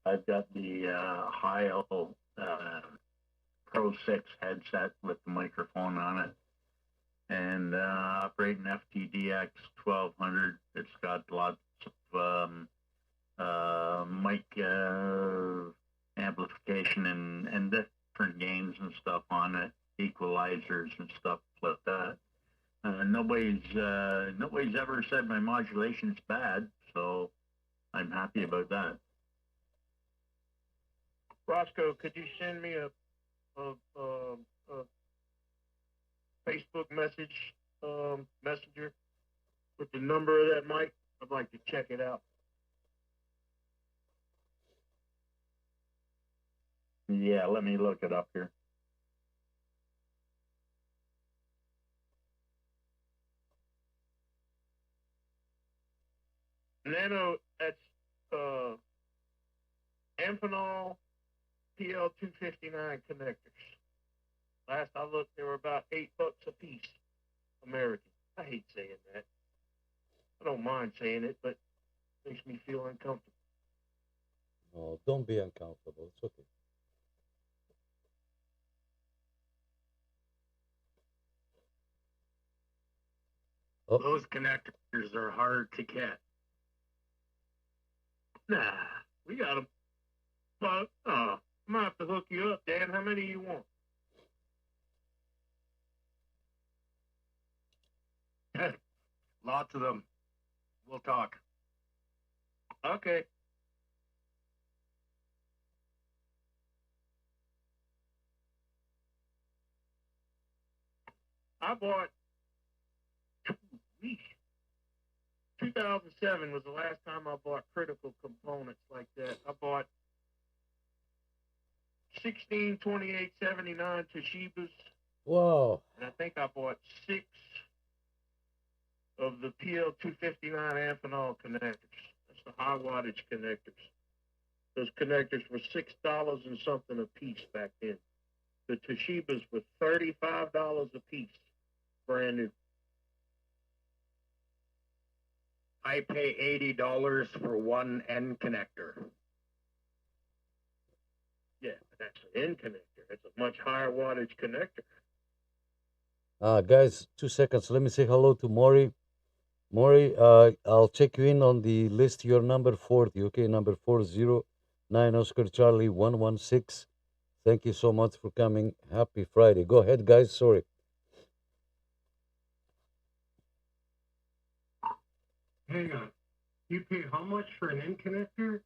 I've got the Heil Pro 6 headset with the microphone on it, and operating FTDX 1200. It's got lots of mic amplification and different gains and stuff on it, equalizers and stuff like that. Nobody's ever said my modulation's bad, so I'm happy about that. Roscoe, could you send me a Facebook message messenger with the number of that mic? I'd like to check it out. Yeah, let me look it up here. Nano, that's Amphenol PL259 connectors. Last I looked, they were about $8 a piece, American. I hate saying that. I don't mind saying it, but it makes me feel uncomfortable. No, don't be uncomfortable. It's okay. Oh. Those connectors are hard to get. Nah, we got them. But, I'm going to have to hook you up, Dan. How many you want? Lots of them. We'll talk. Okay. I bought 2007 was the last time I bought critical components like that. I bought 16 2879 Toshibas. Wow. And I think I bought 6 of the PL259 Amphenol connectors. That's the high wattage connectors. Those connectors were $6 and something a piece back then. The Toshibas were $35 a piece, brand new. I pay $80 for one end connector. Yeah, but that's an end connector. It's a much higher wattage connector. Guys, 2 seconds. Let me say hello to Maury. Maury, I'll check you in on the list. You're number 40, okay? Number 409 Oscar Charlie 116. Thank you so much for coming. Happy Friday. Go ahead, guys. Sorry. Hang on. You pay how much for an end connector?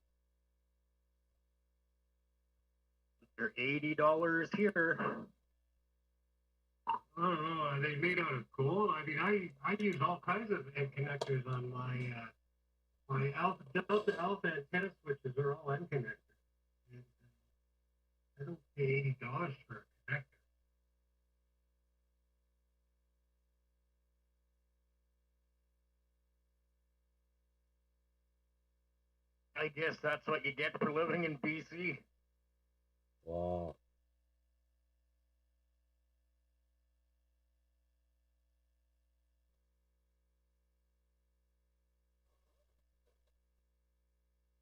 They're $80 here. I don't know. Are they made out of gold? I mean, I use all kinds of end connectors on my Delta Alpha antenna switches are all end connectors. And, I don't pay $80 for a connector. I guess that's what you get for living in BC. Wow.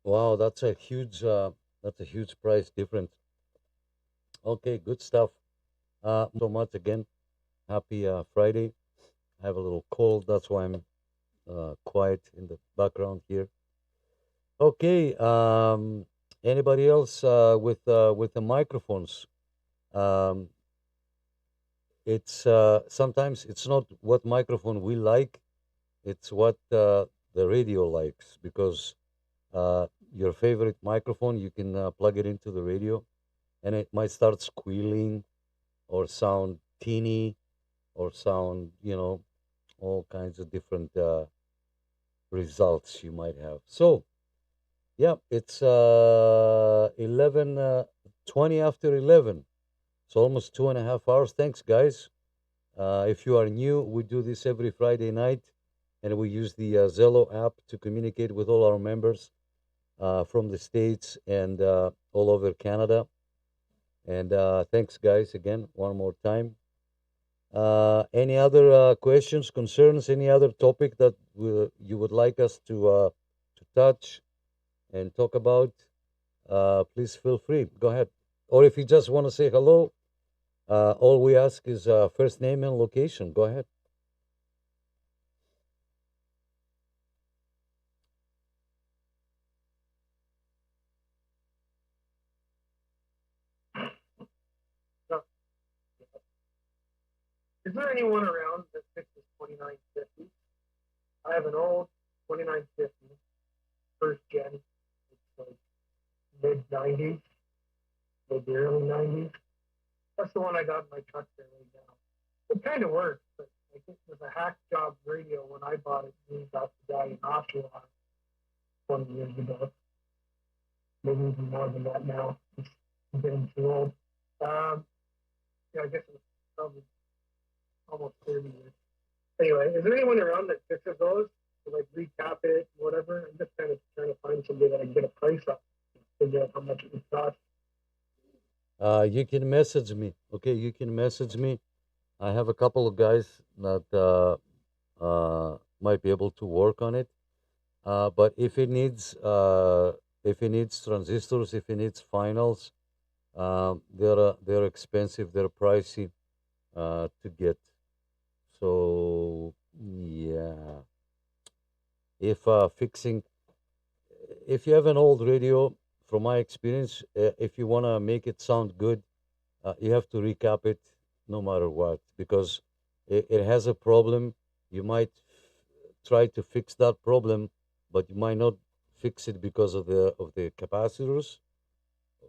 Wow, that's a huge price difference. Okay, good stuff. So much again. Happy Friday. I have a little cold, that's why I'm quiet in the background here. Okay, anybody else with the microphones? Um, it's sometimes it's not what microphone we like, it's what the radio likes because your favorite microphone you can plug it into the radio and it might start squealing or sound teeny or sound all kinds of different results you might have. So yeah, it's 11 20 after 11. So almost 2.5 hours. Thanks, guys. If you are new, we do this every Friday night, and we use the Zello app to communicate with all our members from the States and all over Canada. And thanks, guys, again, one more time. Any other questions, concerns, any other topic that you would like us to touch and talk about? Please feel free. Go ahead. Or if you just want to say hello, all we ask is first name and location. Go ahead. Is there anyone around that fixes 2950? I have an old 2950, first gen. It's like mid 90s, maybe early 90s. That's the one I got in my truck there right now. It kind of works, but I think it was a hack job radio when I bought it. Used off the guy in Oshawa 20 years ago. Maybe even more than that now. It's getting too old. Yeah, I guess it was probably almost 30 years. Anyway, is there anyone around that fixes those? To like recap it, whatever? I'm just kind of trying to find somebody that I can get a price on, figure out how much it would cost. You can message me. Okay, you can message me. I have a couple of guys that might be able to work on it. But if it needs transistors, if it needs finals, they're expensive, they're pricey to get. So yeah, if fixing, if you have an old radio, from my experience, if you want to make it sound good, you have to recap it no matter what because it has a problem. You might try to fix that problem, but you might not fix it because of the capacitors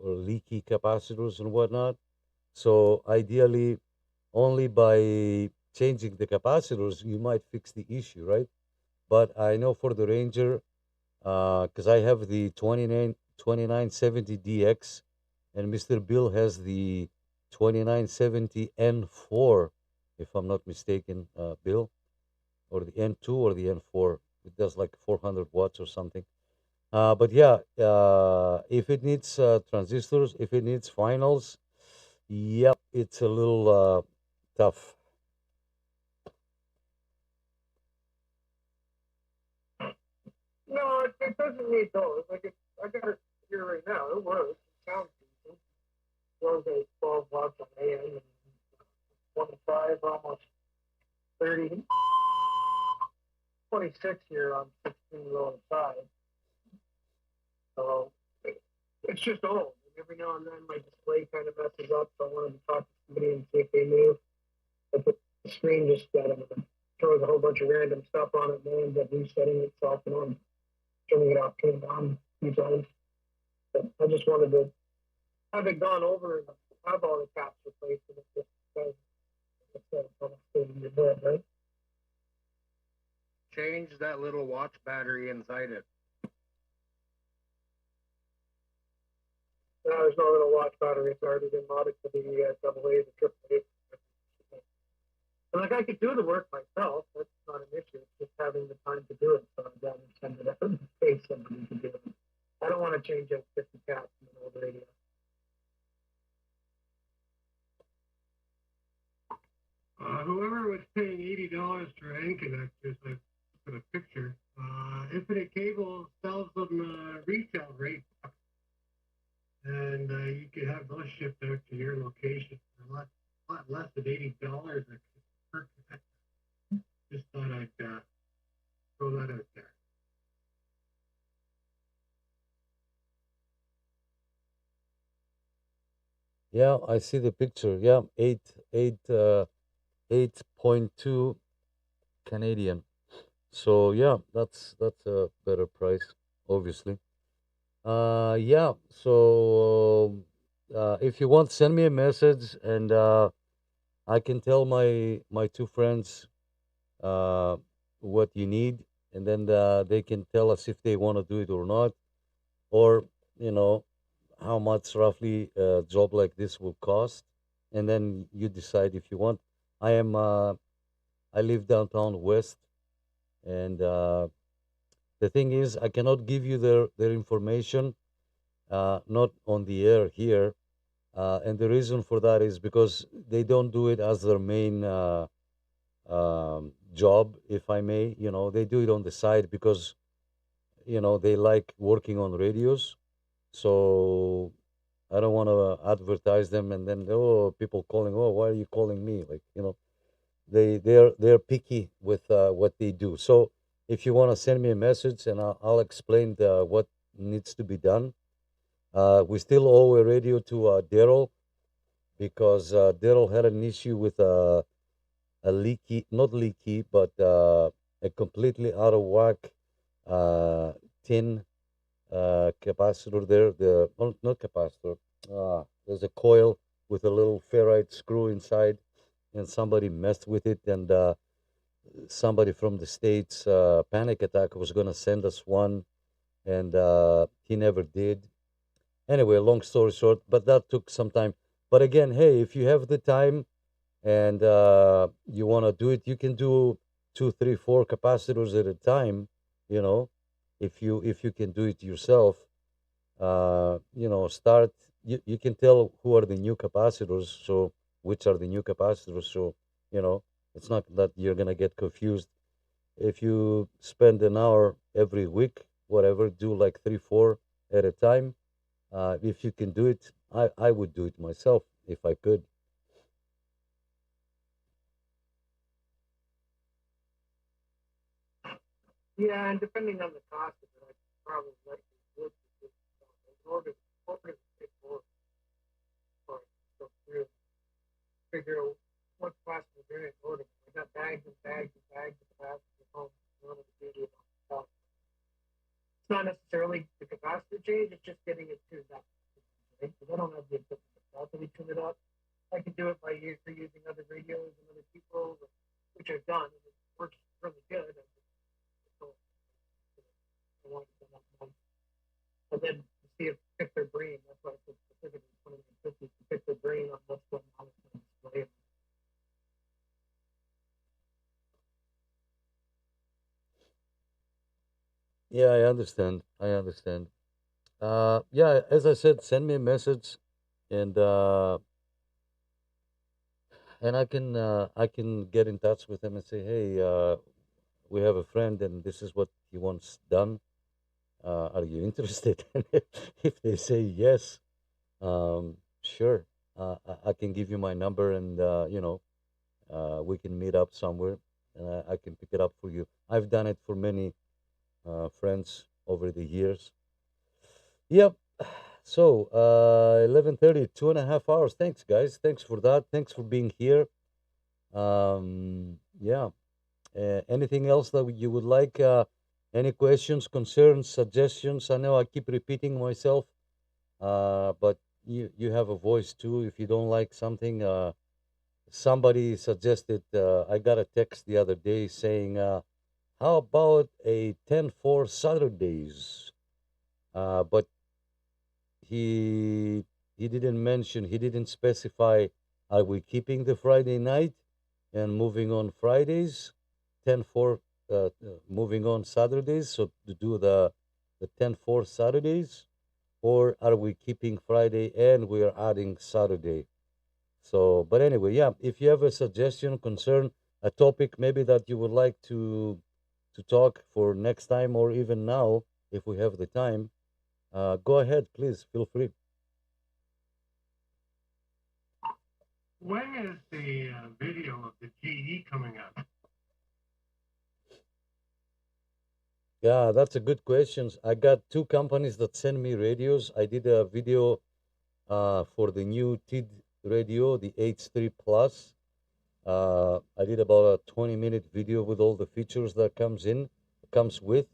or leaky capacitors and whatnot. So ideally, only by changing the capacitors you might fix the issue, right? But I know for the Ranger, because I have the 2970DX, and Mr. Bill has the 2970N4, if I'm not mistaken, Bill, or the N2 or the N4. It does like 400 watts or something. But yeah, if it needs transistors, if it needs finals, yep, it's a little tough. No, it doesn't need those. Like I got it here right now. It works. It sounds decent. Runs at 12 watts on AM and 25, almost 30, 26 here on 16 low side. So it's just old. And every now and then my display kind of messes up. So I wanted to talk to somebody and see if they knew. But the screen just throws a whole bunch of random stuff on it and ends up resetting itself and on turning it off, turning it on a few times. But I just wanted to have it gone over and have all the caps replaced and it's just because it's almost 30 years old, right? Change that little watch battery inside it. No, there's no little watch battery. It's already been modded to the AA, the AAA. And like I could do the work myself. That's not an issue. It's just having the time to do it. So I'd rather send it out and pay somebody to do it. I Infinite Cable sells them retail rate, and you could have those shipped out to your location for a lot less than $80 per connector. Just thought I'd throw that out there. Yeah, I see the picture. Yeah, 8.2 Canadian. So yeah, that's a better price, obviously. Yeah. So if you want, send me a message, and I can tell my two friends what you need, and then they can tell us if they want to do it or not, or you know how much roughly a job like this will cost, and then you decide if you want. I am I live downtown West, and the thing is, I cannot give you their information, not on the air here, and the reason for that is because they don't do it as their main job, if I may. They do it on the side because they like working on radios. So I don't want to advertise them, and then people calling, why are you calling me? Like they're picky with what they do. So if you want to send me a message, and I'll explain what needs to be done. We still owe a radio to Daryl, because Daryl had an issue with a leaky, not leaky, but a completely out of whack tin capacitor there. Not capacitor. There's a coil with a little ferrite screw inside, and somebody messed with it, and somebody from the States, Panic Attack, was going to send us one, and he never did. Anyway, long story short, but that took some time. But again, hey, if you have the time and you want to do it, you can do 2, 3, 4 capacitors at a time. If you can do it yourself, start. You can tell who are the new capacitors, so which are the new capacitors. So it's not that you're gonna get confused. If you spend an hour every week, whatever, do like 3, 4 at a time. If you can do it, I would do it myself if I could. Yeah, and depending on the cost of it, I probably likely would because in order to pay for it, or go through, figure out what cost we're doing in order. I got bags and bags and bags of capacity at home in order to do it on the cost. It's not necessarily the capacity change, it's just getting it tuned up. Right? Because I don't have the equipment myself to be tuned it up. I can do it by using other radios and other people, which I've done, and it works really good. I want to spend that money. But then to see if pick their brain, that's why I said specifically 2950 to pick their brain on what's going on with the display. Yeah, I understand. I understand. Yeah, as I said, send me a message, and I can get in touch with them and say, hey, we have a friend, and this is what he wants done. Are you interested? And if they say yes, sure, I can give you my number, and we can meet up somewhere, and I can pick it up for you. I've done it for many friends over the years. Yep. So 11:30, 2.5 hours. Thanks, guys. Thanks for that. Thanks for being here. Yeah. Anything else that you would like? Any questions, concerns, suggestions? I know I keep repeating myself, but you have a voice too. If you don't like something, somebody suggested. I got a text the other day saying, "How about a 10-4 Saturdays?" But he didn't mention. He didn't specify. Are we keeping the Friday night and moving on Fridays? 10-4, moving on Saturdays. So to do the 10-4 Saturdays, or are we keeping Friday and we are adding Saturday? So, but anyway, yeah. If you have a suggestion, concern, a topic maybe that you would like to to talk for next time or even now, if we have the time, go ahead, please. Feel free. When is the video of the GE coming up? Yeah, that's a good question. I got two companies that send me radios. I did a video for the new TID radio, the H3 Plus. I did about a 20-minute video with all the features that comes with.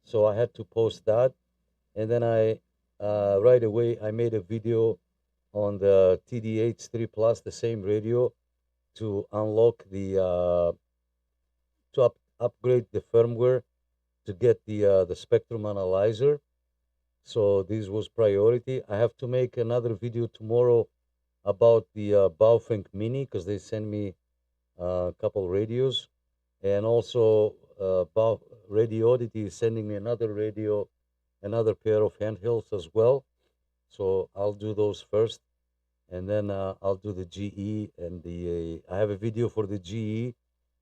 So I had to post that, and then I right away I made a video on the TDH3 Plus, the same radio, to unlock the to upgrade the firmware to get the spectrum analyzer. So this was priority. I have to make another video tomorrow about the Baofeng Mini, because they send me a couple radios, and also Radio Oddity is sending me another radio, another pair of handhelds as well. So I'll do those first, and then I'll do the GE and the. I have a video for the GE.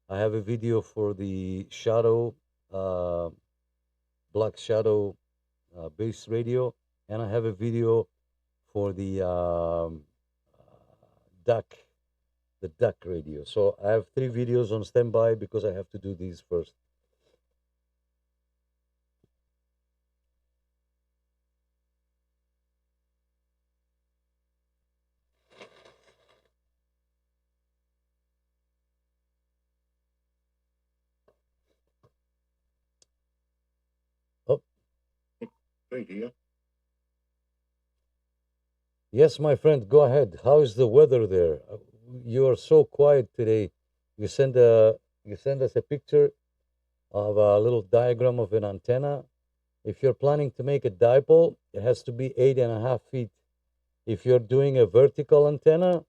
I have a video for the Shadow, Black Shadow base radio, and I have a video for the duck, the duck radio. So I have 3 videos on standby because I have to do these first. Oh, Thank you. yes, my friend, go ahead. How is the weather there? You are so quiet today. You send us a picture of a little diagram of an antenna. If you're planning to make a dipole, it has to be 8.5 feet. If you're doing a vertical antenna,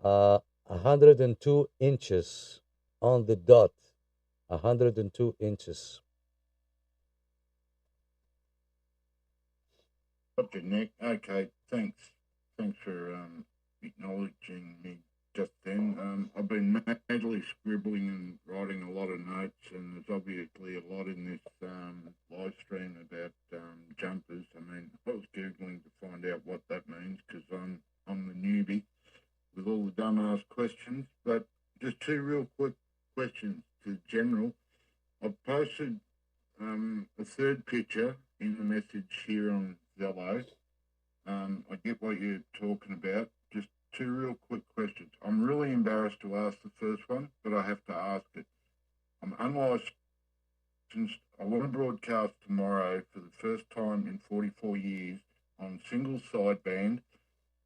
102 inches on the dot. 102 inches. Okay, Nick. Okay, thanks. Thanks for acknowledging me just then. I've been madly scribbling and writing a lot of notes, and there's obviously a lot in this live stream about jumpers. I mean, I was googling to find out what that means because I'm the newbie with all the dumbass questions. But just 2 real quick questions to General. I've posted a 3rd picture in the message here on Zello. I get what you're talking about. Just 2 real quick questions. I'm really embarrassed to ask the first one, but I have to ask it. I'm unlicensed. I want to broadcast tomorrow for the first time in 44 years on single sideband.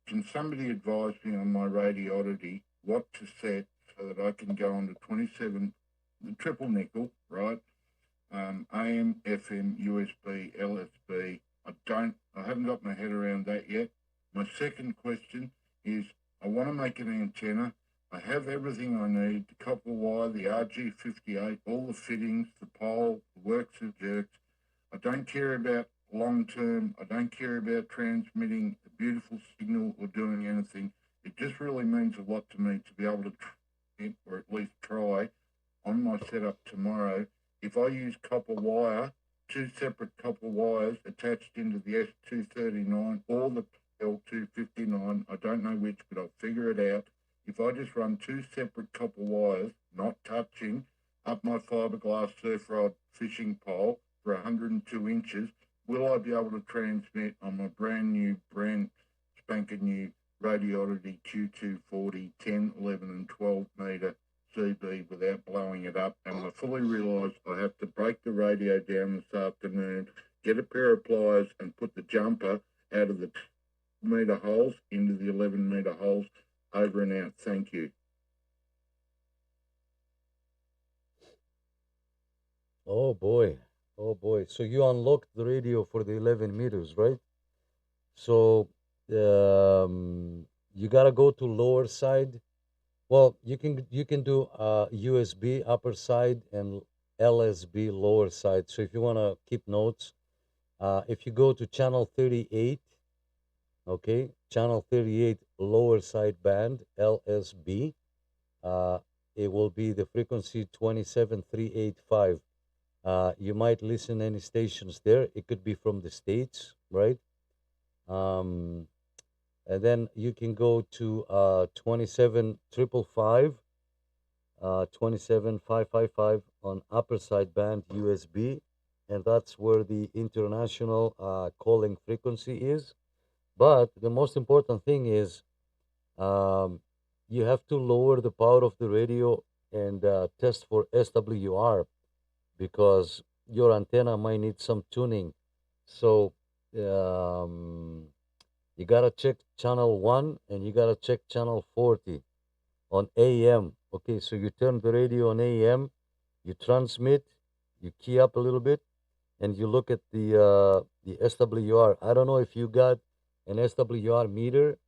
Can somebody advise me on my Radio Oddity what to set so that I can go on to 27, the triple nickel, right? AM, FM, USB, LSB. I haven't got my head around that yet. My second question is, I want to make an antenna. I have everything I need, the copper wire, the RG58, all the fittings, the pole, the works of jerks. I don't care about long term. I don't care about transmitting a beautiful signal or doing anything. It just really means a lot to me to be able to or at least try on my setup tomorrow. If I use copper wire, 2 separate copper wires attached into the S239 or the L259, I don't know which, but I'll figure it out. If I just run 2 separate copper wires, not touching, up my fiberglass surf rod fishing pole for 102 inches, will I be able to transmit on my brand spanking new Radio Oddity Q240 10, 11 and 12 metre CB without blowing it up? And I fully realise I have to break the radio down this afternoon, get a pair of pliers and put the jumper out of the 2 metre holes into the 11 metre holes. Over and out. Thank you. Oh boy. Oh boy. So you unlocked the radio for the 11 meters, right? So you gotta go to lower side. Well, you can do USB upper side and LSB lower side. So if you wanna keep notes, if you go to channel 38, okay, channel 38 lower side band LSB, it will be the frequency 27385. You might listen any stations there. It could be from the States, right? Um, and then you can go to 27555, 27555 on upper sideband USB, and that's where the international calling frequency is. But the most important thing is um, you have to lower the power of the radio and test for SWR because your antenna might need some tuning. So um, you gotta check channel 1 and you gotta check channel 40 on AM. Okay, so you turn the radio on AM, you transmit, you key up a little bit, and you look at the SWR. I don't know if you got an SWR meter.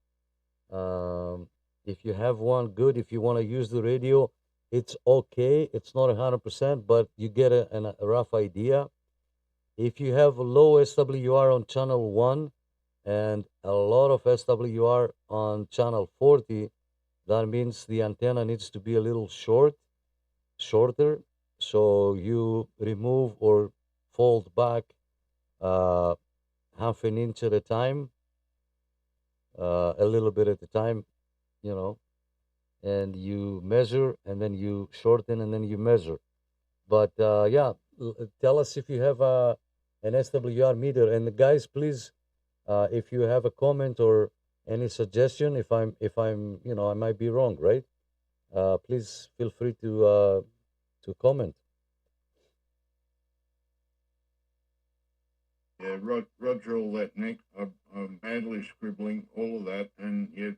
If you have one, good. If you want to use the radio, it's okay. It's not 100%, but you get a rough idea. If you have a low SWR on channel 1 and a lot of SWR on channel 40, that means the antenna needs to be a little shorter. So you remove or fold back half an inch at a time, a little bit at a time, you know, and you measure and then you shorten and then you measure. But yeah, tell us if you have an SWR meter. And guys, please, if you have a comment or any suggestion, if I'm, you know, I might be wrong, right? Please feel free to comment. Yeah, Roger, all that, Nick. I'm badly scribbling all of that, and yet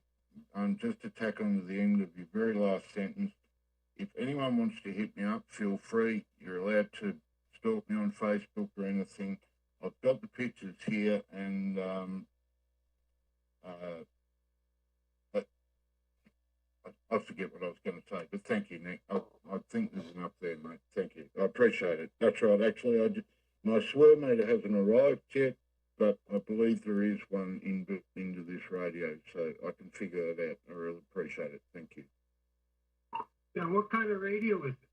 just to tack on to the end of your very last sentence. If anyone wants to hit me up, feel free. You're allowed to stalk me on Facebook or anything. I've got the pictures here, and I forget what I was going to say. But thank you, Nick. I think there's enough there, mate. Thank you. I appreciate it. That's right. Actually, my swear meter hasn't arrived yet, but I believe there is one into this radio, so I can figure that out. I really appreciate it. Thank you. Now, what kind of radio is it?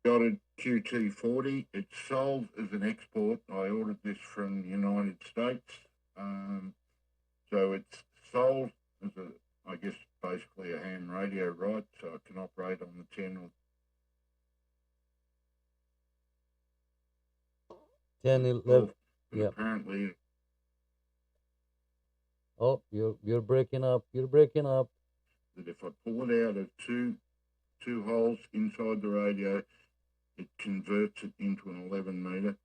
Got a QT40. It's sold as an export. I ordered this from the United States. So it's sold as I guess, basically a ham radio, right? So I can operate on the 10 or 10, 11. But Yeah. apparently, Oh, you're breaking up. You're breaking up. that if I pull it out of two holes inside the radio, it converts it into an 11 meter,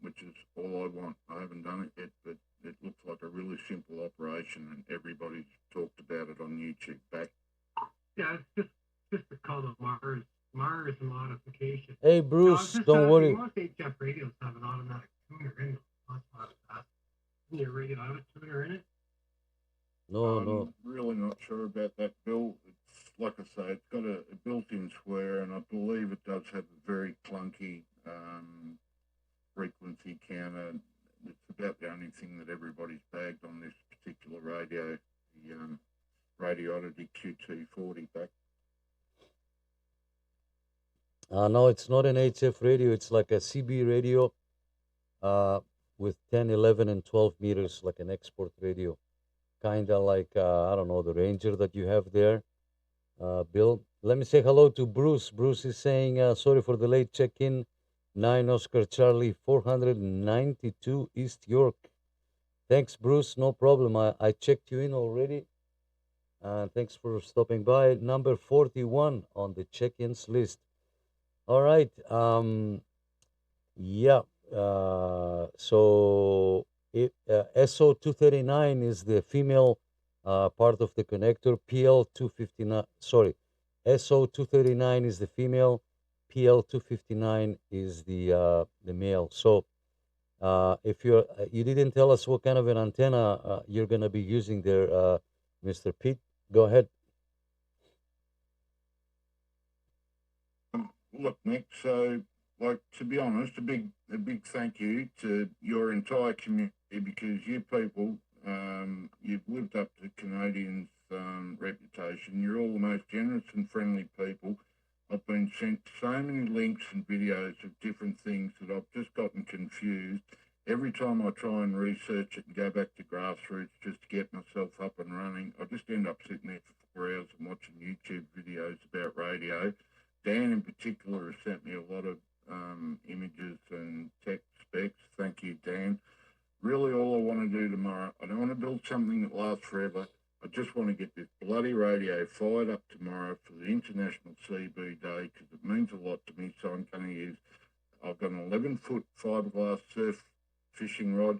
which is all I want. I haven't done it yet, but it looks like a really simple operation, and everybody's talked about it on YouTube. Back. Yeah, it's just a call of Mars modification. Hey, Bruce, don't worry. Most HF radios have an automatic tuner in them. That's why I was asking. Your radio have a tuner in it? No, I'm no. really not sure about that, Bill. It's like I say, it's got a built-in square, and I believe it does have a very clunky frequency counter. It's about the only thing that everybody's bagged on this particular radio, the Radioddity QT40 back. No, it's not an HF radio. It's like a CB radio with 10, 11, and 12 meters, like an export radio. Kind of like, I don't know, the Ranger that you have there, Bill. Let me say hello to Bruce. Bruce is saying, sorry for the late check-in. 9 Oscar Charlie, 492 East York. Thanks, Bruce. No problem. I checked you in already. Thanks for stopping by. Number 41 on the check-ins list. All right. Yeah. So SO239 is the female part of the connector. PL259. Sorry, SO239 is the female. PL259 is the male. So if you didn't tell us what kind of an antenna you're gonna be using there, Mr. Pete, go ahead. Look, Nick, so, like, to be honest, a big thank you to your entire community, because you people, you've lived up to Canadians' reputation. You're all the most generous and friendly people. I've been sent so many links and videos of different things that I've just gotten confused. Every time I try and research it and go back to grassroots just to get myself up and running, I just end up sitting there for 4 hours and watching YouTube videos about radio. Dan in particular has sent me a lot of images and tech specs. Thank you, Dan. Really, all I want to do tomorrow, I don't want to build something that lasts forever. I just want to get this bloody radio fired up tomorrow for the International CB Day because it means a lot to me. So I'm going to use, I've got an 11-foot fiberglass surf fishing rod.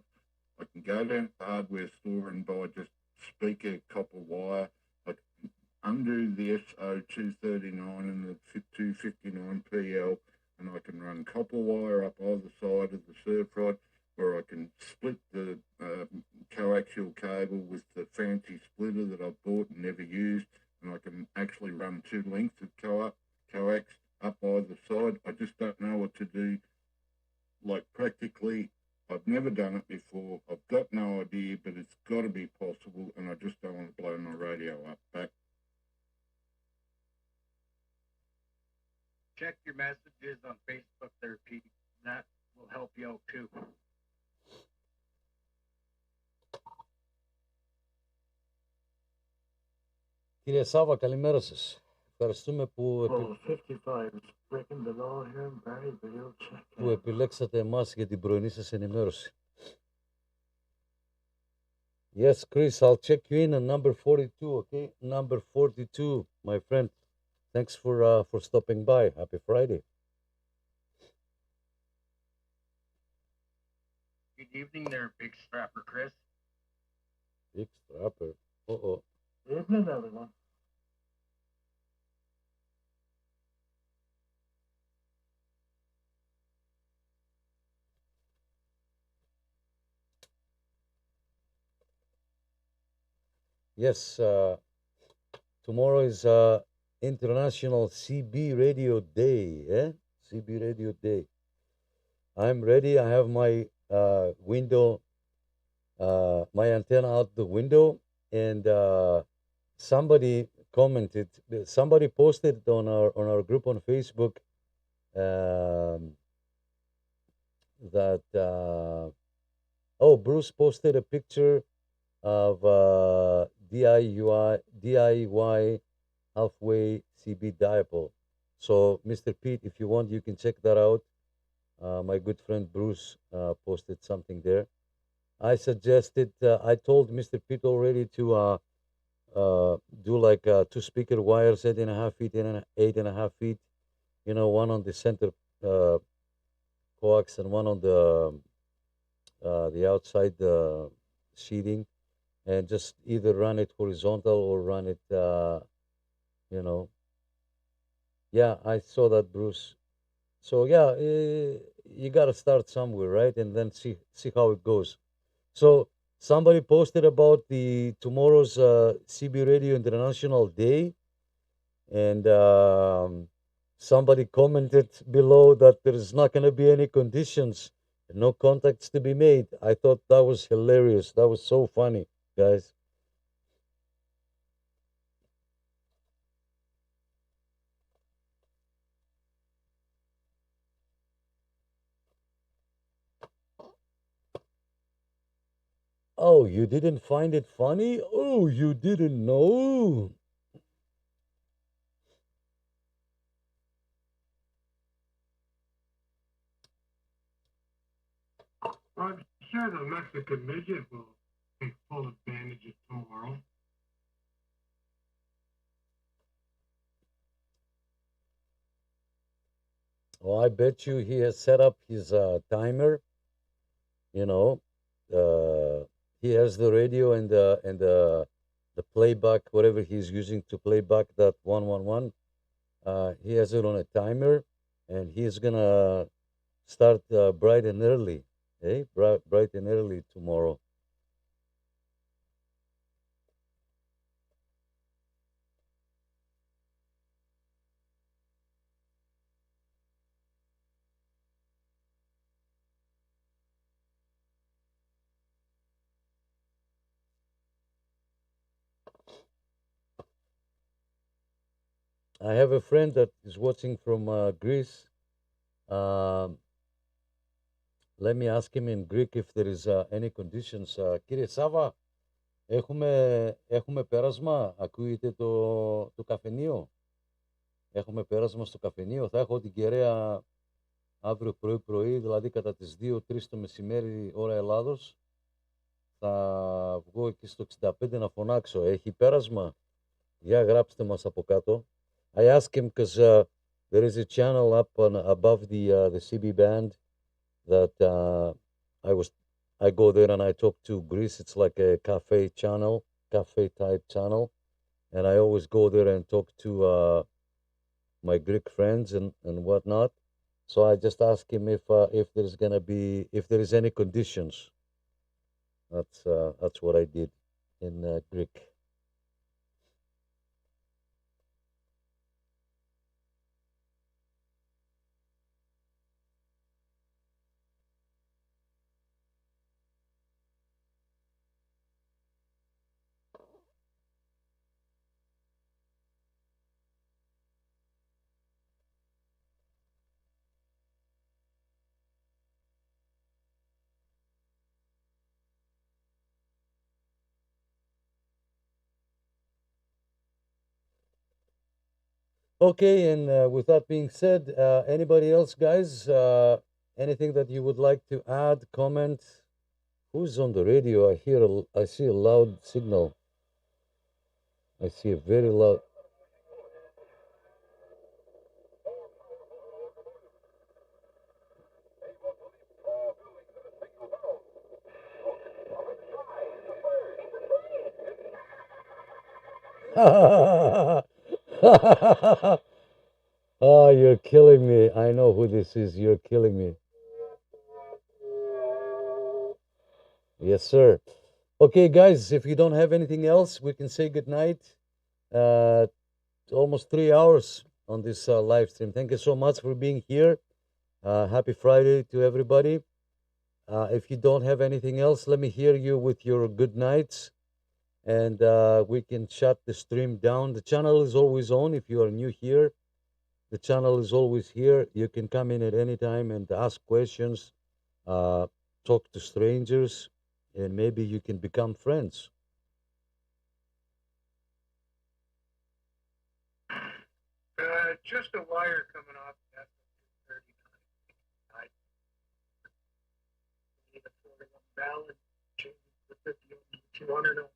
I can go down to the hardware store and buy just speaker copper wire. I can undo the SO239 and the 259 PL, and I can run copper wire up either side of the surf rod, or I can split the coaxial cable with the fancy splitter that I've bought and never used, and I can actually run 2 lengths of coax up either side. I just don't know what to do. Like, practically, I've never done it before. I've got no idea, but it's got to be possible, and I just don't want to blow my radio up. Back. Check your messages on Facebook there, Pete. That will help you out too. Κύριε Σάβα, καλημέρα σας. Ευχαριστούμε που, που επιλέξατε εμάς για την πρωινή σας ενημέρωση. Yes, Chris, I'll check you in on number 42, okay? Number 42, my friend. Thanks for stopping by. Happy Friday. Good evening there, Big Strapper Chris. Big Strapper. Uh-oh. There's another one. Yes, tomorrow is International CB Radio Day, eh? CB Radio Day. I'm ready. I have my window, my antenna out the window, and somebody commented, somebody posted on our group on Facebook that Bruce posted a picture of DIY halfway CB dipole. So, Mr. Pete, if you want, you can check that out. My good friend Bruce posted something there. I suggested, I told Mr. Pete already to do like 2 speaker wires, 8.5 feet and 8.5 feet. You know, one on the center coax and one on the outside sheathing, and just either run it horizontal or run it, you know. Yeah, I saw that, Bruce. So yeah, you got to start somewhere, right? And then see how it goes. So somebody posted about the tomorrow's CB Radio International Day, and somebody commented below that there is not going to be any conditions, no contacts to be made. I thought that was hilarious. That was so funny, guys. Oh, you didn't find it funny? Oh, you didn't know? I'm sure the Mexican midget will take full advantage of tomorrow. Oh, I bet you he has set up his timer. You know, he has the radio and the playback, whatever he's using to play back that 111. He has it on a timer, and he's gonna start bright and early. Hey, bright and early tomorrow. I have a friend that is watching from Greece. Um, let me ask him in Greek if there is any conditions. Κύριε Σάβα, έχουμε πέρασμα, ακούγεται το καφενείο. Έχουμε πέρασμα στο καφενείο. Θα έχω την κεραία αύριο πρωί, δηλαδή κατά τις 2-3 το μεσημέρι ώρα Ελλάδος. Θα βγω εκεί στο 65 να φωνάξω. Έχει πέρασμα? Για γράψτε μας από κάτω. I asked him because there is a channel up above the CB band that I go there and I talk to Greece. It's like a cafe type channel, and I always go there and talk to my Greek friends and whatnot. So I just asked him if there is any conditions. That's what I did in Greek. Okay, and with that being said, anybody else, guys? Anything that you would like to add, comment? Who's on the radio? I see a loud signal. I see a very loud. Oh, you're killing me. I know who this is. You're killing me. Yes, sir. Okay, guys, if you don't have anything else, we can say goodnight. Almost 3 hours on this live stream. Thank you so much for being here. Happy Friday to everybody. If you don't have anything else, let me hear you with your good nights, and we can shut the stream down. The channel is always on. If you are new here, the channel is always here. You can come in at any time and ask questions, talk to strangers, and maybe you can become friends. Just a wire coming off the I need a 41 ballot change for 50 200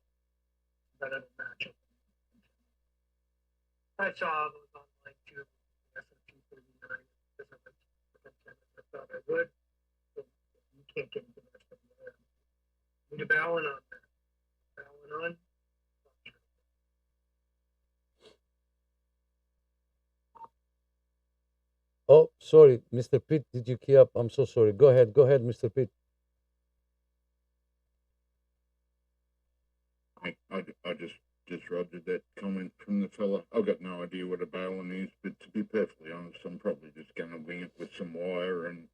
that doesn't match up. I saw those online too. SMT 39 I thought I would. So you can't get into that from there. Need a ballot on there. Ballot on. Oh, sorry, Mr. Pitt, did you key up? I'm so sorry. Go ahead, Mr. Pitt. I just disrupted that comment from the fella. I've got no idea what a balun is, but to be perfectly honest, I'm probably just going to wing it with some wire and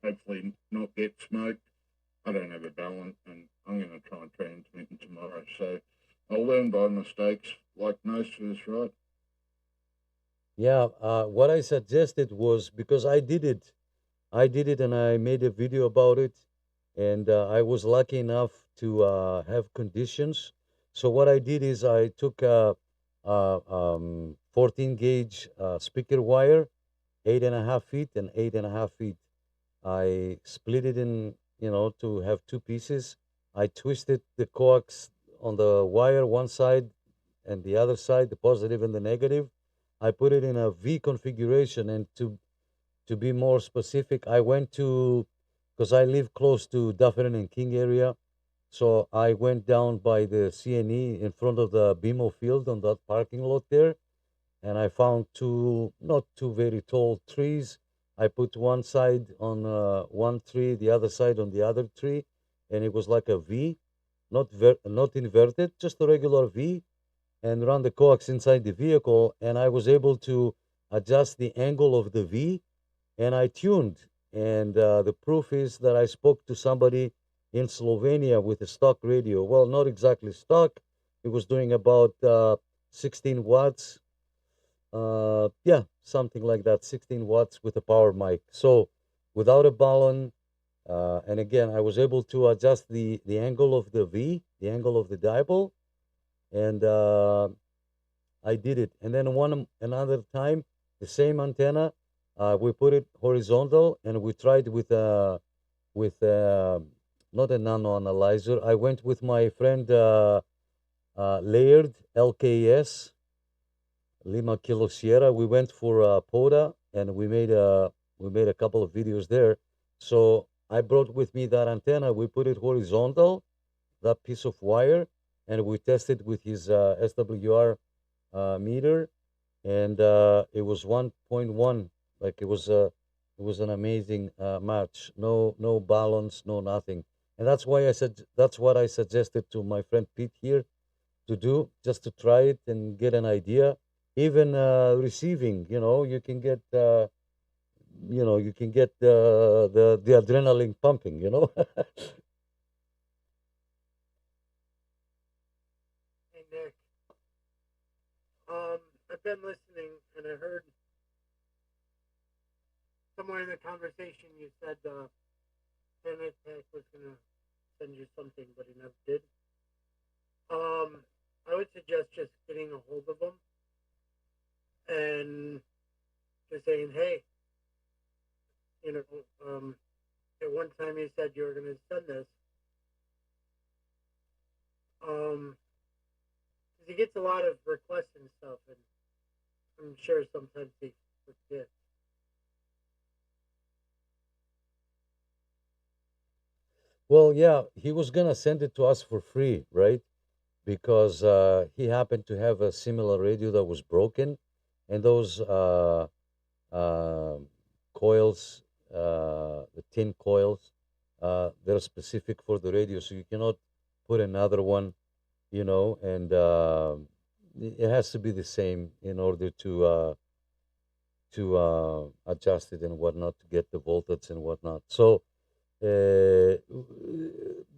hopefully not get smoked. I don't have a balun, and I'm going to try and transmit it tomorrow. So I'll learn by mistakes, like most of us, right? Yeah, what I suggested was, because I did it and I made a video about it, and I was lucky enough to have conditions. So what I did is I took a 14 gauge speaker wire, 8.5 feet and 8.5 feet. I split it in, to have two pieces. I twisted the coax on the wire one side and the other side, the positive and the negative. I put it in a V configuration, and to be more specific, I went to, because I live close to Dufferin and King area, so I went down by the CNE in front of the BMO field on that parking lot there, and I found not two very tall trees. I put one side on one tree, the other side on the other tree, and it was like a V, not inverted, just a regular V, and run the coax inside the vehicle, and I was able to adjust the angle of the V, and I tuned. And the proof is that I spoke to somebody in Slovenia with a stock radio. Well, not exactly stock. It was doing about 16 watts. yeah, something like that, 16 watts with a power mic. So without a balun, and again, I was able to adjust the angle of the V, the angle of the dipole, and I did it. And then another time, the same antenna, we put it horizontal, and we tried with not a nano analyzer. I went with my friend Laird LKS Lima Kilo Sierra. We went for PODA, and we made a couple of videos there. So I brought with me that antenna. We put it horizontal, that piece of wire, and we tested with his SWR meter, and it was 1.1. Like it was an amazing match. No balance, no nothing. And that's why I said that's what I suggested to my friend Pete here to do, just to try it and get an idea. Even receiving, you can get the adrenaline pumping. Hey Nick, I've been listening and I heard somewhere in the conversation you said Tech was gonna send you something, but he never did. I would suggest just getting a hold of him and just saying, hey, you know, at one time you said you were gonna send this. 'Cause he gets a lot of requests and stuff, and I'm sure sometimes he forgets. Well, yeah, he was gonna send it to us for free, right? Because he happened to have a similar radio that was broken, and those uh, coils, the tin coils, they're specific for the radio, so you cannot put another one, and it has to be the same in order to adjust it and whatnot to get the voltage and whatnot. So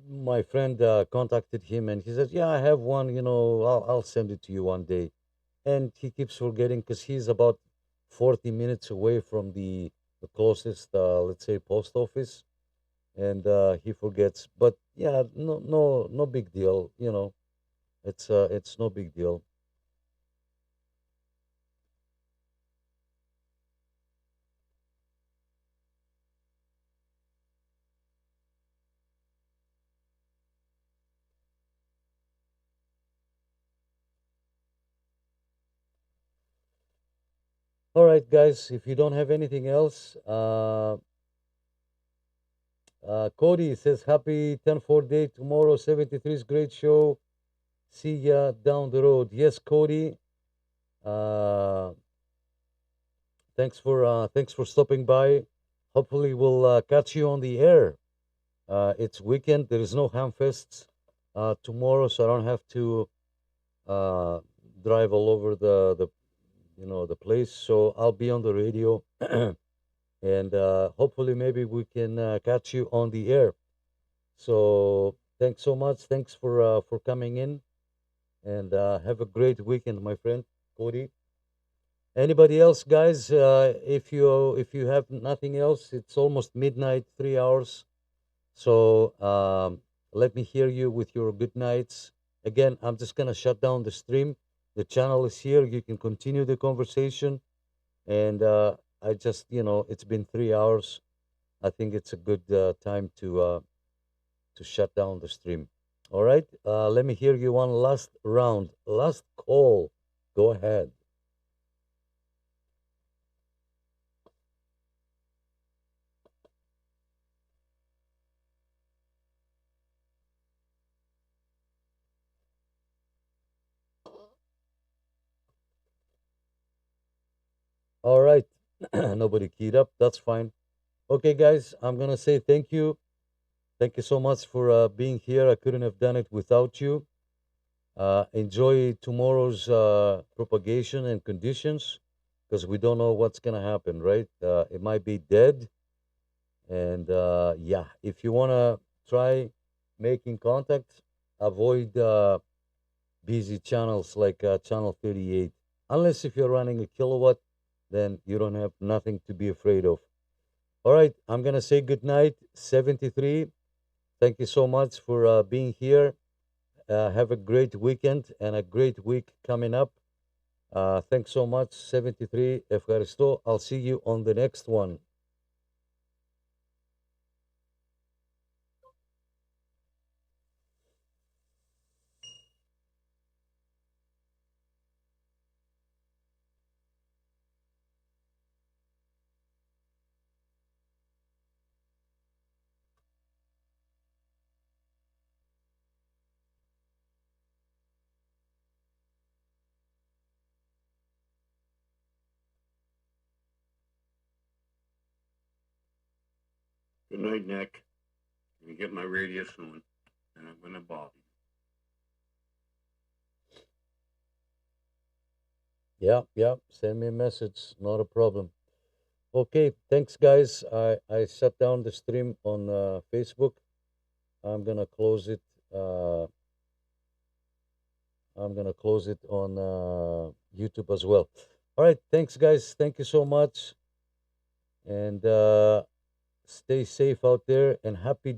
my friend contacted him and he said, "Yeah, I have one. I'll send it to you one day." And he keeps forgetting because he's about 40 minutes away from the closest, let's say, post office, and he forgets. But yeah, no big deal. It's no big deal. All right, guys. If you don't have anything else, Cody says, "Happy 10-4 day tomorrow. 73 is great show. See ya down the road." Yes, Cody. Uh, thanks for stopping by. Hopefully, we'll catch you on the air. It's weekend. There is no Hamfests tomorrow, so I don't have to uh, drive all over the place. So I'll be on the radio, and hopefully, maybe we can catch you on the air. So thanks so much. Thanks for coming in, and have a great weekend, my friend Cody. Anybody else, guys? If you have nothing else, it's almost midnight, 3 hours. So let me hear you with your good nights. Again, I'm just gonna shut down the stream. The channel is here. You can continue the conversation, and I just, it's been 3 hours. I think it's a good time to shut down the stream. All right. Let me hear you one last round, last call. Go ahead. All right. Nobody keyed up. That's fine. Okay, guys, I'm going to say thank you. Thank you so much for being here. I couldn't have done it without you. Enjoy tomorrow's propagation and conditions because we don't know what's going to happen, right? It might be dead. And yeah, if you want to try making contact, avoid busy channels like channel 38. Unless if you're running a kilowatt, then you don't have nothing to be afraid of. All right, I'm gonna say good night, 73. Thank you so much for being here. Have a great weekend and a great week coming up. Thanks so much, 73. Ευχαριστώ. I'll see you on the next one. Good night, Nick. Let me get my radio soon, and I'm gonna bother you. Yeah, send me a message, not a problem. Okay, thanks guys. I shut down the stream on Facebook. I'm gonna close it. I'm gonna close it on YouTube as well. All right, thanks guys. Thank you so much, and stay safe out there and happy